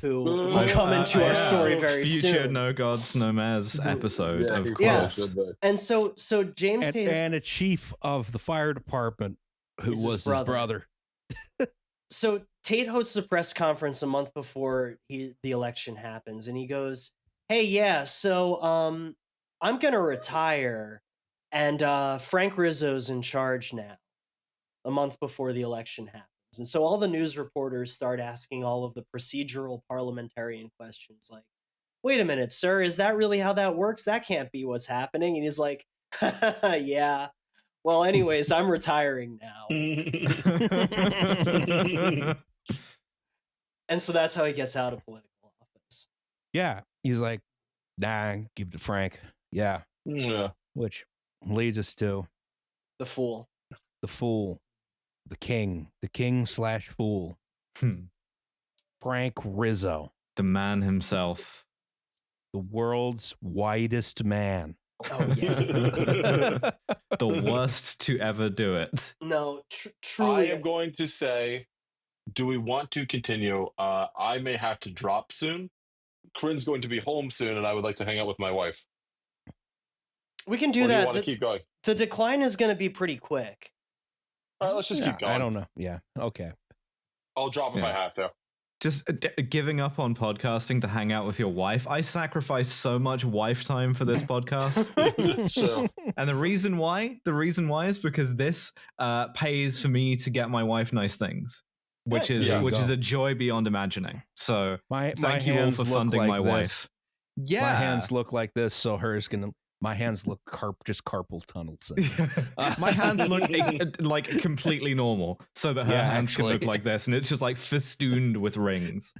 who will come into our story very future soon. No Gods No Mares episode, Yeah, of he course. should, but- And so James Tate, And a chief of the fire department who Is his was his brother. so Tate hosts a press conference a month before the election happens, and he goes, "Hey, yeah, so I'm gonna retire, and Frank Rizzo's in charge now." A month before the election happens, and so all the news reporters start asking all of the procedural parliamentarian questions, like, "Wait a minute, sir, is that really how that works? That can't be what's happening." And he's like, "Yeah. Well, anyways, I'm retiring now." And so that's how he gets out of political office. Yeah. He's like, nah, give it to Frank. Yeah. Yeah. Which leads us to The fool. the fool, the king/fool, Frank Rizzo, The man himself. the world's whitest man. Oh yeah. The worst to ever do it. No, I truly. am going to say, do we want to continue? I may have to drop soon. Corinne's going to be home soon, and I would like to hang out with my wife. We can do Or do you that. want to keep going? The decline is going to be pretty quick. All right, let's just keep going. I don't know. Yeah. Okay. I'll drop if I have to. Just giving up on podcasting to hang out with your wife. I sacrifice so much wife time for this podcast. That's true. And the reason why is because this pays for me to get my wife nice things, which is Yes. which is a joy beyond imagining. So My thank you all hands for look funding like my this. wife. Yeah, My hands look like this, so hers gonna. My hands look just carpal tunnel. So. my hands look like completely normal, so that her Yeah, hands can actually. look like this, and it's just like festooned with rings.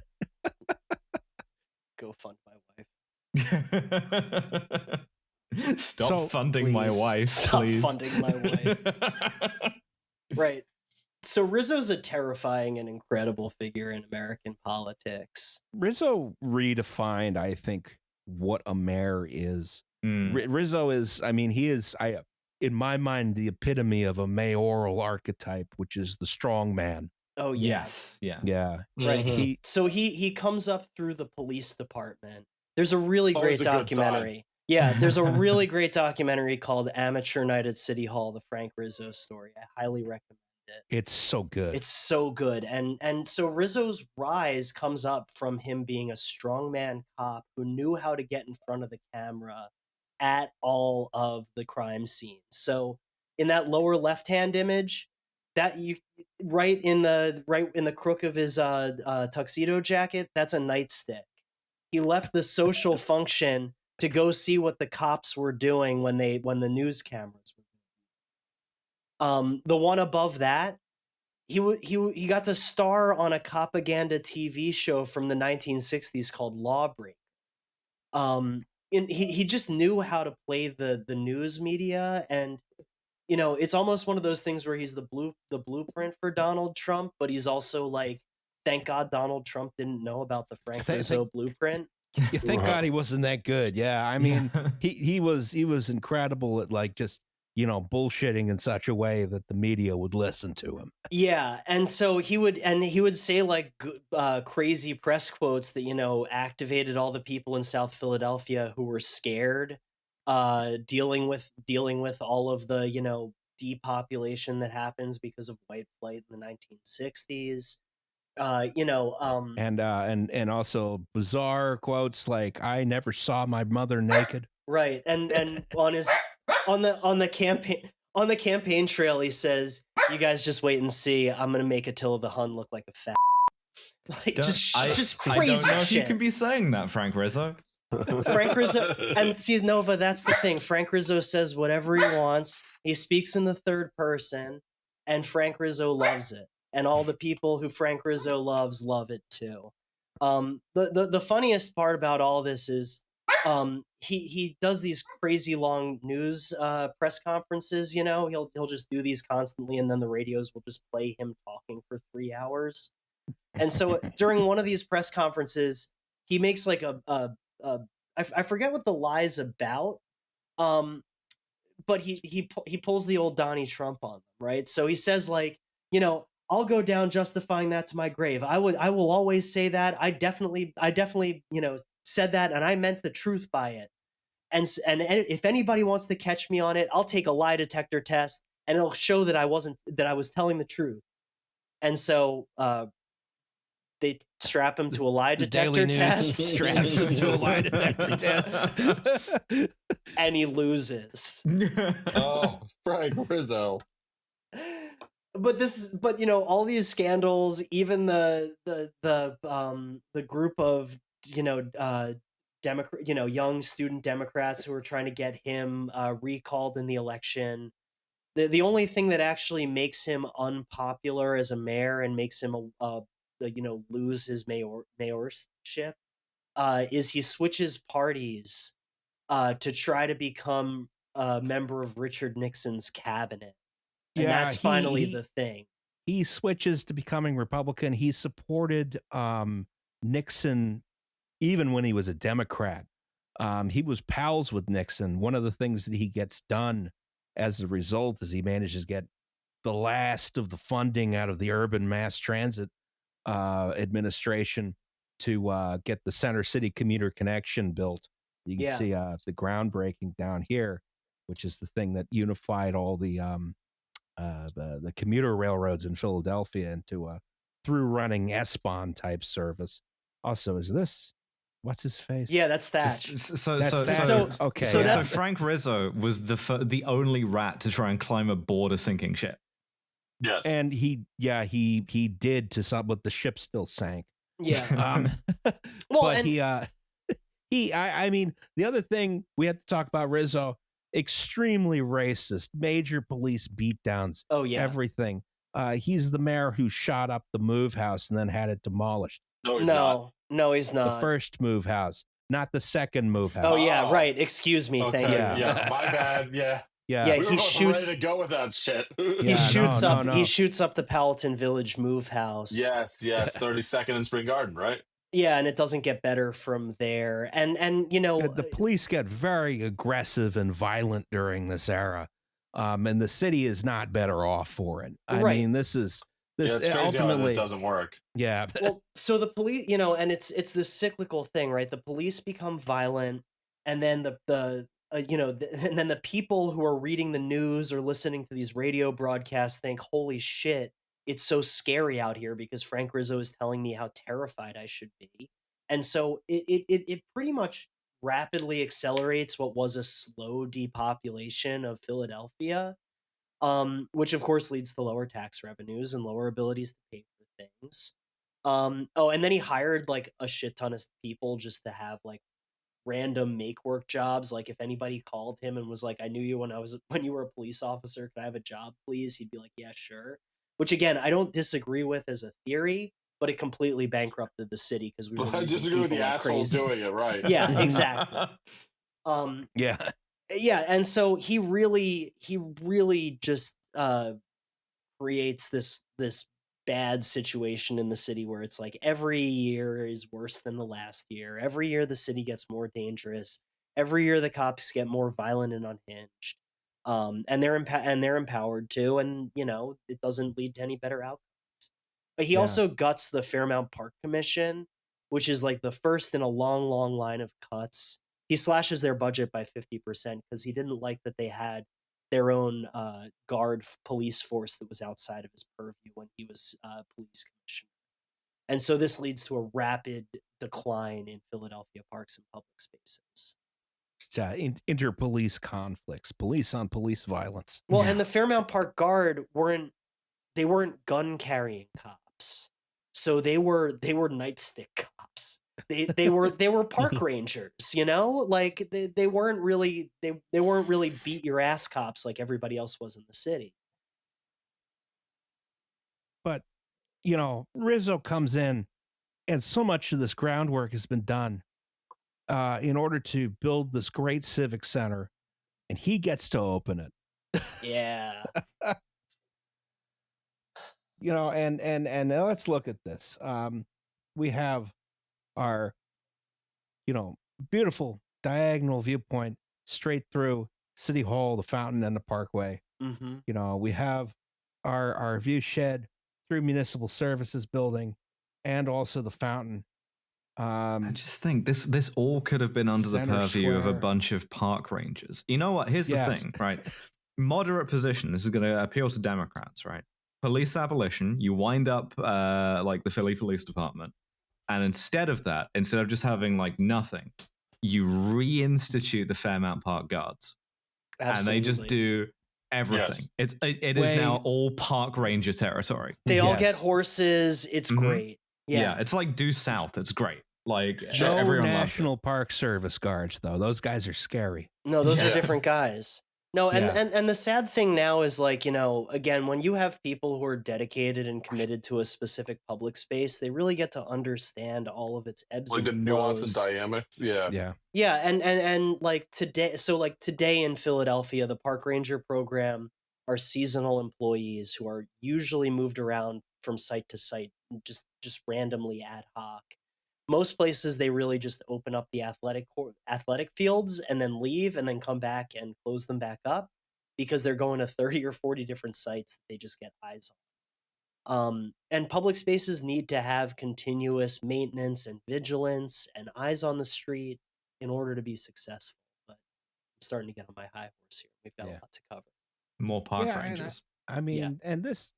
Go fund my wife. Stop So, funding my Please, wife. stop please. funding my wife. Right. So Rizzo's a terrifying and incredible figure in American politics. Rizzo redefined, I think, what a mayor is. Mm. Rizzo is, I mean, he is, in my mind, the epitome of a mayoral archetype, which is the strong man. Oh yeah. Yes. Yeah. Yeah. Right. Mhm. So he comes up through the police department. There's a really great Always a good documentary. Yeah, there's a really great documentary called Amateur Night at City Hall, the Frank Rizzo story. I highly recommend it. It's so good. It's so good. And so Rizzo's rise comes up from him being a strongman cop who knew how to get in front of the camera at all of the crime scenes. So in that lower left-hand image, that you right in the crook of his tuxedo jacket, that's a nightstick. He left the social function to go see what the cops were doing when the news cameras were. The one above that, he got to star on a propaganda TV show from the 1960s called Lawbreaker. And he just knew how to play the news media, and you know, it's almost one of those things where he's the blueprint for Donald Trump, but he's also like, thank God Donald Trump didn't know about the Frank Rizzo blueprint. Yeah, thank God he wasn't that good. Yeah, I mean, he was incredible at like just bullshitting in such a way that the media would listen to him. Yeah, and so he would say like crazy press quotes that activated all the people in South Philadelphia who were scared, dealing with all of the depopulation that happens because of white flight in the 1960s. And also bizarre quotes like "I never saw my mother naked." Right, and on the campaign trail, he says, "You guys just wait and see. I'm gonna make Attila the Hun look like a fat." Like just I crazy don't know if shit. you can be saying that, Frank Rizzo. Frank Rizzo, and see, Nova, that's the thing. Frank Rizzo says whatever he wants. He speaks in the third person. and Frank Rizzo loves it, and all the people who Frank Rizzo loves love it too. The funniest part about all this is he does these crazy long news press conferences. You know, he'll just do these constantly, and then the radios will just play him talking for 3 hours. And so during one of these press conferences, he makes like I forget what the lie's about, but he pulls the old Donnie Trump on them, right? So he says like, you know, I'll go down justifying that to my grave. I will always say that. I definitely, you know, said that, and I meant the truth by it. And if anybody wants to catch me on it, I'll take a lie detector test, and it'll show that I was telling the truth. And so they strap him to a lie The detector Daily News test, straps him to a lie detector test. and he loses. Oh, Frank Rizzo. But you know, all these scandals, even the group of, you know, young student Democrats who are trying to get him recalled in the election. The only thing that actually makes him unpopular as a mayor and makes him you know, lose his mayorship is he switches parties to try to become a member of Richard Nixon's cabinet. And that's finally the thing. He switches to becoming Republican. He supported Nixon even when he was a Democrat. He was pals with Nixon. One of the things that he gets done as a result is he manages to get the last of the funding out of the urban mass transit administration to get the Center City commuter connection built. You can see the groundbreaking down here, which is the thing that unified all the commuter railroads in Philadelphia into a through running S-Bahn type service. Also, is this what's his face? Yeah, that's Thatch. Okay. So Frank Rizzo was the only rat to try and climb a border sinking ship. Yes, and he did to some, but the ship still sank. Yeah. Well, but I mean, the other thing we have to talk about Rizzo. Extremely racist, major police beatdowns. Oh yeah, everything. He's the mayor who shot up the Move House and then had it demolished. No, he's not. No, he's not. The first Move House, not the second Move House. Oh yeah, right. Excuse me. Okay. Thank you. Yeah, my bad. Yeah. Yeah. We he shoots. Ready to go with that shit. He shoots up. He shoots up the Palatine Village Move House. Yes. 32nd and Spring Garden, right? Yeah, and it doesn't get better from there. And you know, the police get very aggressive and violent during this era, and the city is not better off for it. I mean, this it's crazy ultimately how it doesn't work. Yeah. Well, so the police, you know, and it's this cyclical thing, right? The police become violent, and then and then the people who are reading the news or listening to these radio broadcasts think, "Holy shit, it's so scary out here because Frank Rizzo is telling me how terrified I should be." And so it pretty much rapidly accelerates what was a slow depopulation of Philadelphia, which of course leads to lower tax revenues and lower abilities to pay for things. And then he hired like a shit ton of people just to have like random make work jobs. Like if anybody called him and was like, "I knew you when you were a police officer, could I have a job please?" He'd be like, "Yeah, sure." Which again, I don't disagree with as a theory, but it completely bankrupted the city because we were I disagree with the asshole doing it, right. Yeah, exactly. Yeah, and so he really just creates this bad situation in the city where it's like every year is worse than the last year. Every year the city gets more dangerous. Every year the cops get more violent and unhinged. And they're empowered to, and you know, it doesn't lead to any better outcomes. But he also guts the Fairmount Park Commission, which is like the first in a long, long line of cuts. He slashes their budget by 50% because he didn't like that they had their own police force that was outside of his purview when he was police commissioner. And so this leads to a rapid decline in Philadelphia parks and public spaces. Inter-police conflicts, police on police violence. Well, and the Fairmount Park Guard weren't gun-carrying cops. So they were nightstick cops. They were park rangers, you know? Like they weren't really beat your ass cops like everybody else was in the city. But, Rizzo comes in, and so much of this groundwork has been done in order to build this great civic center, and he gets to open it. Yeah. And let's look at this. We have our, beautiful diagonal viewpoint straight through City Hall, the fountain, and the Parkway. Mm-hmm. We have our view shed through Municipal Services Building, and also the fountain. I just think this all could have been under the Center purview of a Square. bunch of park rangers. You know what? Here's the Yes. thing, right? Moderate position. This is going to appeal to Democrats, right? Police abolition. You wind up like the Philly Police Department, and instead of that, instead of just having like nothing, you reinstitute the Fairmount Park Guards, Absolutely. and they just do everything. Yes. It is now all park ranger territory. They all Yes. get horses. It's Mhm. great. Yeah. It's like due south. It's great. Like No everyone loves it. National Park Service guards, though. Those guys are scary. No, those are Yeah. different guys. No, and, Yeah. and the sad thing now is like, again, when you have people who are dedicated and committed to a specific public space, they really get to understand all of its ebbs Like and the nuance and flows. dynamics. Yeah. Yeah. Yeah, and like today in Philadelphia, the park ranger program are seasonal employees who are usually moved around from site to site, just randomly ad hoc. Most places they really just open up the athletic fields and then leave and then come back and close them back up because they're going to 30 or 40 different sites that they just get eyes on. And public spaces need to have continuous maintenance and vigilance and eyes on the street in order to be successful. But I'm starting to get on my high horse here. We've got a lot to cover. More park Yeah, and rangers. I mean, and this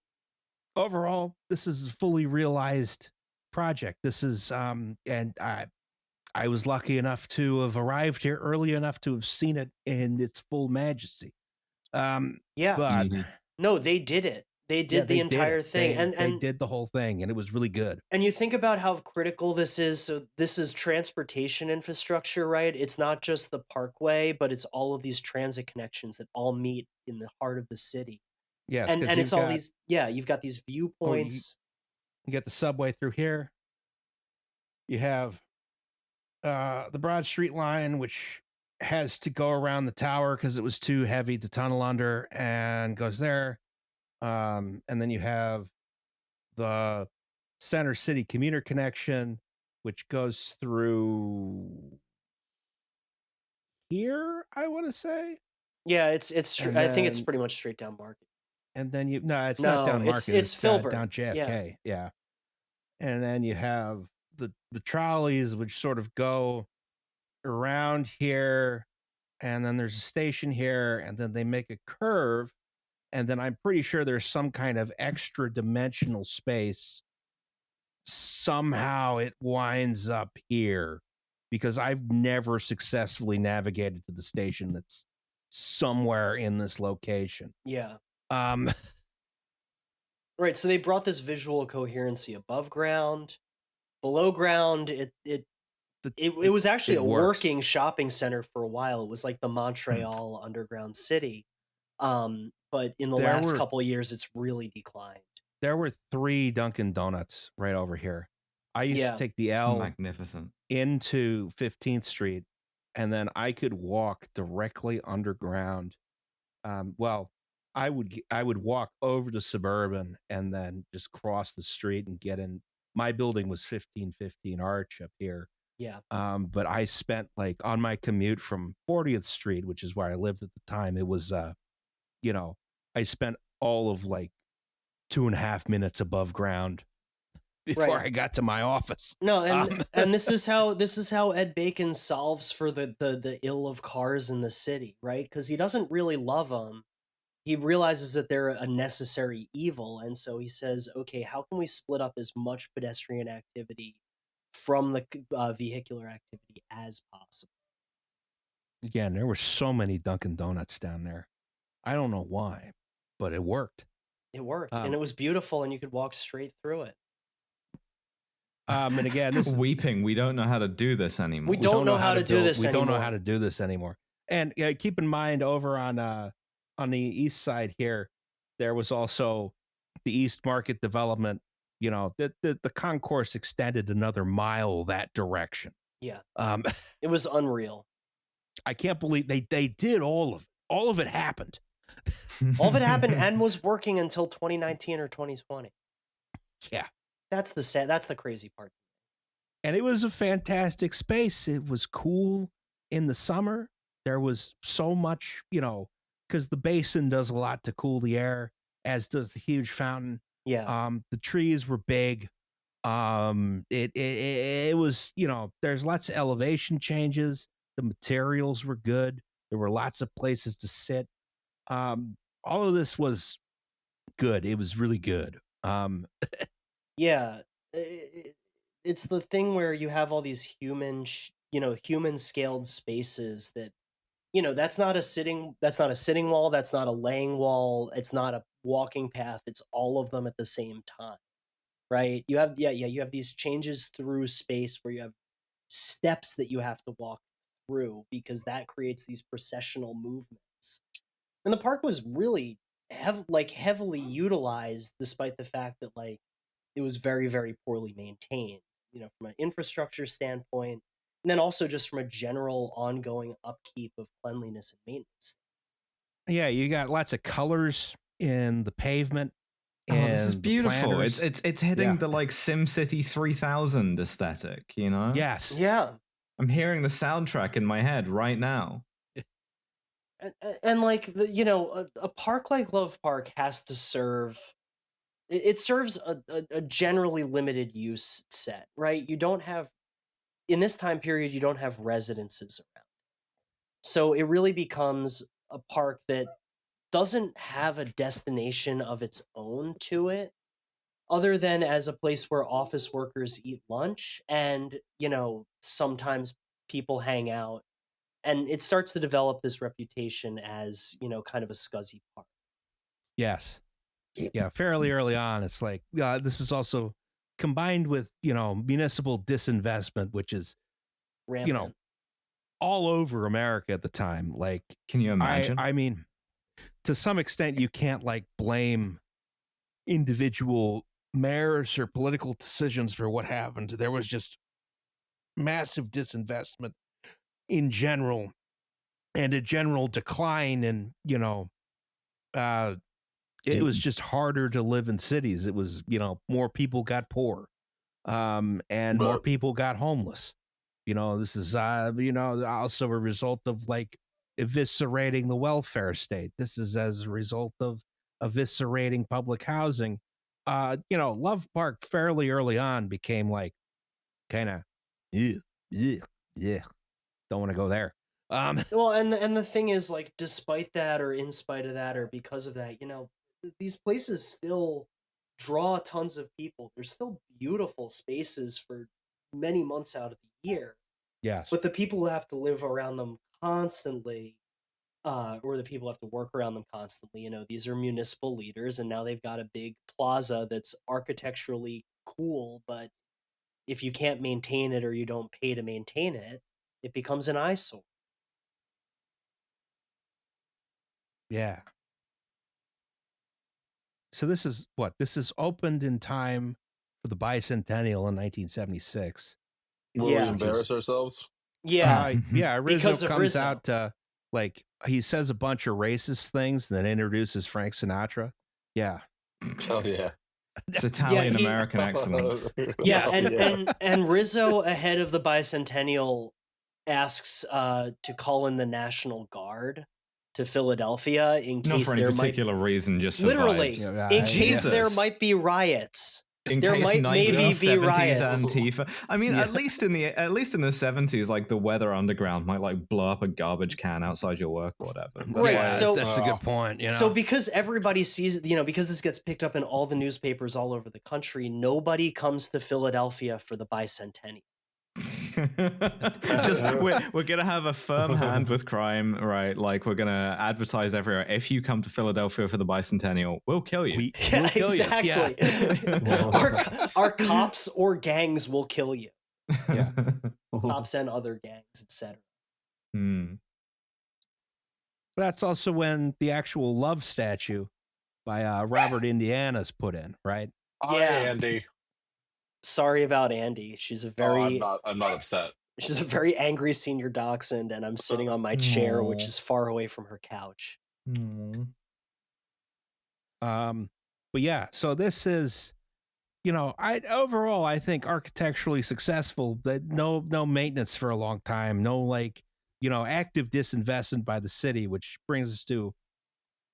overall, this is a fully realized project. This is, and I was lucky enough to have arrived here early enough to have seen it in its full majesty. Yeah. But No, they did it. They did the entire thing. They did the whole thing, and it was really good. And you think about how critical this is. So this is transportation infrastructure, right? It's not just the Parkway, but it's all of these transit connections that all meet in the heart of the city. Yes, And 'cause it's you've all got- these, you've got these viewpoints. You get the subway through here. You have the Broad Street line, which has to go around the tower because it was too heavy to tunnel under, and goes there. And then you have the Center City commuter connection, which goes through here, I want to say. Yeah, it's And I think it's then- pretty much straight down Market. And then it's not No, down it's- Market. it's Filbert. down JFK. Yeah. And then you have the trolleys, which sort of go around here, and then there's a station here, and then they make a curve, and then I'm pretty sure there's some kind of extra dimensional space. Somehow it winds up here, because I've never successfully navigated to the station that's somewhere in this location. Yeah. Right, so they brought this visual coherency above ground, below ground. It was actually it a works. working shopping center for a while. It was like the Montreal underground city. But in the last couple of years, it's really declined. There were 3 Dunkin' Donuts right over here. I used to take the L Magnificent. into 15th Street, and then I could walk directly underground. I would walk over to Suburban and then just cross the street and get in. My building was 1515 Arch up here. Yeah. But I spent like on my commute from 40th Street, which is where I lived at the time. It was, I spent all of like 2.5 minutes above ground before I got to my office. No, and this is how Ed Bacon solves for the ill of cars in the city, right? Because he doesn't really love them. He realizes that they're a necessary evil, and so he says, okay, how can we split up as much pedestrian activity from the vehicular activity as possible? Again, there were so many Dunkin' Donuts down there. I don't know why, but it worked. It worked, and it was beautiful, and you could walk straight through it. And again, this weeping. We don't know how to do this anymore. We don't know how to do this anymore. We don't know how to do this anymore. And keep in mind, over on the east side here, there was also the East Market development, the concourse extended another mile that direction. Yeah. Um, It was unreal. I can't believe they did all of it. All of it happened. All of it happened and was working until 2019 or 2020. Yeah. That's the crazy part. And it was a fantastic space. It was cool in the summer. There was so much, because the basin does a lot to cool the air, as does the huge fountain. Yeah. The trees were big. It was, there's lots of elevation changes. The materials were good. There were lots of places to sit. All of this was good. It was really good. Yeah. It's the thing where you have all these human scaled spaces that, that's not a sitting wall, that's not a laying wall, it's not a walking path, it's all of them at the same time. Right? You have these changes through space where you have steps that you have to walk through because that creates these processional movements. And the park was really heavily utilized, despite the fact that it was very, very poorly maintained, from an infrastructure standpoint, and then also just from a general ongoing upkeep of cleanliness and maintenance. Yeah, you got lots of colors in the pavement. Oh, this is and the beautiful. planters. It's hitting the SimCity 3000 aesthetic, Yes. Yeah. I'm hearing the soundtrack in my head right now. And a park like Love Park has to serve. It serves a generally limited use set, right? You don't have, in this time period, you don't have residences around. So it really becomes a park that doesn't have a destination of its own to it, other than as a place where office workers eat lunch and, sometimes people hang out. And it starts to develop this reputation as, kind of a scuzzy park. Yes. Yeah, fairly early on. It's like, this is also combined with, municipal disinvestment, which is, Rampant. all over America at the time. Like, can you imagine? I mean, to some extent, you can't blame individual mayors or political decisions for what happened. There was just massive disinvestment in general and a general decline in, it was just harder to live in cities. It was, more people got poor, and more people got homeless. This is, also a result of eviscerating the welfare state. This is as a result of eviscerating public housing. Love Park fairly early on became kind of, yeah, don't want to go there. Well, and the thing is, despite that, or in spite of that, or because of that, these places still draw tons of people. They're still beautiful spaces for many months out of the year. Yes. But the people who have to live around them constantly, or the people who have to work around them constantly, these are municipal leaders, and now they've got a big plaza that's architecturally cool, but if you can't maintain it or you don't pay to maintain it, it becomes an eyesore. Yeah. So this is opened in time for the bicentennial in 1976. Will we embarrass ourselves? Yeah. Yeah. Rizzo Because of comes Rizzo. out to he says a bunch of racist things and then introduces Frank Sinatra. Yeah. Oh yeah. It's Italian American excellence. Yeah, and Rizzo ahead of the bicentennial asks to call in the National Guard to Philadelphia in Not case for any there particular reason, just for literally vibes. in case Jesus. there might be riots. In there case might maybe be 70s riots. Antifa. I mean, at least in the 70s, the Weather Underground might blow up a garbage can outside your work or whatever. But Right, so that's a good point. So because everybody sees, because this gets picked up in all the newspapers all over the country, nobody comes to Philadelphia for the bicentennial. Just we're gonna have a firm hand with crime, right? We're gonna advertise everywhere. If you come to Philadelphia for the bicentennial, we'll kill you. We'll kill exactly. You. our cops or gangs will kill you. Yeah. Cops and other gangs, etc. That's also when the actual love statue by Robert Indiana's put in, right? Hi, Andy. Sorry about Andy. She's a Oh, very I'm not upset. she's a very angry senior dachshund, and I'm sitting on my chair, which Aw. is far away from her couch. But yeah, so this is, I think architecturally successful. That no maintenance for a long time, no active disinvestment by the city, which brings us to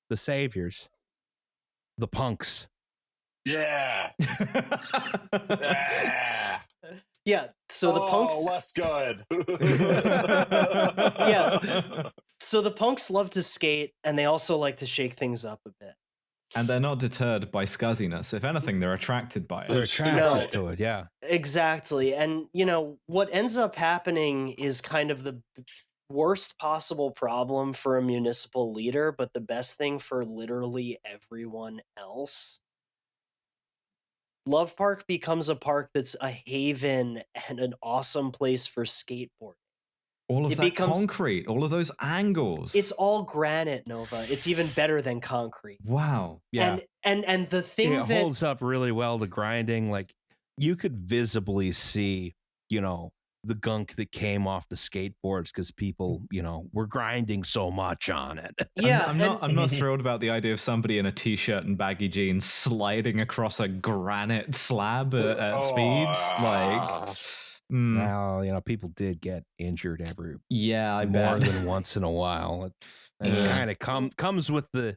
the saviors, the punks. Yeah. Yeah. Yeah, so the punks That's good. Yeah. So the punks love to skate, and they also like to shake things up a bit. And they're not deterred by scuzziness. If anything, they're attracted by They're it. attracted to it, yeah. Exactly. And, what ends up happening is kind of the worst possible problem for a municipal leader, but the best thing for literally everyone else. Love Park becomes a park that's a haven and an awesome place for skateboarding. All of It that becomes- concrete, all of those angles. It's all granite, Nova. It's even better than concrete. Wow. Yeah. And the thing It that holds up really well to grinding. Like you could visibly see, the gunk that came off the skateboards because people, were grinding so much on it. yeah, I'm not thrilled about the idea of somebody in a t-shirt and baggy jeans sliding across a granite slab at speed. Like, Now, people did get injured every yeah, I more bet. than once in a while. It Yeah. kind of comes with the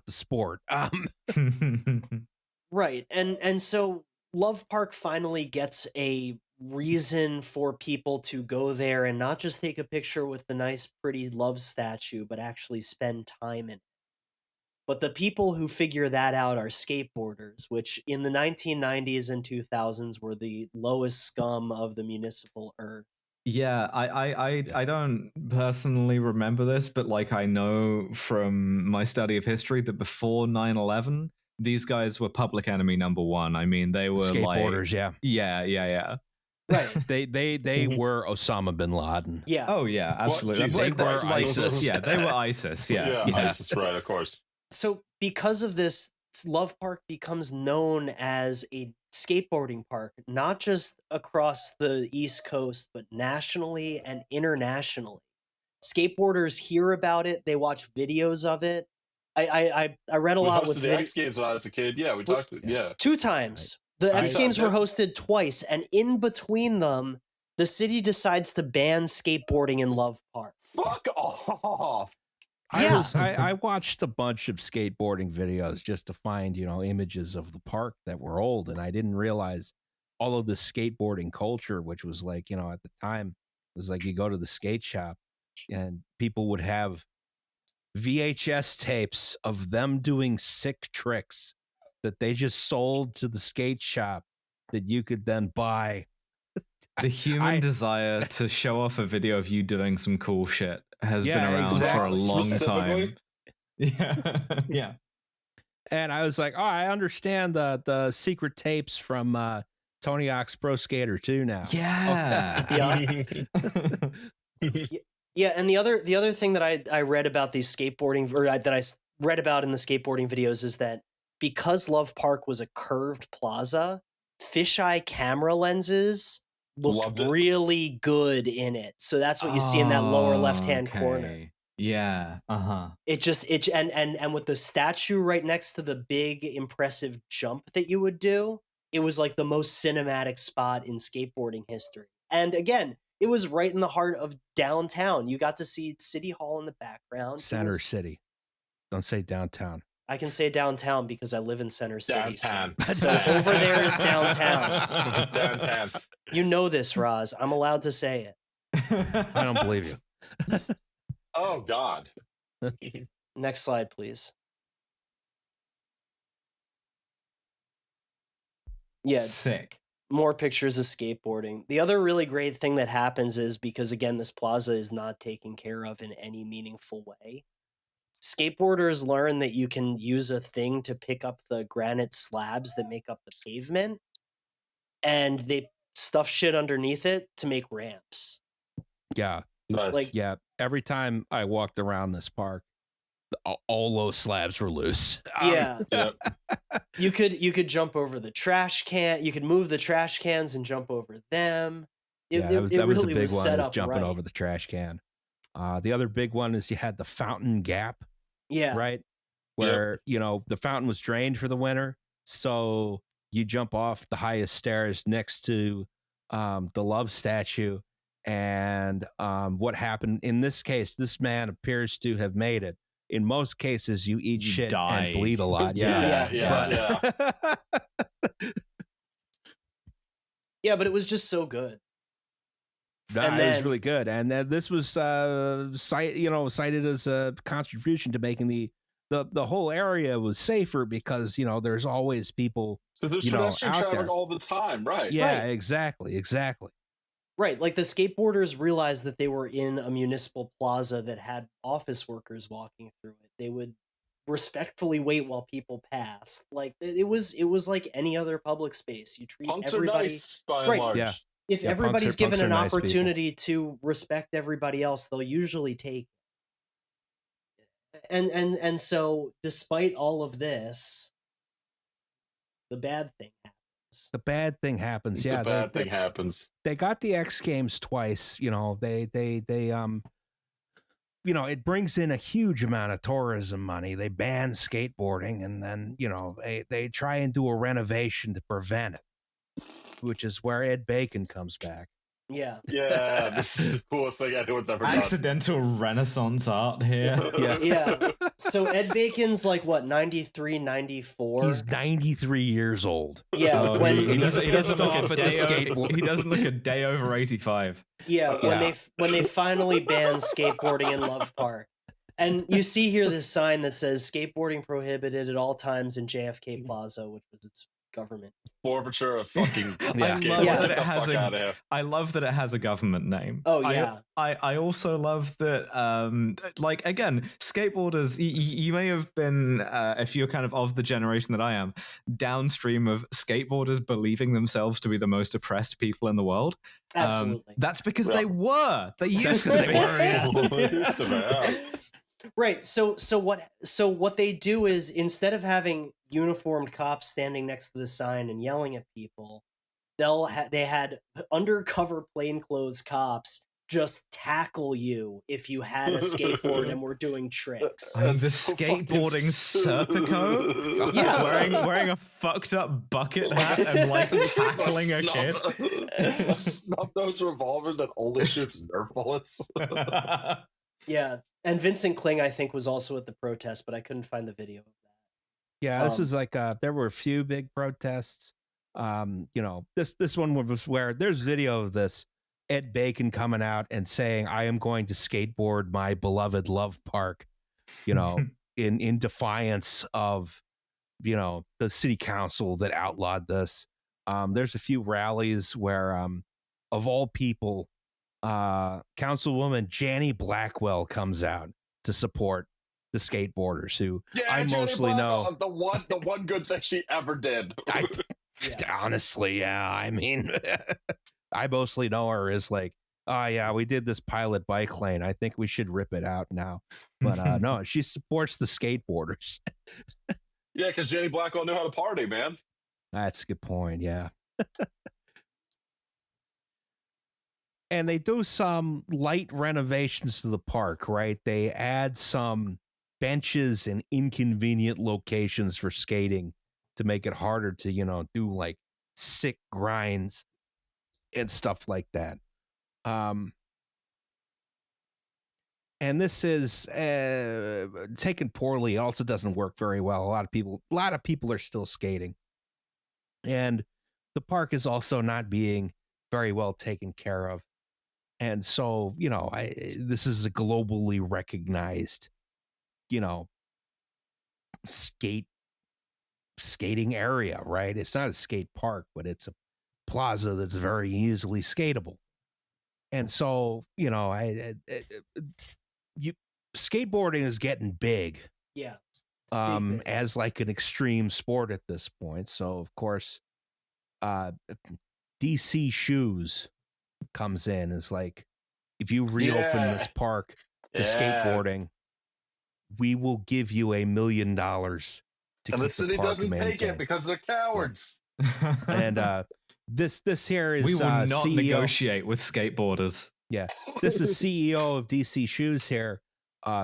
sport. right. And so Love Park finally gets a reason for people to go there and not just take a picture with the nice pretty love statue, but actually spend time in it. But the people who figure that out are skateboarders, which in the 1990s and 2000s were the lowest scum of the municipal earth. Yeah, I don't personally remember this, but I know from my study of history that before 9/11, these guys were public enemy number one. I mean, they were Skateboarders, yeah. Yeah. Right. They were Osama bin Laden. Yeah. Oh yeah, absolutely. Jesus They were Christ. ISIS. Yeah, they were ISIS. Yeah. ISIS, right, of course. So because of this, Love Park becomes known as a skateboarding park, not just across the East Coast, but nationally and internationally. Skateboarders hear about it, they watch videos of it. I read a We lot hosted with the X Games when I was a kid. Yeah, we talked. Yeah. 2 times. The X I- Games were yeah. hosted twice, and in between them, the city decides to ban skateboarding in Love Park. Fuck off. Yeah. I watched a bunch of skateboarding videos just to find, images of the park that were old. And I didn't realize all of the skateboarding culture, which was at the time, it was like you go to the skate shop and people would have VHS tapes of them doing sick tricks that they just sold to the skate shop that you could then buy. The human desire to show off a video of you doing some cool shit has been around for a long time. Yeah. Yeah. And I was like, oh, I understand the secret tapes from Tony Hawk's Pro Skater 2 now. Yeah. Yeah, and the other thing that I read about these skateboarding, or that I read about in the skateboarding videos, is that because Love Park was a curved plaza, fisheye camera lenses looked really good in it. So that's what you see in that lower left-hand corner. Yeah. And with the statue right next to the big impressive jump that you would do, it was like the most cinematic spot in skateboarding history. And again, it was right in the heart of downtown. You got to see City Hall in the background. Center City. Don't say downtown. I can say downtown because I live in Center City. Downtown. So over there is downtown. Downtown. You know this, Roz. I'm allowed to say it. I don't believe you. Oh, God. Next slide, please. Yeah. Sick. More pictures of skateboarding. The other really great thing that happens is because, again, this plaza is not taken care of in any meaningful way. Skateboarders learn that you can use a thing to pick up the granite slabs that make up the pavement, and they stuff shit underneath it to make ramps. Yeah. Nice. Like, Yeah. Every time I walked around this park, all those slabs were loose. Yeah. Yep. You could jump over the trash can. You could move the trash cans and jump over them. Yeah, It that was a really big was one, set is up jumping right. over the trash can. The other big one is you had the fountain gap, Yeah. right? Where, the fountain was drained for the winter. So you jump off the highest stairs next to the love statue. And what happened in this case, this man appears to have made it. In most cases, you eat He shit and bleed a dies. lot. Yeah. Yeah, but it was just so good. Nah, And it was then- really good. And then this was cited as a contribution to making the whole area was safer because, there's always people. Because there's out pedestrian traffic there. all the time, right? Yeah, Right. exactly. Right, like the skateboarders realized that they were in a municipal plaza that had office workers walking through it. They would respectfully wait while people passed. Like it was like any other public space. You treat Punks are everybody nice by and Right. large. Yeah. if Yeah, everybody's punks given are an nice people. opportunity to respect everybody else, they'll usually take it. And so despite all of this, the bad thing happens. The bad thing happens. Yeah, the bad thing happens. they got the X Games twice. It brings in a huge amount of tourism money. They ban skateboarding, and then they try and do a renovation to prevent it, which is where Ed Bacon comes back. Yeah. Yeah, this is the coolest thing anyone's ever done. Accidental Renaissance art here. Yeah. So Ed Bacon's like what, 93, 94? He's 93 years old. Yeah, Oh, when he doesn't pissed look off a at the day skateboard. He doesn't look a day over 85. Yeah, when they finally banned skateboarding in Love Park. And you see here this sign that says skateboarding prohibited at all times in JFK Plaza, which was its government. Forfeiture of fucking Yeah. skateboard. Yeah. Get the fuck out of here. I love that it has a government name. Oh, yeah. I also love that, again, skateboarders, you may have been, if you're kind of the generation that I am, downstream of skateboarders believing themselves to be the most oppressed people in the world. Absolutely. That's because Well, they were. They used to They be. were, Used to be, yeah. Right. So what they do is, instead of having uniformed cops standing next to the sign and yelling at people, they had undercover plainclothes cops just tackle you if you had a skateboard and were doing tricks. I mean, the That's so fucking skateboarding Serpico, Yeah. wearing a fucked up bucket hat and tackling a kid. Snub-nosed revolver that only shoots Nerf bullets. Yeah. And Vincent Kling, I think, was also at the protest, but I couldn't find the video of that. Yeah, this was like there were a few big protests. This one was where there's video of this Ed Bacon coming out and saying, "I am going to skateboard my beloved Love Park," in defiance of the city council that outlawed this. There's a few rallies where of all people, Councilwoman Janny Blackwell comes out to support the skateboarders, who I Jenny mostly know. Blackwell, the one good thing she ever did. Honestly, yeah. I mean, I mostly know her as like, oh yeah, we did this pilot bike lane. I think we should rip it out now. But no, she supports the skateboarders. Yeah, because Jenny Blackwell knew how to party, man. That's a good point. Yeah. And they do some light renovations to the park, right? They add some benches and inconvenient locations for skating to make it harder to, do like sick grinds and stuff like that. And this is taken poorly. It also doesn't work very well. A lot of people are still skating. And the park is also not being very well taken care of. And so, this is a globally recognized, skating area, right? It's not a skate park, but it's a plaza that's very easily skatable. And so, skateboarding is getting big. Yeah. As business. like an extreme sport at this point. So of course, DC Shoes comes in. Is like, if you reopen this park to skateboarding, we will give you $1 million to And keep the city park doesn't take it maintained. because they're cowards. And this here is we will not CEO. negotiate with skateboarders. Yeah, this is CEO of DC Shoes here,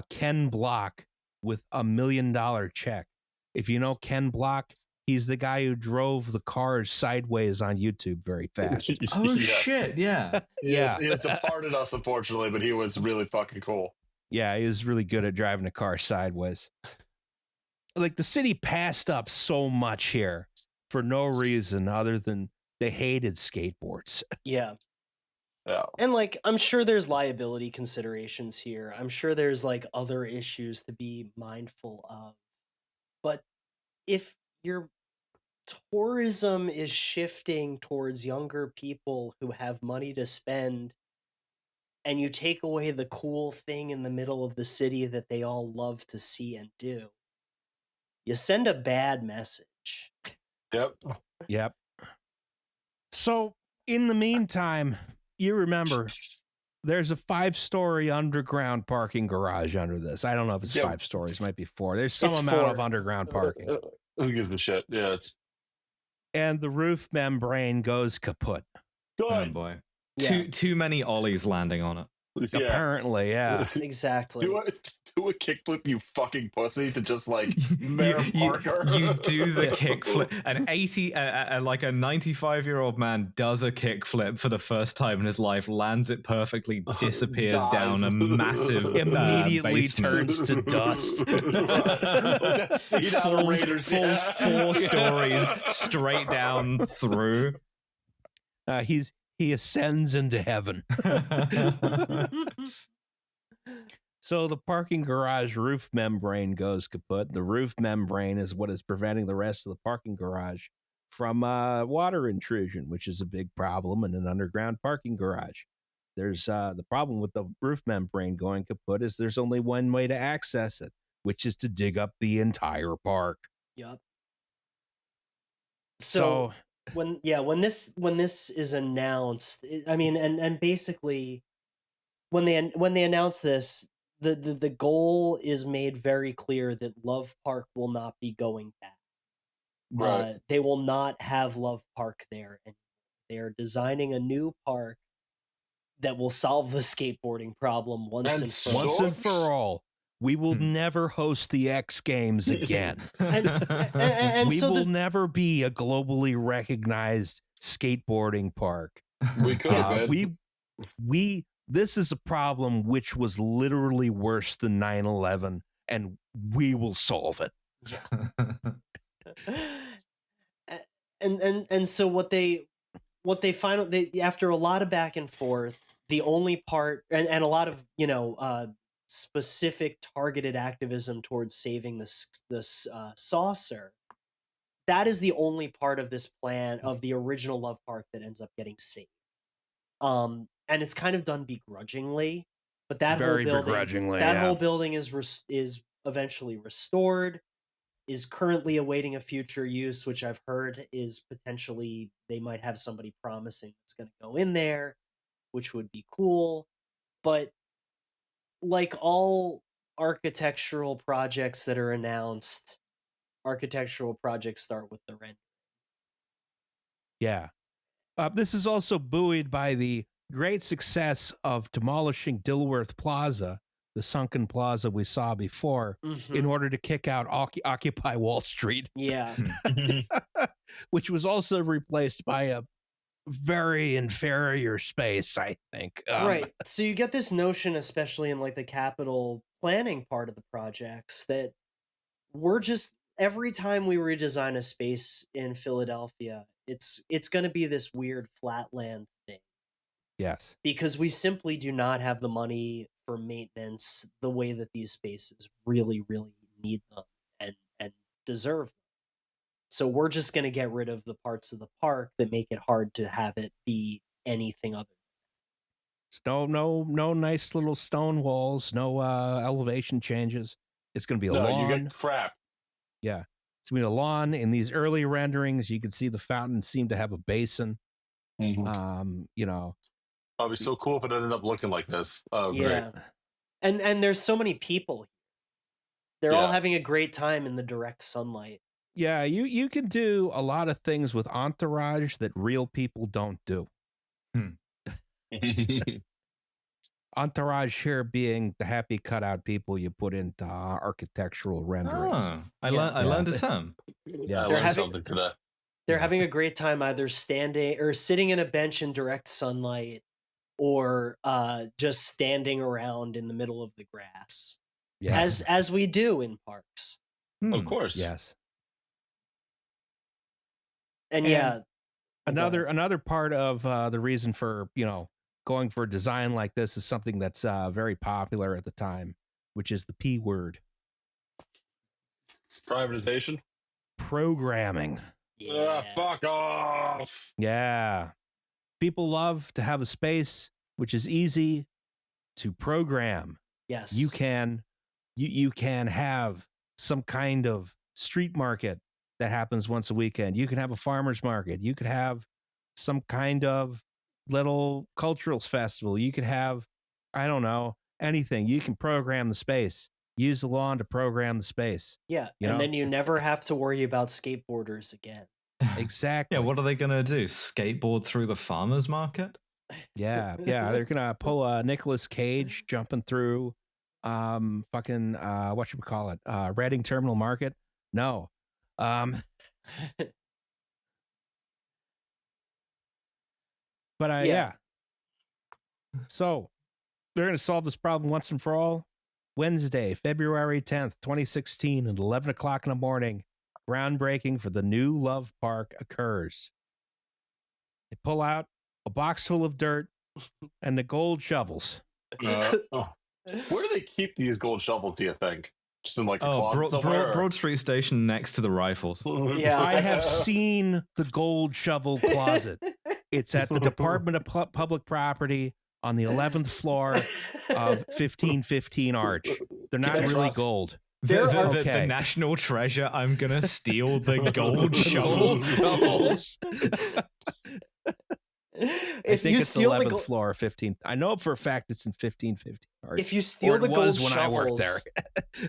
Ken Block, with $1 million check. If you know Ken Block, he's the guy who drove the cars sideways on YouTube very fast. Oh Yes. shit! Yeah. He has departed us, unfortunately, but he was really fucking cool. Yeah, he was really good at driving a car sideways. Like, the city passed up so much here for no reason other than they hated skateboards. Yeah. Yeah. And like, I'm sure there's liability considerations here. I'm sure there's like other issues to be mindful of. But if your tourism is shifting towards younger people who have money to spend, and you take away the cool thing in the middle of the city that they all love to see and do, you send a bad message. Yep. Yep. So, in the meantime, you remember there's a 5-story underground parking garage under this. I don't know if it's 5 stories, might be 4. There's some It's amount 4. of underground parking. Who gives a shit? Yeah, it's And the roof membrane goes kaput. good. Oh boy. Yeah. Too many ollies landing on it. Yeah. Apparently, yeah. Exactly. Do a kickflip, you fucking pussy, to just like Mayor Parker. You do the kickflip. An 80, like a 95-year-old man does a kickflip for the first time in his life, lands it perfectly, disappears Dies. down a massive Immediately basement. turns to dust. Like that scene out of Raiders. Falls Yeah. 4 stories straight down through. He ascends into heaven. So the parking garage roof membrane goes kaput. The roof membrane is what is preventing the rest of the parking garage from water intrusion, which is a big problem in an underground parking garage. There's the problem with the roof membrane going kaput is there's only one way to access it, which is to dig up the entire park. Yep. So when this is announced, I mean, and basically when they announce this, the goal is made very clear that Love Park will not be going back. Right. They will not have Love Park there, and they are designing a new park that will solve the skateboarding problem once and for all. Once and for all. We will never host the X Games again. And we so will never be a globally recognized skateboarding park. We could, man. This is a problem which was literally worse than 9/11, and we will solve it. And so what they finally, after a lot of back and forth, the only part and a lot of specific targeted activism towards saving this saucer, that is the only part of this plan of the original Love Park that ends up getting saved. And it's kind of done begrudgingly, but that Very whole building, begrudgingly, whole building is eventually restored, is currently awaiting a future use, which I've heard is potentially they might have somebody promising it's going to go in there, which would be cool. But like all architectural projects that are announced, architectural projects start with the render. Yeah. This is also buoyed by the great success of demolishing Dilworth Plaza, the sunken plaza we saw before, in order to kick out Occupy Wall Street. Yeah. Which was also replaced by a very inferior space, I think. Right. So you get this notion, especially in like the capital planning part of the projects, that we're just, every time we redesign a space in Philadelphia, it's going to be this weird flatland thing. Yes. Because we simply do not have the money for maintenance the way that these spaces really, really need them and deserve them. So we're just going to get rid of the parts of the park that make it hard to have it be anything other. No nice little stone walls, no elevation changes. It's going to be a lawn. You get crap. Yeah. It's going to be a lawn. In these early renderings, you can see the fountain seemed to have a basin. It'd be so cool if it ended up looking like this. Oh, yeah. Great. And there's so many people. They're all Yeah. having a great time in the direct sunlight. Yeah, you can do a lot of things with entourage that real people don't do. Entourage here being the happy cutout people you put into architectural renderings. Oh, I Yeah. learned a term. Yeah, I They're learned having- something today. They're Yeah. having a great time either standing or sitting in a bench in direct sunlight, or just standing around in the middle of the grass, Yeah. as we do in parks. Of course. Yes. And And yeah, Another part of the reason for going for a design like this is something that's very popular at the time, which is the P word: Privatization. programming. yeah. Fuck off. Yeah, people love to have a space which is easy to program. Yes, You can have some kind of street market that happens once a weekend. You can have a farmer's market. You could have some kind of little cultural festival. You could have, I don't know, anything. You can program the space. Use the lawn to program the space. Yeah, You and know? then you never have to worry about skateboarders again. Exactly. Yeah, what are they gonna do? Skateboard through the farmers market? Yeah. They're gonna pull a Nicolas Cage jumping through fucking what should we call it? Reading Terminal Market? No. But Yeah. So they're going to solve this problem once and for all. Wednesday, February 10th, 2016, at 11 o'clock in the morning, groundbreaking for the new Love Park occurs. They pull out a box full of dirt and the gold shovels. Where do they keep these gold shovels, do you think? Just in like a closet somewhere? Broad Street Station next to the rifles. Yeah. I have seen the gold shovel closet. It's at the Department of Public Property on the 11th floor of 1515 Arch. They're not Yes, really Ross. gold. The national treasure. I'm gonna steal the gold shovels. I If think you it's steal 11th the gold, floor of 15. I know for a fact it's in 1515 Arch. if you Or steal it the gold was when I worked shovels,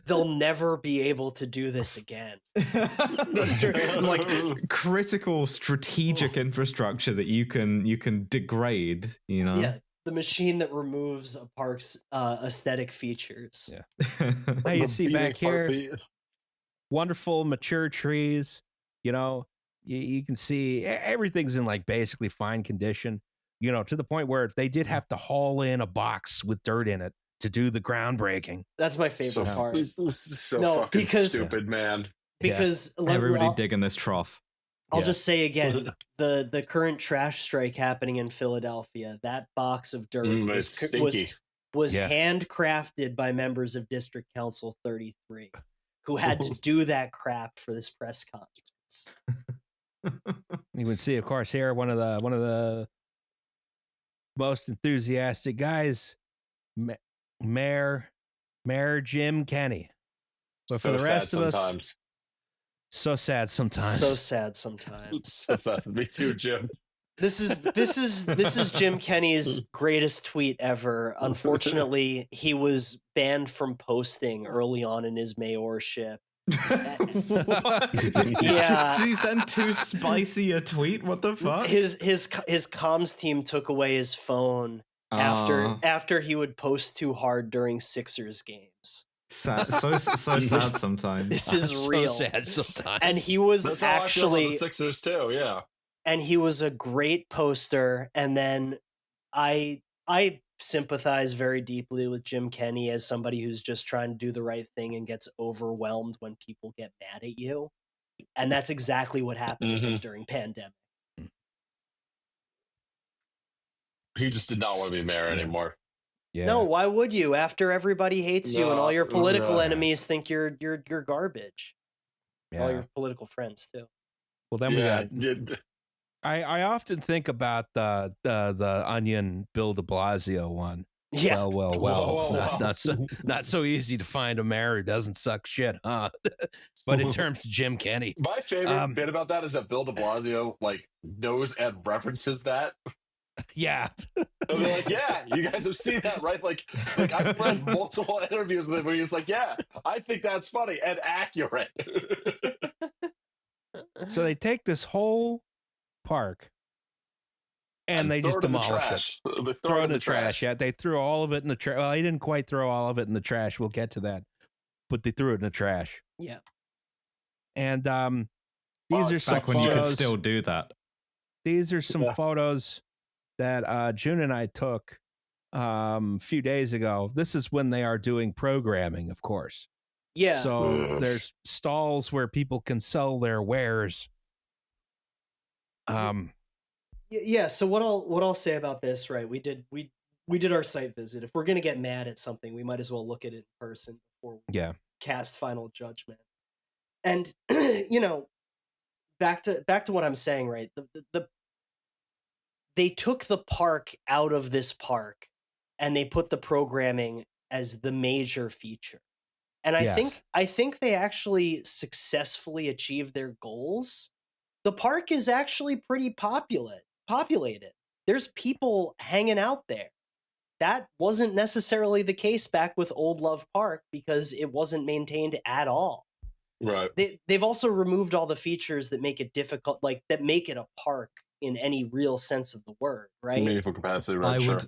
they'll never be able to do this again. That's true. Like critical strategic infrastructure that you can degrade. You know. Yeah, the machine that removes a park's aesthetic features. Yeah. Hey, you see back here, Heartbeat. wonderful mature trees. You can see everything's in like basically fine condition, to the point where they did have to haul in a box with dirt in it to do the groundbreaking. That's my favorite part. This is so No, fucking because- stupid, man. Because Everybody I'll, digging this trough. I'll Yeah. just say again, the current trash strike happening in Philadelphia, that box of dirt It's was stinky. Yeah. handcrafted by members of District Council 33, who had to do that crap for this press conference. You can see, of course, here one of the most enthusiastic guys, Mayor Jim Kenney. But So for the rest sad of us, sometimes. so sad sometimes. So sad sometimes. So sad. Me too, Jim. This is Jim Kenney's greatest tweet ever. Unfortunately, he was banned from posting early on in his mayorship. What? Yeah. Did you send too spicy a tweet? What the fuck? His comms team took away his phone after he would post too hard during Sixers games. Sad, so sad sometimes. This is So real. sad sometimes. And he was That's how I feel about actually the Sixers too. Yeah. and he was a great poster. And then I sympathize very deeply with Jim Kenney as somebody who's just trying to do the right thing and gets overwhelmed when people get mad at you. And that's exactly what happened to him during pandemic. He just did not want to be mayor anymore. Yeah. No, why would you? After everybody hates you and all your No, political no. enemies think you're garbage. Yeah. All your political friends too. Well, then we Yeah. got. I often think about the Onion Bill De Blasio one. Yeah. Well. Whoa. Not so easy to find a mayor who doesn't suck shit, huh? But in terms of Jim Kenney, My favorite bit about that is that Bill de Blasio knows and references that. yeah, And they're like, You guys have seen that, right? Like I've read multiple interviews with him where he's like, "Yeah, I think that's funny and accurate." So they take this whole park and they throw just it in the demolish it. trash. They Throw it it in the trash. Yeah, they threw all of it in the trash. Well, they didn't quite throw all of it in the trash. We'll get to that. But they threw it in the trash. Yeah. And these are some Back when you could photos. still do that. These are some photos that June and I took a few days ago. This is when they are doing programming, of course. Yeah. So there's stalls where people can sell their wares. Yeah. So what I'll say about this, right? We did our site visit. If we're gonna get mad at something, we might as well look at it in person before we cast final judgment. And back to what I'm saying, right? They took the park out of this park and they put the programming as the major feature. And I think they actually successfully achieved their goals. The park is actually pretty populated. There's people hanging out there. That wasn't necessarily the case back with Old Love Park because it wasn't maintained at all. Right. They've also removed all the features that make it difficult, like that make it a park in any real sense of the word, right? Meaningful capacity, right?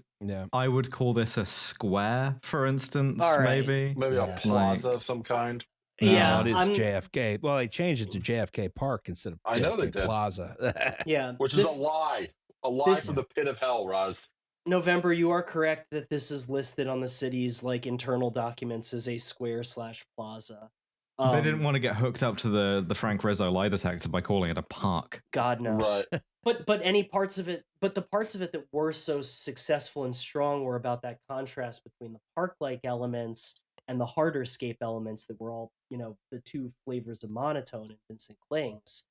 I would call this a square, for instance, All right. maybe a plaza of some kind. Yeah, it is JFK. Well, they changed it to JFK Park instead of JFK I know they did. Plaza. Yeah, which is a lie from the pit of hell, Roz. November, you are correct that this is listed on the city's internal documents as a square/plaza. They didn't want to get hooked up to the Frank Rizzo lie detector by calling it a park. God no. Right. But any parts of it, but the parts of it that were so successful and strong were about that contrast between the park-like elements and the harder scape elements that were all, the two flavors of monotone in Vincent Kling's.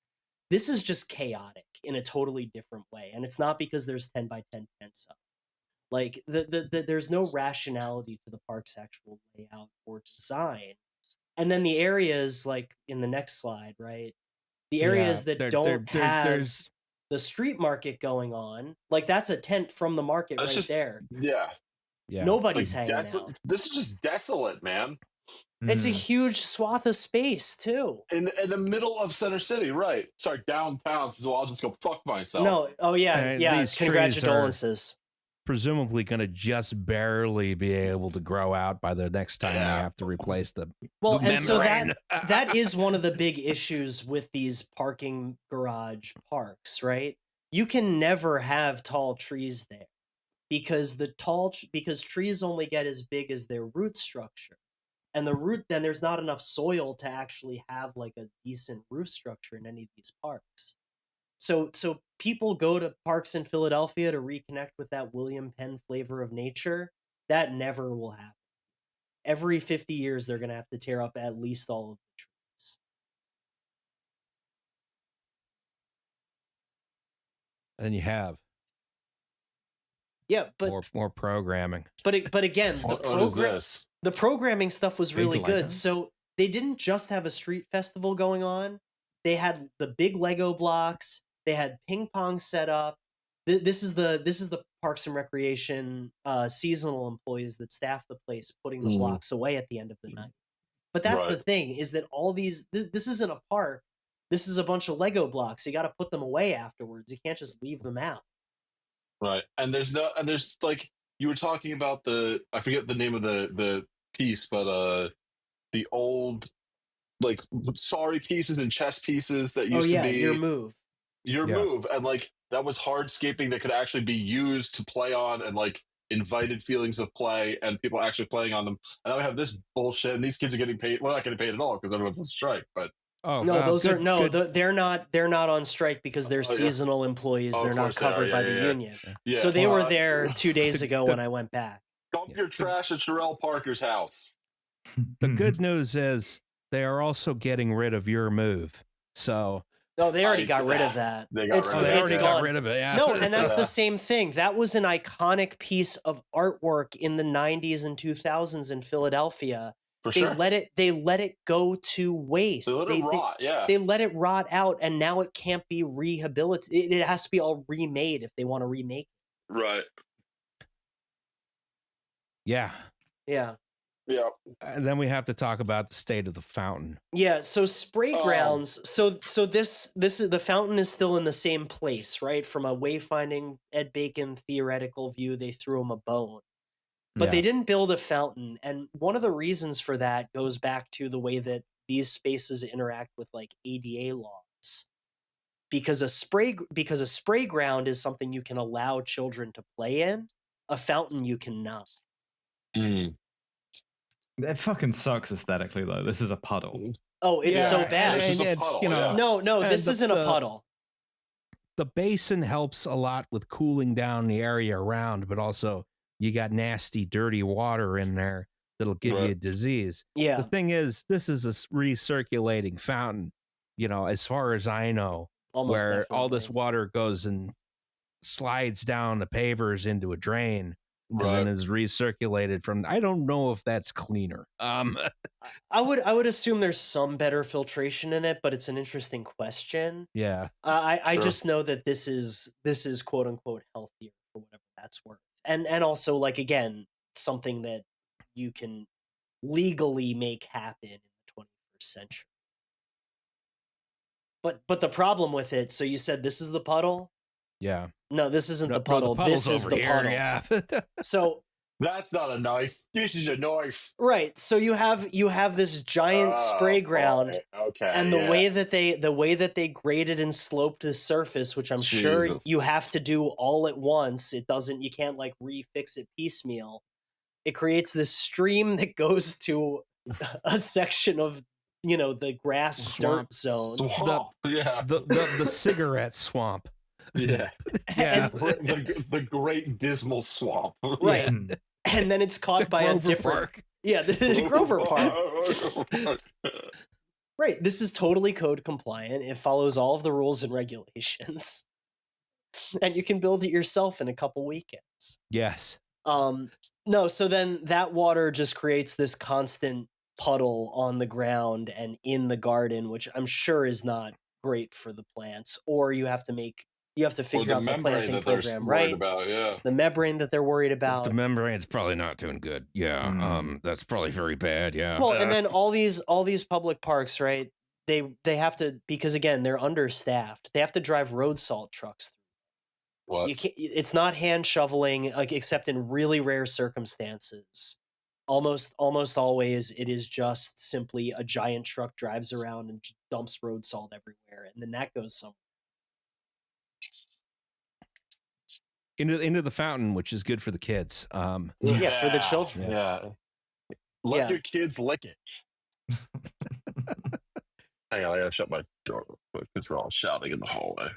This is just chaotic in a totally different way, and it's not because there's 10 by 10 fence up. Like there's no rationality to the park's actual layout or design. And then the areas, like in the next slide, right? The areas that don't have the street market going on, like that's a tent from the market there. Yeah. Nobody's hanging out. This is just desolate, man. It's a huge swath of space too. In the middle of Center City, right? Sorry, downtown. So I'll just go fuck myself. No, oh yeah, these congratulations. Presumably going to just barely be able to grow out by the next time they have to replace them. Well, and so that is one of the big issues with these parking garage parks, right? You can never have tall trees there because because trees only get as big as their root structure. And then there's not enough soil to actually have like a decent roof structure in any of these parks. So people go to parks in Philadelphia to reconnect with that William Penn flavor of nature. That never will happen. Every 50 years, they're going to have to tear up at least all of the trees. And you have. Yeah, but more programming. But again, the programming stuff was really good. So they didn't just have a street festival going on. They had the big Lego blocks. They had ping pong set up. This is the Parks and Recreation seasonal employees that staff the place putting the blocks away at the end of the night. But that's the thing, is that all these this isn't a park. This is a bunch of Lego blocks. You got to put them away afterwards. You can't just leave them out. Right. And there's like, you were talking about I forget the name of the piece, but the old like sorry pieces and chess pieces that used to be your move, and like that was hardscaping that could actually be used to play on and like invited feelings of play and people actually playing on them. And now we have this bullshit and these kids are getting paid. Well, not getting paid at all because everyone's on strike, but they're not on strike because they're seasonal employees. They're not covered by the union. Yeah. So they were there 2 days ago when I went back. Dump your trash at Sherelle Parker's house. The good news is they are also getting rid of your move. So they already got rid of that. They got rid of it. Yeah. No, and that's the same thing. That was an iconic piece of artwork in the 90s and 2000s in Philadelphia. They let it go to waste. They let it rot, They let it rot out, and now it can't be rehabilitated. It has to be all remade if they want to remake it. Right. Yeah. Yeah. Yeah. And then we have to talk about the state of the fountain. Yeah, so spray Oh. grounds. So this is the fountain is still in the same place, right? From a wayfinding Ed Bacon theoretical view, they threw him a bone. But they didn't build a fountain, and one of the reasons for that goes back to the way that these spaces interact with like ADA laws. Because a spray ground is something you can allow children to play in, a fountain you cannot. Mm. It fucking sucks aesthetically though. This is a puddle. Oh, it's so bad. It's just a it's, puddle, you know, yeah. No, and this isn't a puddle. The basin helps a lot with cooling down the area around, but also you got nasty, dirty water in there that'll give you a disease. Yeah. The thing is, this is a recirculating fountain, you know, as far as I know, Almost where all this definitely. water goes and slides down the pavers into a drain and then is recirculated from. I don't know if that's cleaner. I would assume there's some better filtration in it, but it's an interesting question. Yeah. I Sure. just know that this is quote unquote healthier for whatever that's worth, and also like again something that you can legally make happen in the 21st century. But the problem with it, so you said this is the puddle? Yeah. No, this isn't No, the puddle. puddle's This is over the here, puddle. Yeah. So That's not a knife. This is a knife. right, so you have this giant spray ground, Okay. and the way that they graded and sloped the surface, which I'm sure Jesus. you have to do all at once. You can't like refix it piecemeal. It creates this stream that goes to a section of the grass dirt zone. Swamp. Yeah. the cigarette swamp. Yeah. Yeah. the great dismal swamp. Right. Mm. And then it's caught by a Grover different Park. Yeah, this is Grover Park. Right. This is totally code compliant. It follows all of the rules and regulations. And you can build it yourself in a couple weekends. Yes. No, so then that water just creates this constant puddle on the ground and in the garden, which I'm sure is not great for the plants. Or you have to figure out the planting program, right? About, yeah. The membrane that they're worried about. The membrane's probably not doing good. Yeah. That's probably very bad. Yeah. Well, and then all these public parks, right? They have to, because again, they're understaffed. They have to drive road salt trucks through. What? You can't, it's not hand shoveling, like, except in really rare circumstances. Almost always, it is just simply a giant truck drives around and dumps road salt everywhere, and then that goes somewhere. Into the fountain, which is good for the kids. Yeah, for the children. Yeah. Let your kids lick it. Hang on, I gotta shut my door real quick because we're all shouting in the hallway.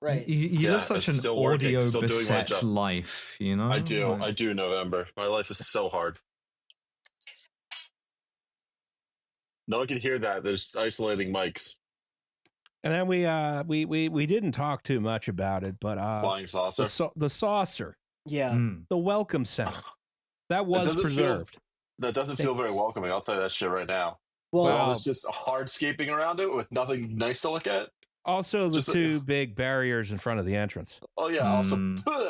Right. You live such an still working, audio still doing my beset job. life, you know? I do, November. My life is so hard. No one can hear that. There's isolating mics. And then we didn't talk too much about it, but Flying saucer. the saucer, Yeah. the welcome center, that was preserved. That doesn't feel very welcoming. I'll tell you that shit right now. Well, it's just hardscaping around it with nothing nice to look at. Also, the two big barriers in front of the entrance. Oh yeah. Also,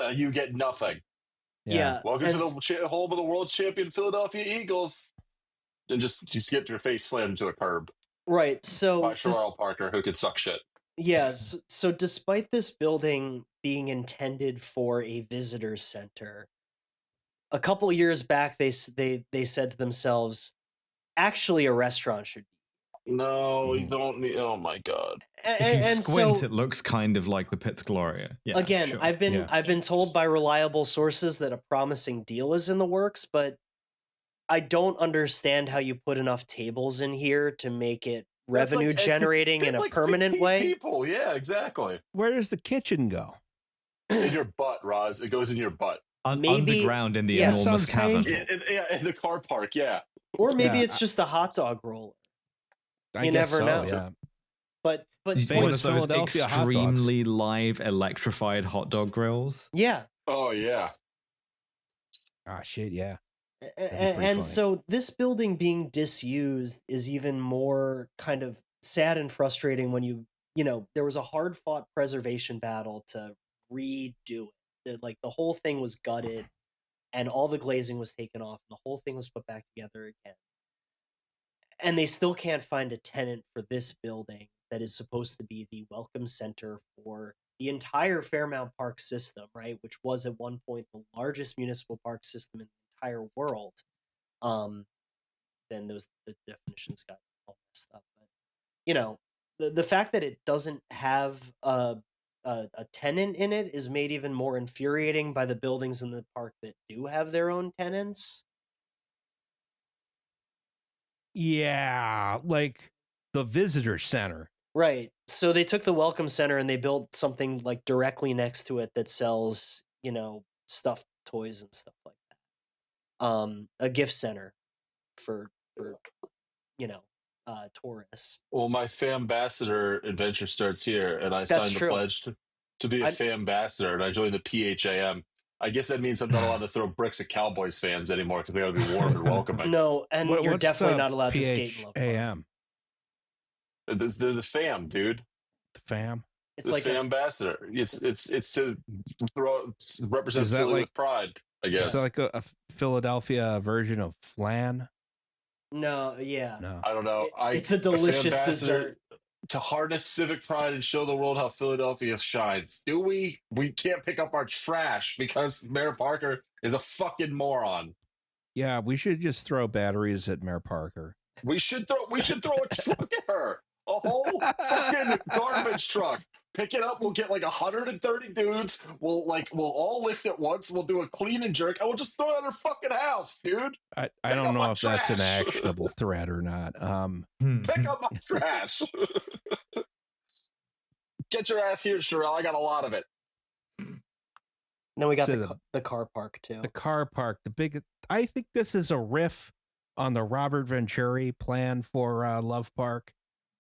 you get nothing. Yeah. Welcome to the home of the world champion Philadelphia Eagles. Then just get your face slammed into a curb. Right. So by Sherrell Parker, who could suck shit. Yes. So despite this building being intended for a visitor center, a couple years back they said to themselves, actually a restaurant should be. No, you don't need. Oh my god! If you squint, it looks kind of like the Piz Gloria. Yeah, again, sure. I've been told by reliable sources that a promising deal is in the works, but I don't understand how you put enough tables in here to make it revenue generating in a permanent way. People, yeah, exactly. Where does the kitchen go? In your butt, Roz. It goes in your butt. Underground in the enormous cavern. In the car park, yeah. Or maybe it's just a hot dog roller. You never know. Yeah. But one of those extremely live electrified hot dog grills. Yeah. Oh yeah. Ah shit, yeah. And so this building being disused is even more kind of sad and frustrating when you know there was a hard fought preservation battle to redo it. Like the whole thing was gutted, and all the glazing was taken off, and the whole thing was put back together again. And they still can't find a tenant for this building that is supposed to be the welcome center for the entire Fairmount Park system, right? Which was at one point the largest municipal park system in the entire world. Then the definitions got all messed up. But you know, the fact that it doesn't have a tenant in it is made even more infuriating by the buildings in the park that do have their own tenants. Yeah, like the visitor center. Right. So they took the welcome center and they built something like directly next to it that sells, stuffed toys and stuff like that. A gift center for tourists. Well, my Fambassador adventure starts here, and I That's signed the true. pledge to be a Fambassador, and I joined the PHAM. I guess that means I'm not allowed to throw bricks at Cowboys fans anymore because they got to be warm and welcoming. No, and you're What's definitely the not allowed to skate in Love Park. PHAM? They're the fam, dude. The fam? It's The like Fambassador. It's to represent Is that Philly like- with pride, I guess. Is that like a Philadelphia version of flan? No, yeah. No. I don't know. It's a delicious Fambassador dessert. to harness civic pride and show the world how Philadelphia shines. Do we? We can't pick up our trash because Mayor Parker is a fucking moron. Yeah, we should just throw batteries at Mayor Parker. We should throw a truck at her. A whole fucking garbage truck. Pick it up. We'll get like 130 dudes. We'll all lift at once. We'll do a clean and jerk. And we'll just throw it at her fucking house, dude. I Pick don't up know my if that's an trash. actionable threat or not. Pick up my trash. Get your ass here, Sherelle. I got a lot of it. Then we got So the car park too. the car park, the biggest. I think this is a riff on the Robert Venturi plan for Love Park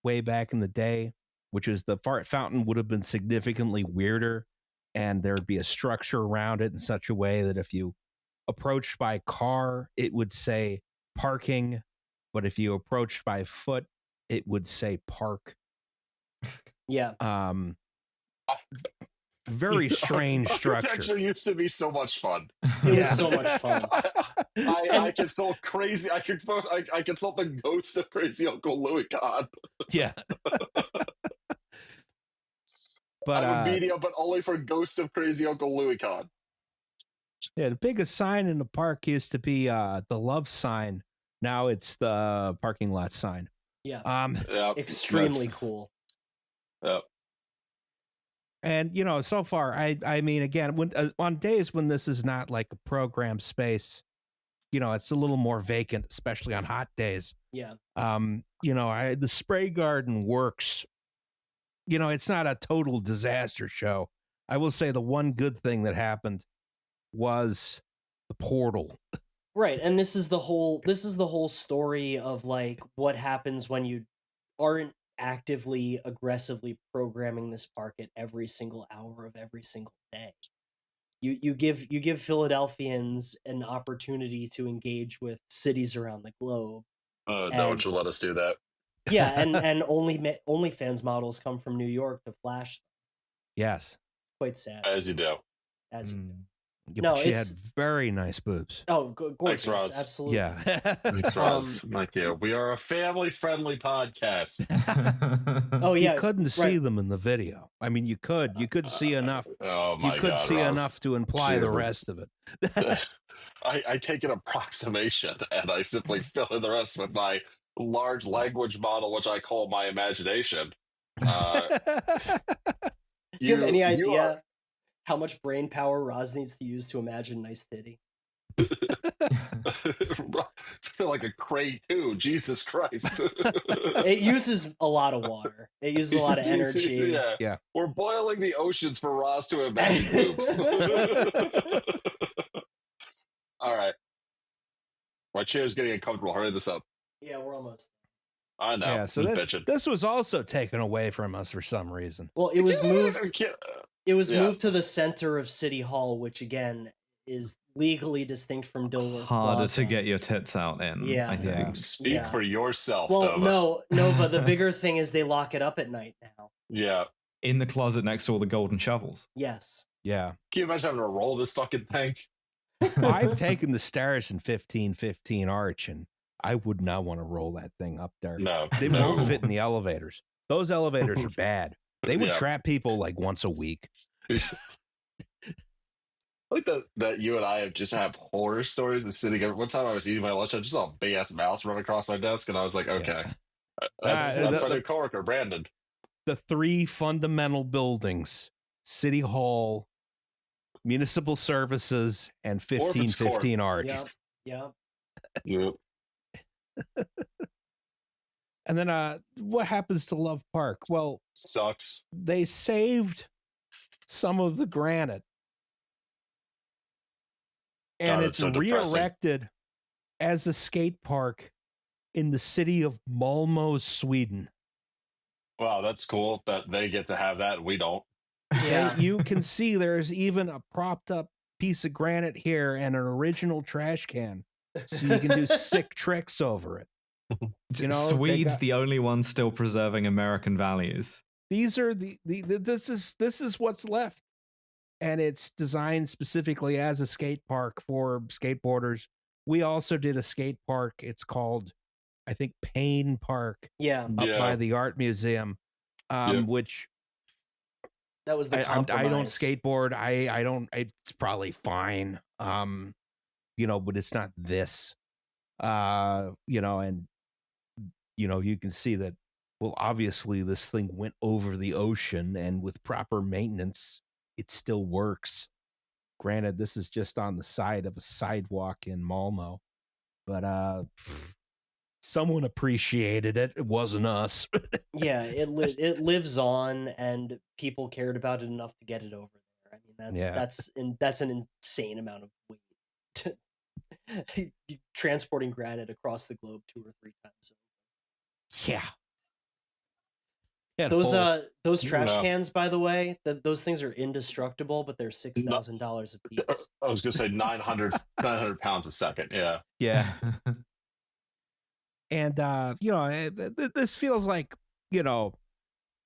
way back in the day, which is the fountain would have been significantly weirder, and there'd be a structure around it in such a way that if you approached by car, it would say parking, but if you approached by foot, it would say park. Yeah. Very strange structure. Architecture used to be so much fun. It was so much fun. I consult crazy. I consult the ghost of crazy Uncle Louis Kahn. Yeah. But I would beat you, but only for ghost of crazy Uncle Louis Kahn. yeah, the biggest sign in the park used to be the love sign. Now it's the parking lot sign. Yeah. Yeah, Extremely cool. Yeah. And so far, I mean, again, when on days when this is not like a program space, it's a little more vacant, especially on hot days. Yeah. The spray garden works. It's not a total disaster show. I will say the one good thing that happened was the portal. Right, and this is the whole story of like what happens when you aren't actively aggressively programming this park at every single hour of every single day. You give Philadelphians an opportunity to engage with cities around the globe. No one should let us do that. Yeah, and OnlyFans models come from New York to flash them. Yes. Quite sad. As you do. As you do. Yeah, No, but she had it's- very nice boobs. Oh, gorgeous! Thanks, Roz. Absolutely. Yeah. Thanks, Roz. Thank you. We are a family-friendly podcast. Oh yeah, You couldn't see right. them in the video. I mean, you could see enough. Oh my You could God, see Roz. enough to imply the Jesus. rest of it. I take an approximation and I simply fill in the rest with my large language model, which I call my imagination. Do you have any you idea how much brain power Roz needs to use to imagine nice titty? It's like a crate too. Jesus Christ! It uses a lot of water. It uses a lot of energy. Yeah. Yeah. We're boiling the oceans for Roz to imagine boobs. All right. My chair's getting uncomfortable. Hurry this up. Yeah, we're almost. I know. Yeah, so I'm this, bitching. this was also taken away from us for some reason. Well, it was moved. Yeah. It was Yeah. moved to the center of City Hall, which again is legally distinct from Dilworth Harder Plaza. to get your tits out in. Yeah. I think. Speak Yeah. for yourself. Well, Nova. no, Nova. The bigger thing is they lock it up at night now. Yeah. In the closet next to all the golden shovels. Yes. Yeah. Can you imagine having to roll this fucking thing? I've taken the stairs in 1515 Arch, and I would not want to roll that thing up there. No, They no. won't fit in the elevators. Those elevators are bad. They would Yeah. trap people like once a week. I like that you and I have just have horror stories of sitting. One time I was eating my lunch, I just saw a big ass mouse run across my desk, and I was like, okay, that's my new coworker, Brandon. The three fundamental buildings: City Hall, Municipal Services, and 1515 Arch. Yep. Yep. And then what happens to Love Park? Well, Sucks. they saved some of the granite. And God, it's so re-erected as a skate park in the city of Malmö, Sweden. Wow, that's cool that they get to have that and we don't. Yeah. You can see there's even a propped up piece of granite here and an original trash can. So you can do sick tricks over it. You know, Swedes the only ones still preserving American values. These are this is what's left. And it's designed specifically as a skate park for skateboarders. We also did a skate park. It's called, I think, Payne Park. Yeah. Up by the art museum, which that was the I compromise. don't skateboard. I don't. It's probably fine. You know, but it's not this. You know, and you know, you can see that. Well, obviously, this thing went over the ocean, and with proper maintenance, it still works. Granted, this is just on the side of a sidewalk in Malmö, but someone appreciated it. It wasn't us. Yeah, it lives on, and people cared about it enough to get it over there. I mean, that's an insane amount of weight. Transporting granite across the globe 2 or 3 times. Yeah. Those trash cans, by the way, those things are indestructible, but they're $6,000 a piece. I was gonna say 900 pounds a second. Yeah. Yeah. And you know, this feels like, you know,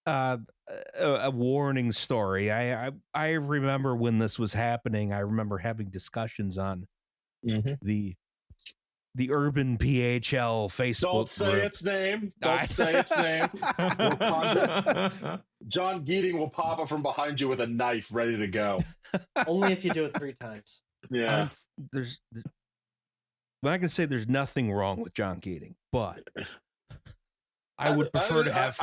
a warning story. I remember when this was happening. I remember having discussions on the Urban PHL Facebook Don't say group. its name. Don't say its name. John Geeting will pop up from behind you with a knife ready to go. Only if you do it 3 times. Yeah. I'm not going to say there's nothing wrong with John Keating, but I would prefer to have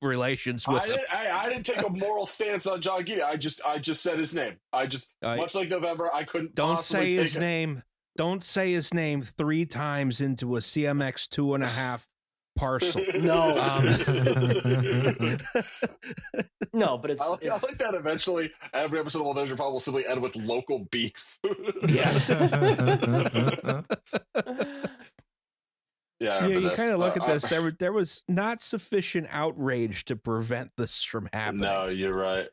relations with him. I didn't take a moral stance on John Keating. I just said his name. Much like November, I couldn't. Don't say his name. Don't say his name 3 times into a CMX 2.5 parcel. No. No, but it's. I like that eventually every episode of Well There's Your Problem will simply end with local beef. Yeah. Yeah, you kind of look at this. There was not sufficient outrage to prevent this from happening. No, you're right.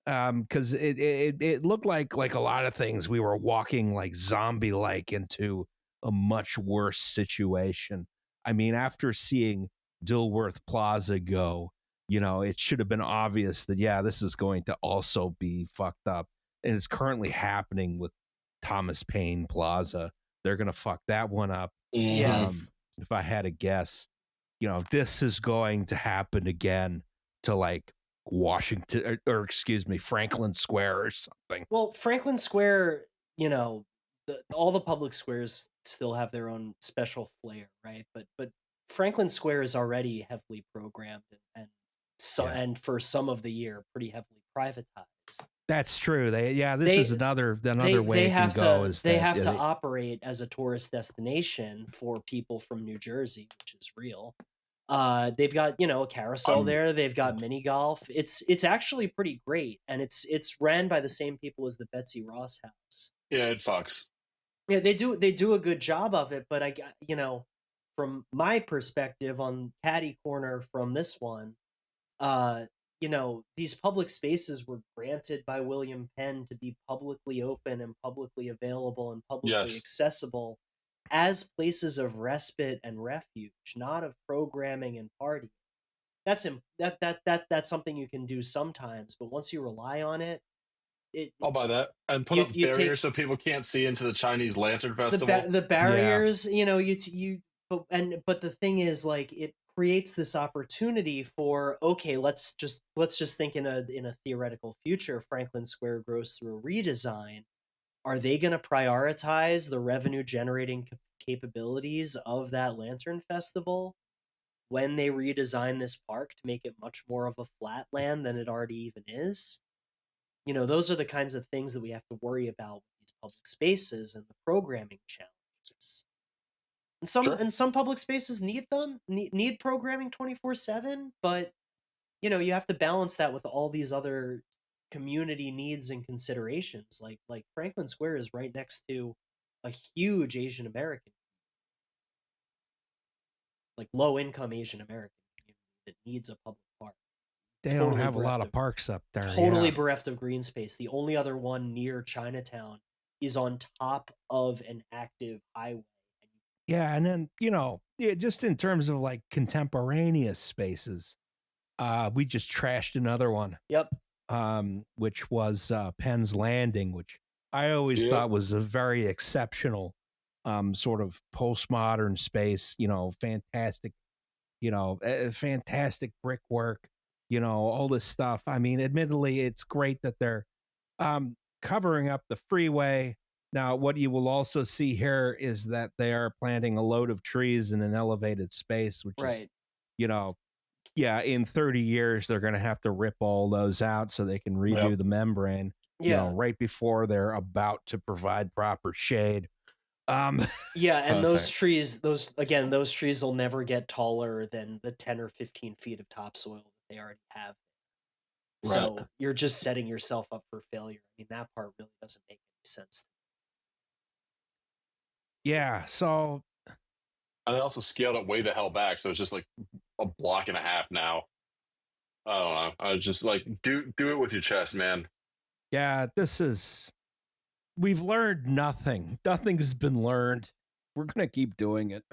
Because it looked like a lot of things, we were walking like zombie-like into a much worse situation. I mean, after seeing Dilworth Plaza go, you know, it should have been obvious that, yeah, this is going to also be fucked up. And it's currently happening with Thomas Paine Plaza. They're going to fuck that one up. Yeah. If I had to guess, you know, this is going to happen again to like Washington or excuse me, Franklin Square or something. Well, Franklin Square, you know, all the public squares still have their own special flair, right? But Franklin Square is already heavily programmed and for some of the year pretty heavily privatized. That's true. This is another way it can go. They have to operate as a tourist destination for people from New Jersey, which is real. They've got, you know, a carousel there. They've got mini golf. It's actually pretty great, and it's ran by the same people as the Betsy Ross House. Yeah, it fucks. Yeah, they do a good job of it, but you know, from my perspective on Caddy Corner from this one, you know, these public spaces were granted by William Penn to be publicly open and publicly available and publicly accessible as places of respite and refuge, not of programming and party. That's something you can do sometimes, but once you rely on it, I'll buy that and put up you take barriers so people can't see into the Chinese Lantern Festival. the barriers, you know, but the thing is, like, it creates this opportunity for, okay, let's just think in a theoretical future. Franklin Square goes through a redesign. Are they going to prioritize the revenue generating capabilities of that Lantern Festival when they redesign this park to make it much more of a flat land than it already even is? You know, those are the kinds of things that we have to worry about with these public spaces and the programming challenges. Sure. And some public spaces need them, need programming 24/7, but you know, you have to balance that with all these other community needs and considerations. Like Franklin Square is right next to a huge Asian American, like low income Asian American community that needs a public park. They don't have a lot of parks up there. Totally bereft of green space. The only other one near Chinatown is on top of an active highway. Yeah, and then, you know, just in terms of like contemporaneous spaces, we just trashed another one. Yep. Which was Penn's Landing, which I always thought was a very exceptional sort of postmodern space. You know, fantastic, fantastic brickwork. You know, all this stuff. I mean, admittedly, it's great that they're covering up the freeway. Now, what you will also see here is that they are planting a load of trees in an elevated space, which is, you know, yeah, in 30 years, they're going to have to rip all those out so they can redo the membrane, you know, right before they're about to provide proper shade. Yeah, and those trees will never get taller than the 10 or 15 feet of topsoil that they already have. Right. So you're just setting yourself up for failure. I mean, that part really doesn't make any sense. Yeah, so... And they also scaled it way the hell back, so it's just like a block and a half now. I don't know. I was just like, do it with your chest, man. Yeah, we've learned nothing. Nothing has been learned. We're going to keep doing it.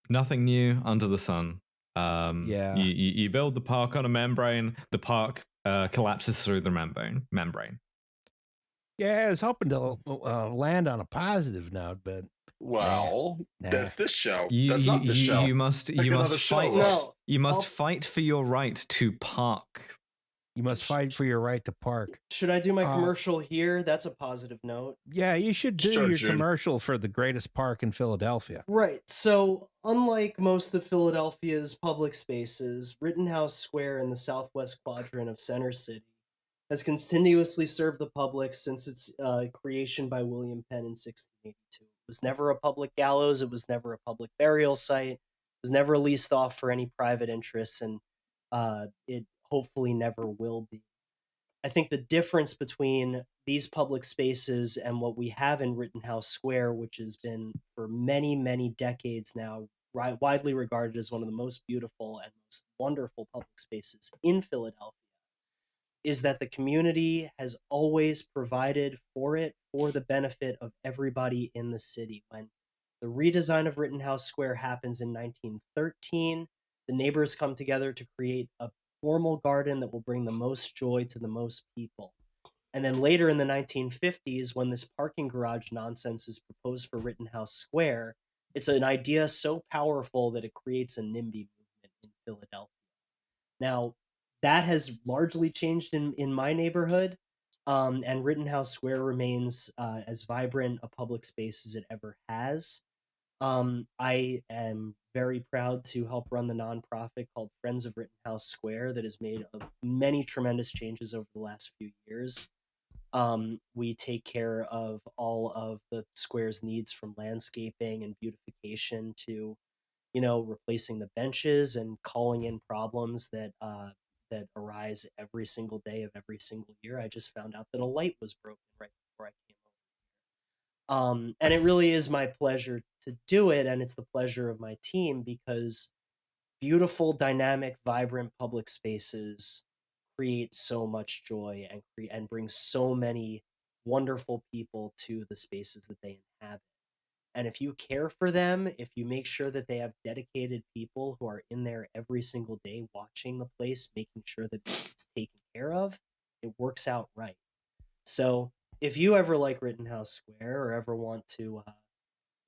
Nothing new under the sun. You build the park on a membrane. The park collapses through the membrane. Yeah, I was hoping to land on a positive note, but that's this show. That's not this show. You must fight. No, you must fight for your right to park. You must fight for your right to park. Should I do my commercial here? That's a positive note. Yeah, you should do your commercial for the greatest park in Philadelphia. Right. So, unlike most of Philadelphia's public spaces, Rittenhouse Square in the southwest quadrant of Center City has continuously served the public since its creation by William Penn in 1682. It was never a public gallows. It was never a public burial site. It was never leased off for any private interests, and it hopefully never will be. I think the difference between these public spaces and what we have in Rittenhouse Square, which has been for many, many decades now widely regarded as one of the most beautiful and most wonderful public spaces in Philadelphia, is that the community has always provided for it for the benefit of everybody in the city. When the redesign of Rittenhouse Square happens in 1913, the neighbors come together to create a formal garden that will bring the most joy to the most people. And then later in the 1950s, when this parking garage nonsense is proposed for Rittenhouse Square, it's an idea so powerful that it creates a NIMBY movement in Philadelphia. Now, that has largely changed in my neighborhood, and Rittenhouse Square remains as vibrant a public space as it ever has. I am very proud to help run the nonprofit called Friends of Rittenhouse Square that has made many tremendous changes over the last few years. We take care of all of the square's needs, from landscaping and beautification to, you know, replacing the benches and calling in problems that arise every single day of every single year. I just found out that a light was broken right before I came over. And it really is my pleasure to do it, and it's the pleasure of my team, because beautiful, dynamic, vibrant public spaces create so much joy and bring so many wonderful people to the spaces that they inhabit. And if you care for them, if you make sure that they have dedicated people who are in there every single day watching the place, making sure that it's taken care of, it works out right. So if you ever like Rittenhouse Square or ever want to,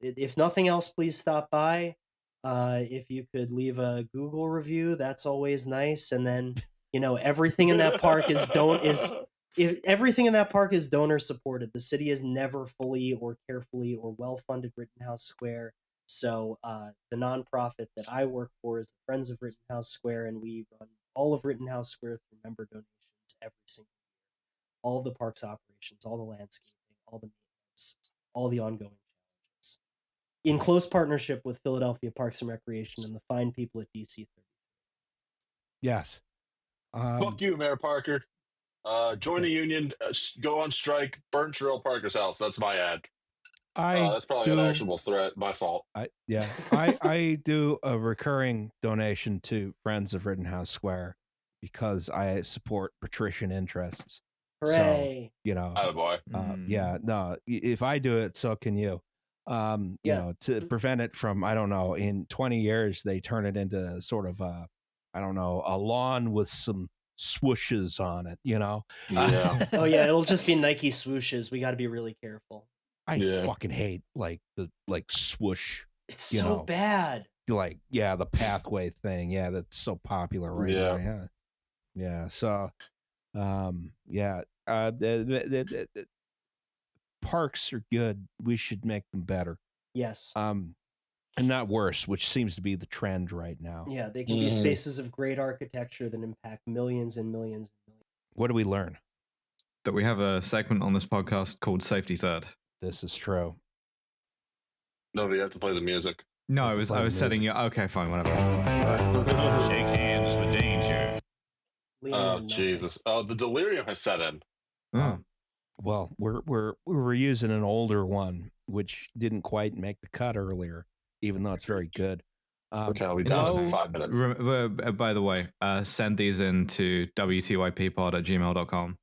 if nothing else, please stop by. If you could leave a Google review, that's always nice. And then, everything in that park is everything in that park is donor supported. The city has never fully or carefully or well funded Rittenhouse Square. So the nonprofit that I work for is the Friends of Rittenhouse Square, and we run all of Rittenhouse Square through member donations every single year. All of the park's operations, all the landscaping, all the maintenance, all the ongoing challenges. In close partnership with Philadelphia Parks and Recreation and the fine people at DC 30. Yes. Fuck you, Mayor Parker. Join the union, go on strike, burn Terrell Parker's house. That's my ad. That's probably an actionable threat. My fault. I do a recurring donation to Friends of Rittenhouse Square because I support patrician interests. Hooray! So, Attaboy. yeah, no, if I do it, so can you. To prevent it from, I don't know, in 20 years, they turn it into sort of a lawn with some swooshes on it, Yeah. Oh yeah, it'll just be Nike swooshes. We got to be really careful. I fucking hate the swoosh. It's so bad. The Pathway thing. Yeah, that's so popular right now. Yeah. So, the parks are good. We should make them better. Yes. And not worse, which seems to be the trend right now. Yeah, they can be spaces of great architecture that impact millions and millions and millions. What do we learn? That we have a segment on this podcast called Safety Third. This is true. No, you have to play the music. No, I was setting you. Okay, fine, whatever. Shake hands with danger. Oh Jesus! Oh, the delirium has set in. Well, we're using an older one, which didn't quite make the cut earlier, even though it's very good. Okay, I'll be done in 5 minutes. By the way, send these in to wtyppod@gmail.com.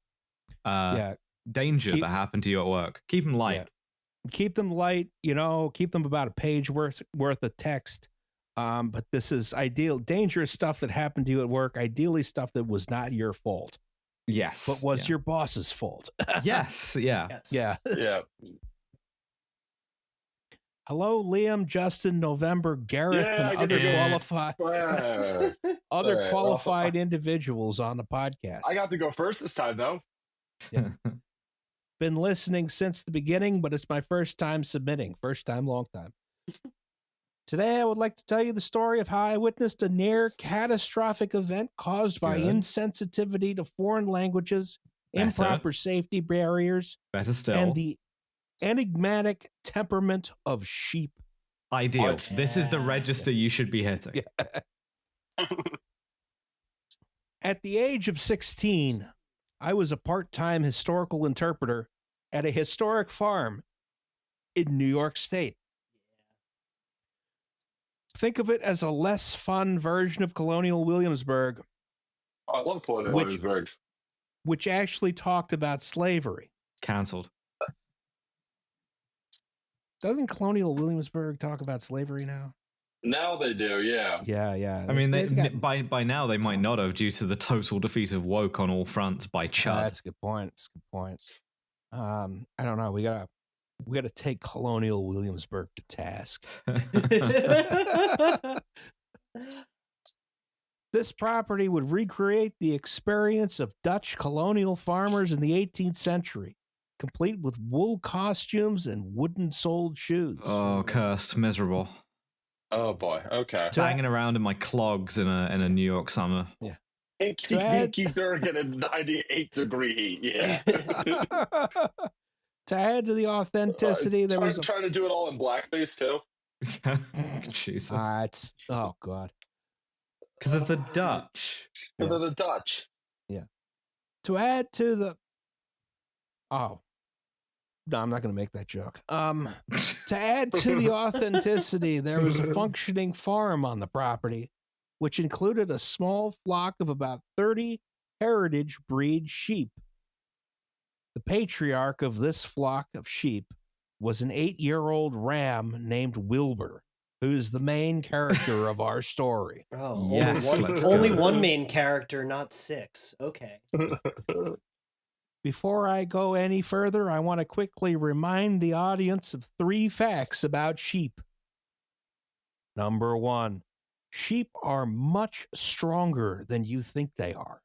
Danger that happened to you at work. Keep them light. Yeah. Keep them light. Keep them about a page worth of text. But this is ideal. Dangerous stuff that happened to you at work. Ideally, stuff that was not your fault. Yes, but was your boss's fault. Yes. Yeah. Yes. Yeah. Hello, Liam, Justin, November, Gareth, and other qualified individuals on the podcast. I got to go first this time, though. Yeah. Been listening since the beginning, but it's my first time submitting. First time, long time. Today, I would like to tell you the story of how I witnessed a near catastrophic event caused by insensitivity to foreign languages, improper safety barriers, and the enigmatic temperament of sheep. Ideal. This is the register you should be hitting. At the age of 16, I was a part-time historical interpreter at a historic farm in New York State. Think of it as a less fun version of Colonial Williamsburg. I love Colonial Williamsburg. Which actually talked about slavery. Cancelled. Doesn't Colonial Williamsburg talk about slavery now? Now they do, yeah. Yeah. I mean, by now they might not have, due to the total defeat of woke on all fronts by Chud. That's a good point. I don't know. We gotta take Colonial Williamsburg to task. This property would recreate the experience of Dutch colonial farmers in the 18th century, complete with wool costumes and wooden-soled shoes. Oh, cursed, miserable. Oh boy. Okay. Banging around in my clogs in a New York summer. Yeah. Keep Durgan at 98-degree heat. Yeah. To add to the authenticity, there was trying to do it all in blackface too. Jesus. Oh God. Because of the Dutch. Because of the Dutch. Yeah. To add to the. Oh. No, I'm not going to make that joke. To add to the authenticity, there was a functioning farm on the property, which included a small flock of about 30 heritage breed sheep. The patriarch of this flock of sheep was an 8-year-old ram named Wilbur, who's the main character of our story. Oh, yes, only one main character, not 6. Okay. Before I go any further, I want to quickly remind the audience of 3 facts about sheep. Number 1, sheep are much stronger than you think they are.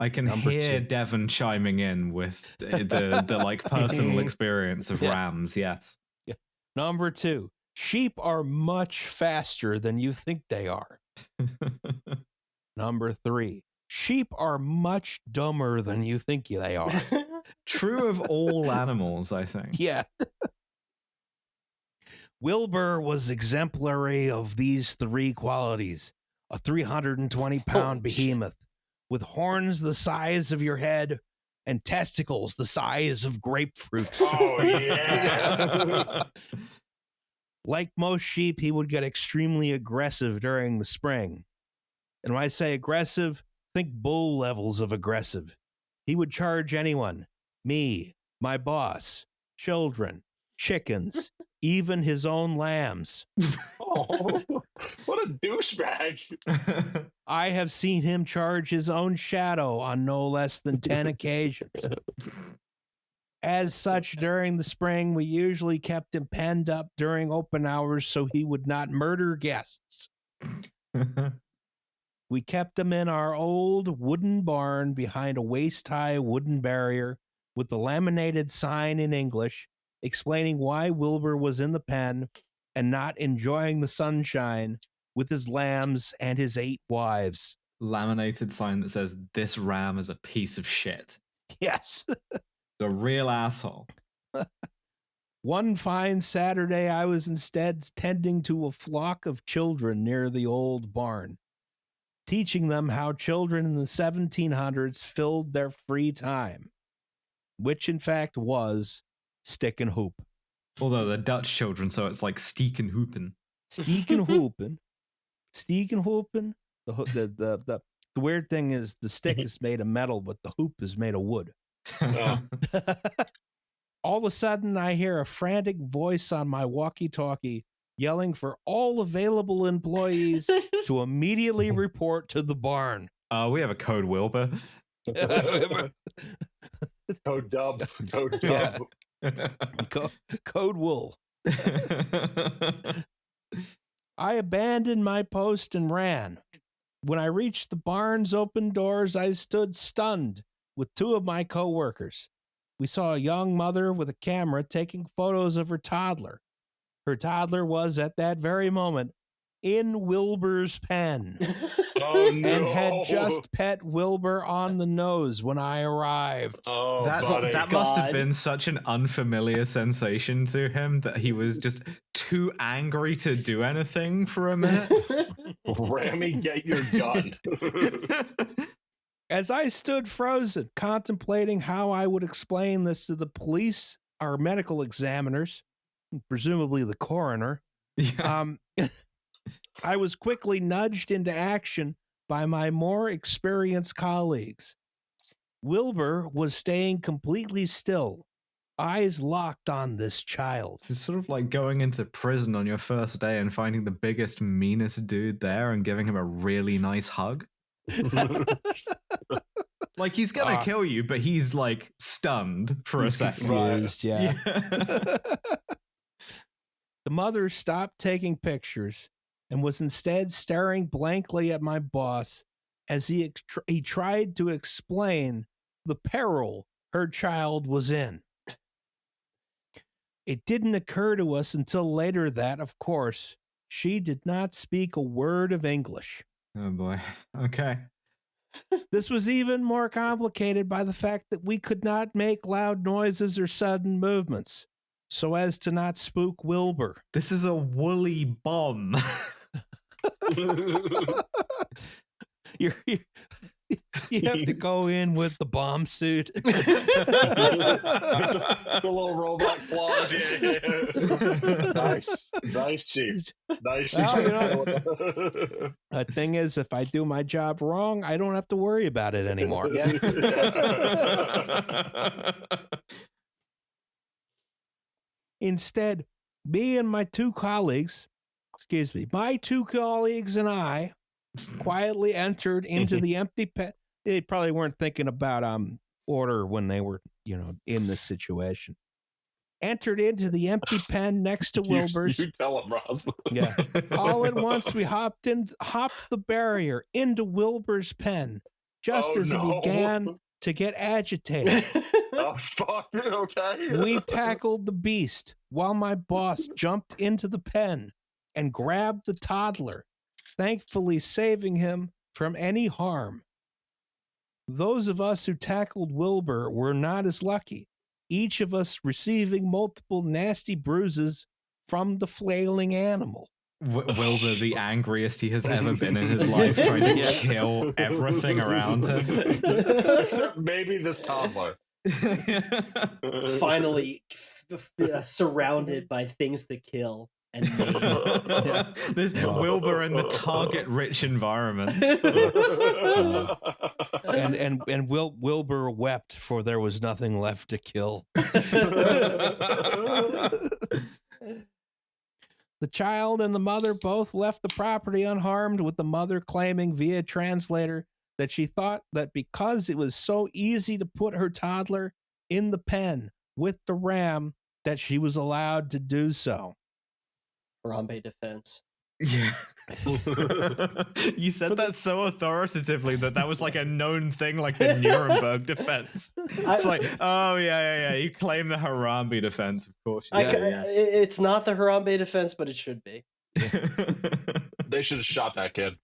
I can Number hear 2. Devon chiming in with the like personal experience of Yeah. rams. Yes. Number 2, sheep are much faster than you think they are. Number 3, sheep are much dumber than you think they are. True of all animals, I think. Yeah. Wilbur was exemplary of these 3 qualities. A 320-pound behemoth with horns the size of your head and testicles the size of grapefruit. Oh yeah. Like most sheep, he would get extremely aggressive during the spring. And when I say aggressive, think bull levels of aggressive. He would charge anyone, me, my boss, children, chickens, even his own lambs. Oh, what a douchebag. I have seen him charge his own shadow on no less than 10 occasions. As such, during the spring, we usually kept him penned up during open hours so he would not murder guests. We kept him in our old wooden barn behind a waist-high wooden barrier with the laminated sign in English explaining why Wilbur was in the pen and not enjoying the sunshine with his lambs and his 8 wives. Laminated sign that says, "This ram is a piece of shit." Yes. The real asshole. One fine Saturday, I was instead tending to a flock of children near the old barn, teaching them how children in the 1700s filled their free time, which in fact was stick and hoop. Although they're Dutch children, so it's like steek and hoopin'. Steek and hoopin'. Steek and hoopin'. The weird thing is the stick is made of metal, but the hoop is made of wood. All of a sudden, I hear a frantic voice on my walkie-talkie yelling for all available employees to immediately report to the barn. We have a code Wilbur. Code dub. Code dub. Code wool. I abandoned my post and ran. When I reached the barn's open doors, I stood stunned with 2 of my co-workers. We saw a young mother with a camera taking photos of her toddler. Her toddler was, at that very moment, in Wilbur's pen Oh no. and had just pet Wilbur on the nose when I arrived. Oh, buddy. That must have God. been such an unfamiliar sensation to him that he was just too angry to do anything for a minute. Rammy, get your gun. As I stood frozen, contemplating how I would explain this to the police, our medical examiners, presumably the coroner, Yeah. I was quickly nudged into action by my more experienced colleagues. Wilbur was staying completely still, eyes locked on this child. It's sort of like going into prison on your first day and finding the biggest, meanest dude there and giving him a really nice hug. Like, he's gonna kill you, but he's like stunned for a second. Confused, yeah. Yeah. The mother stopped taking pictures and was instead staring blankly at my boss as he tried to explain the peril her child was in. It didn't occur to us until later that, of course, she did not speak a word of English. Oh boy. Okay. This was even more complicated by the fact that we could not make loud noises or sudden movements, so as to not spook Wilbur. This is a woolly bomb. You have to go in with the bomb suit. The little robot claws. Yeah. Nice sheep. Nice sheep. Well, you know, the thing is, if I do my job wrong, I don't have to worry about it anymore. Instead, me and my 2 colleagues, my 2 colleagues and I quietly entered into the empty pen. They probably weren't thinking about order when they were, in this situation. Entered into the empty pen next to Wilbur's. You tell him, Ross. Yeah. All at once, we hopped the barrier into Wilbur's pen, just as he began to get agitated. Oh, fuck. Okay. We tackled the beast while my boss jumped into the pen and grabbed the toddler, thankfully saving him from any harm. Those of us who tackled Wilbur were not as lucky, each of us receiving multiple nasty bruises from the flailing animal. Wilbur, the angriest he has ever been in his life, trying to kill everything around him. Except maybe this toddler. Finally surrounded by things to kill and maim. There's Wilbur in the target-rich environment. And Wilbur wept, for there was nothing left to kill. The child and the mother both left the property unharmed, with the mother claiming via translator that she thought that because it was so easy to put her toddler in the pen with the ram, that she was allowed to do so. Harambe defense. Yeah. You said that so authoritatively that was like a known thing, like the Nuremberg defense. It's like, oh yeah. You claim the Harambe defense, of course. It's not the Harambe defense, but it should be. They should have shot that kid.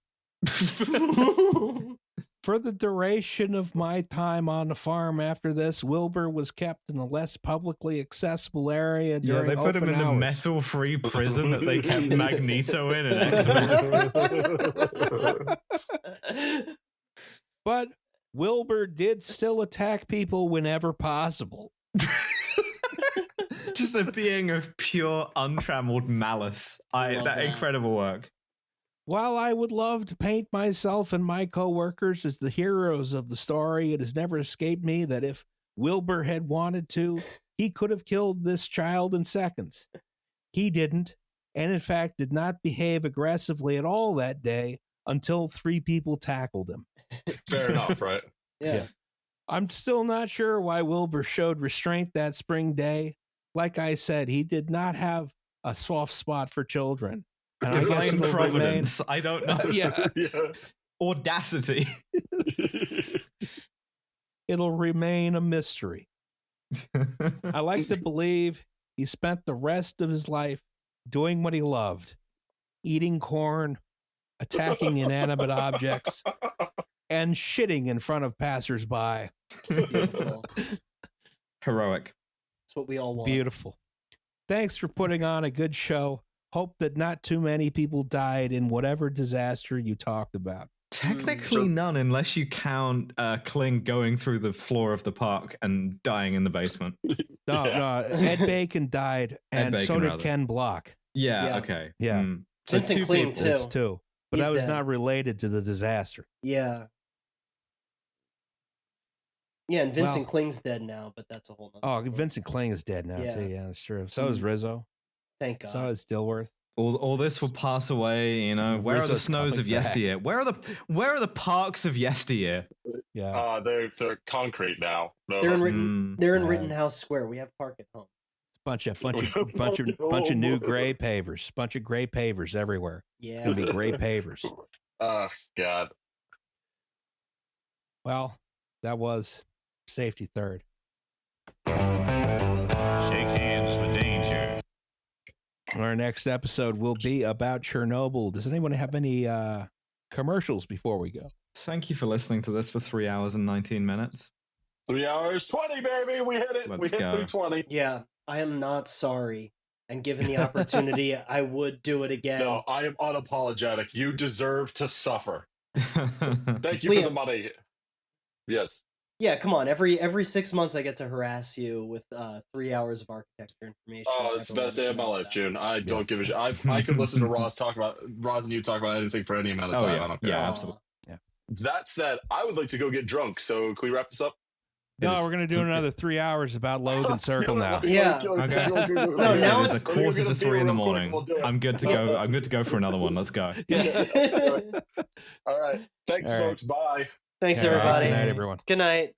For the duration of my time on the farm after this, Wilbur was kept in a less publicly accessible area during they put him in open the hours. metal-free prison that they kept Magneto in X-Men. But Wilbur did still attack people whenever possible. Just a being of pure, untrammeled malice. That incredible work. While I would love to paint myself and my co-workers as the heroes of the story, it has never escaped me that if Wilbur had wanted to, he could have killed this child in seconds. He didn't, and in fact did not behave aggressively at all that day until 3 people tackled him. Fair enough, right? Yeah. I'm still not sure why Wilbur showed restraint that spring day. Like I said, he did not have a soft spot for children. And Divine providence. I don't know. Yeah. Audacity. It'll remain a mystery. I like to believe he spent the rest of his life doing what he loved, eating corn, attacking inanimate objects, and shitting in front of passersby. Beautiful. Heroic. That's what we all want. Beautiful. Thanks for putting on a good show. Hope that not too many people died in whatever disaster you talked about. Technically none, unless you count Kling going through the floor of the park and dying in the basement. No, Ed Bacon died, and so did Ken Block. Yeah, okay. Yeah. So Vincent 2 Kling, people. too. That's 2. But He's that was dead. not related to the disaster. Yeah. Yeah, and Vincent Kling's dead now, but that's a whole nother Oh, story. Vincent Kling is dead now, too. Yeah, that's true. So is Rizzo. Thank God. So is Dilworth. All this will pass away, you know. Where are the Rizzo's snows coming of yesteryear? Where are the parks of yesteryear? Yeah. They're concrete now. No, They're in Mm, Rittenhouse Square. We have Park at home. bunch of new gray pavers. Bunch of gray pavers everywhere. Yeah. It's gonna be gray pavers. Oh God. Well, that was safety third. Shake hands with danger. Our next episode will be about Chernobyl. Does anyone have any commercials before we go? Thank you for listening to this for 3 hours and 19 minutes. 3 hours 20, baby. We hit it. Let's We hit go. 320. Yeah, I am not sorry. And given the opportunity, I would do it again. No, I am unapologetic. You deserve to suffer. Thank you for the Liam. money. Yes. Yeah, come on. Every 6 months, I get to harass you with 3 hours of architecture information. Oh, it's the best day of my life, June. I don't give a shit. I could listen to Roz and you talk about anything for any amount of time. I don't care. Yeah, absolutely. That said, I would like to go get drunk. So can we wrap this up? No, we're gonna do another 3 hours about Logan Circle now. Yeah. Okay. No, now It's it's a quarter to 3 in the morning. I'm good to go. I'm good to go for another one. Let's go. All right. Thanks, All right. folks. Bye. Thanks, All right, everybody. Good night, everyone. Good night.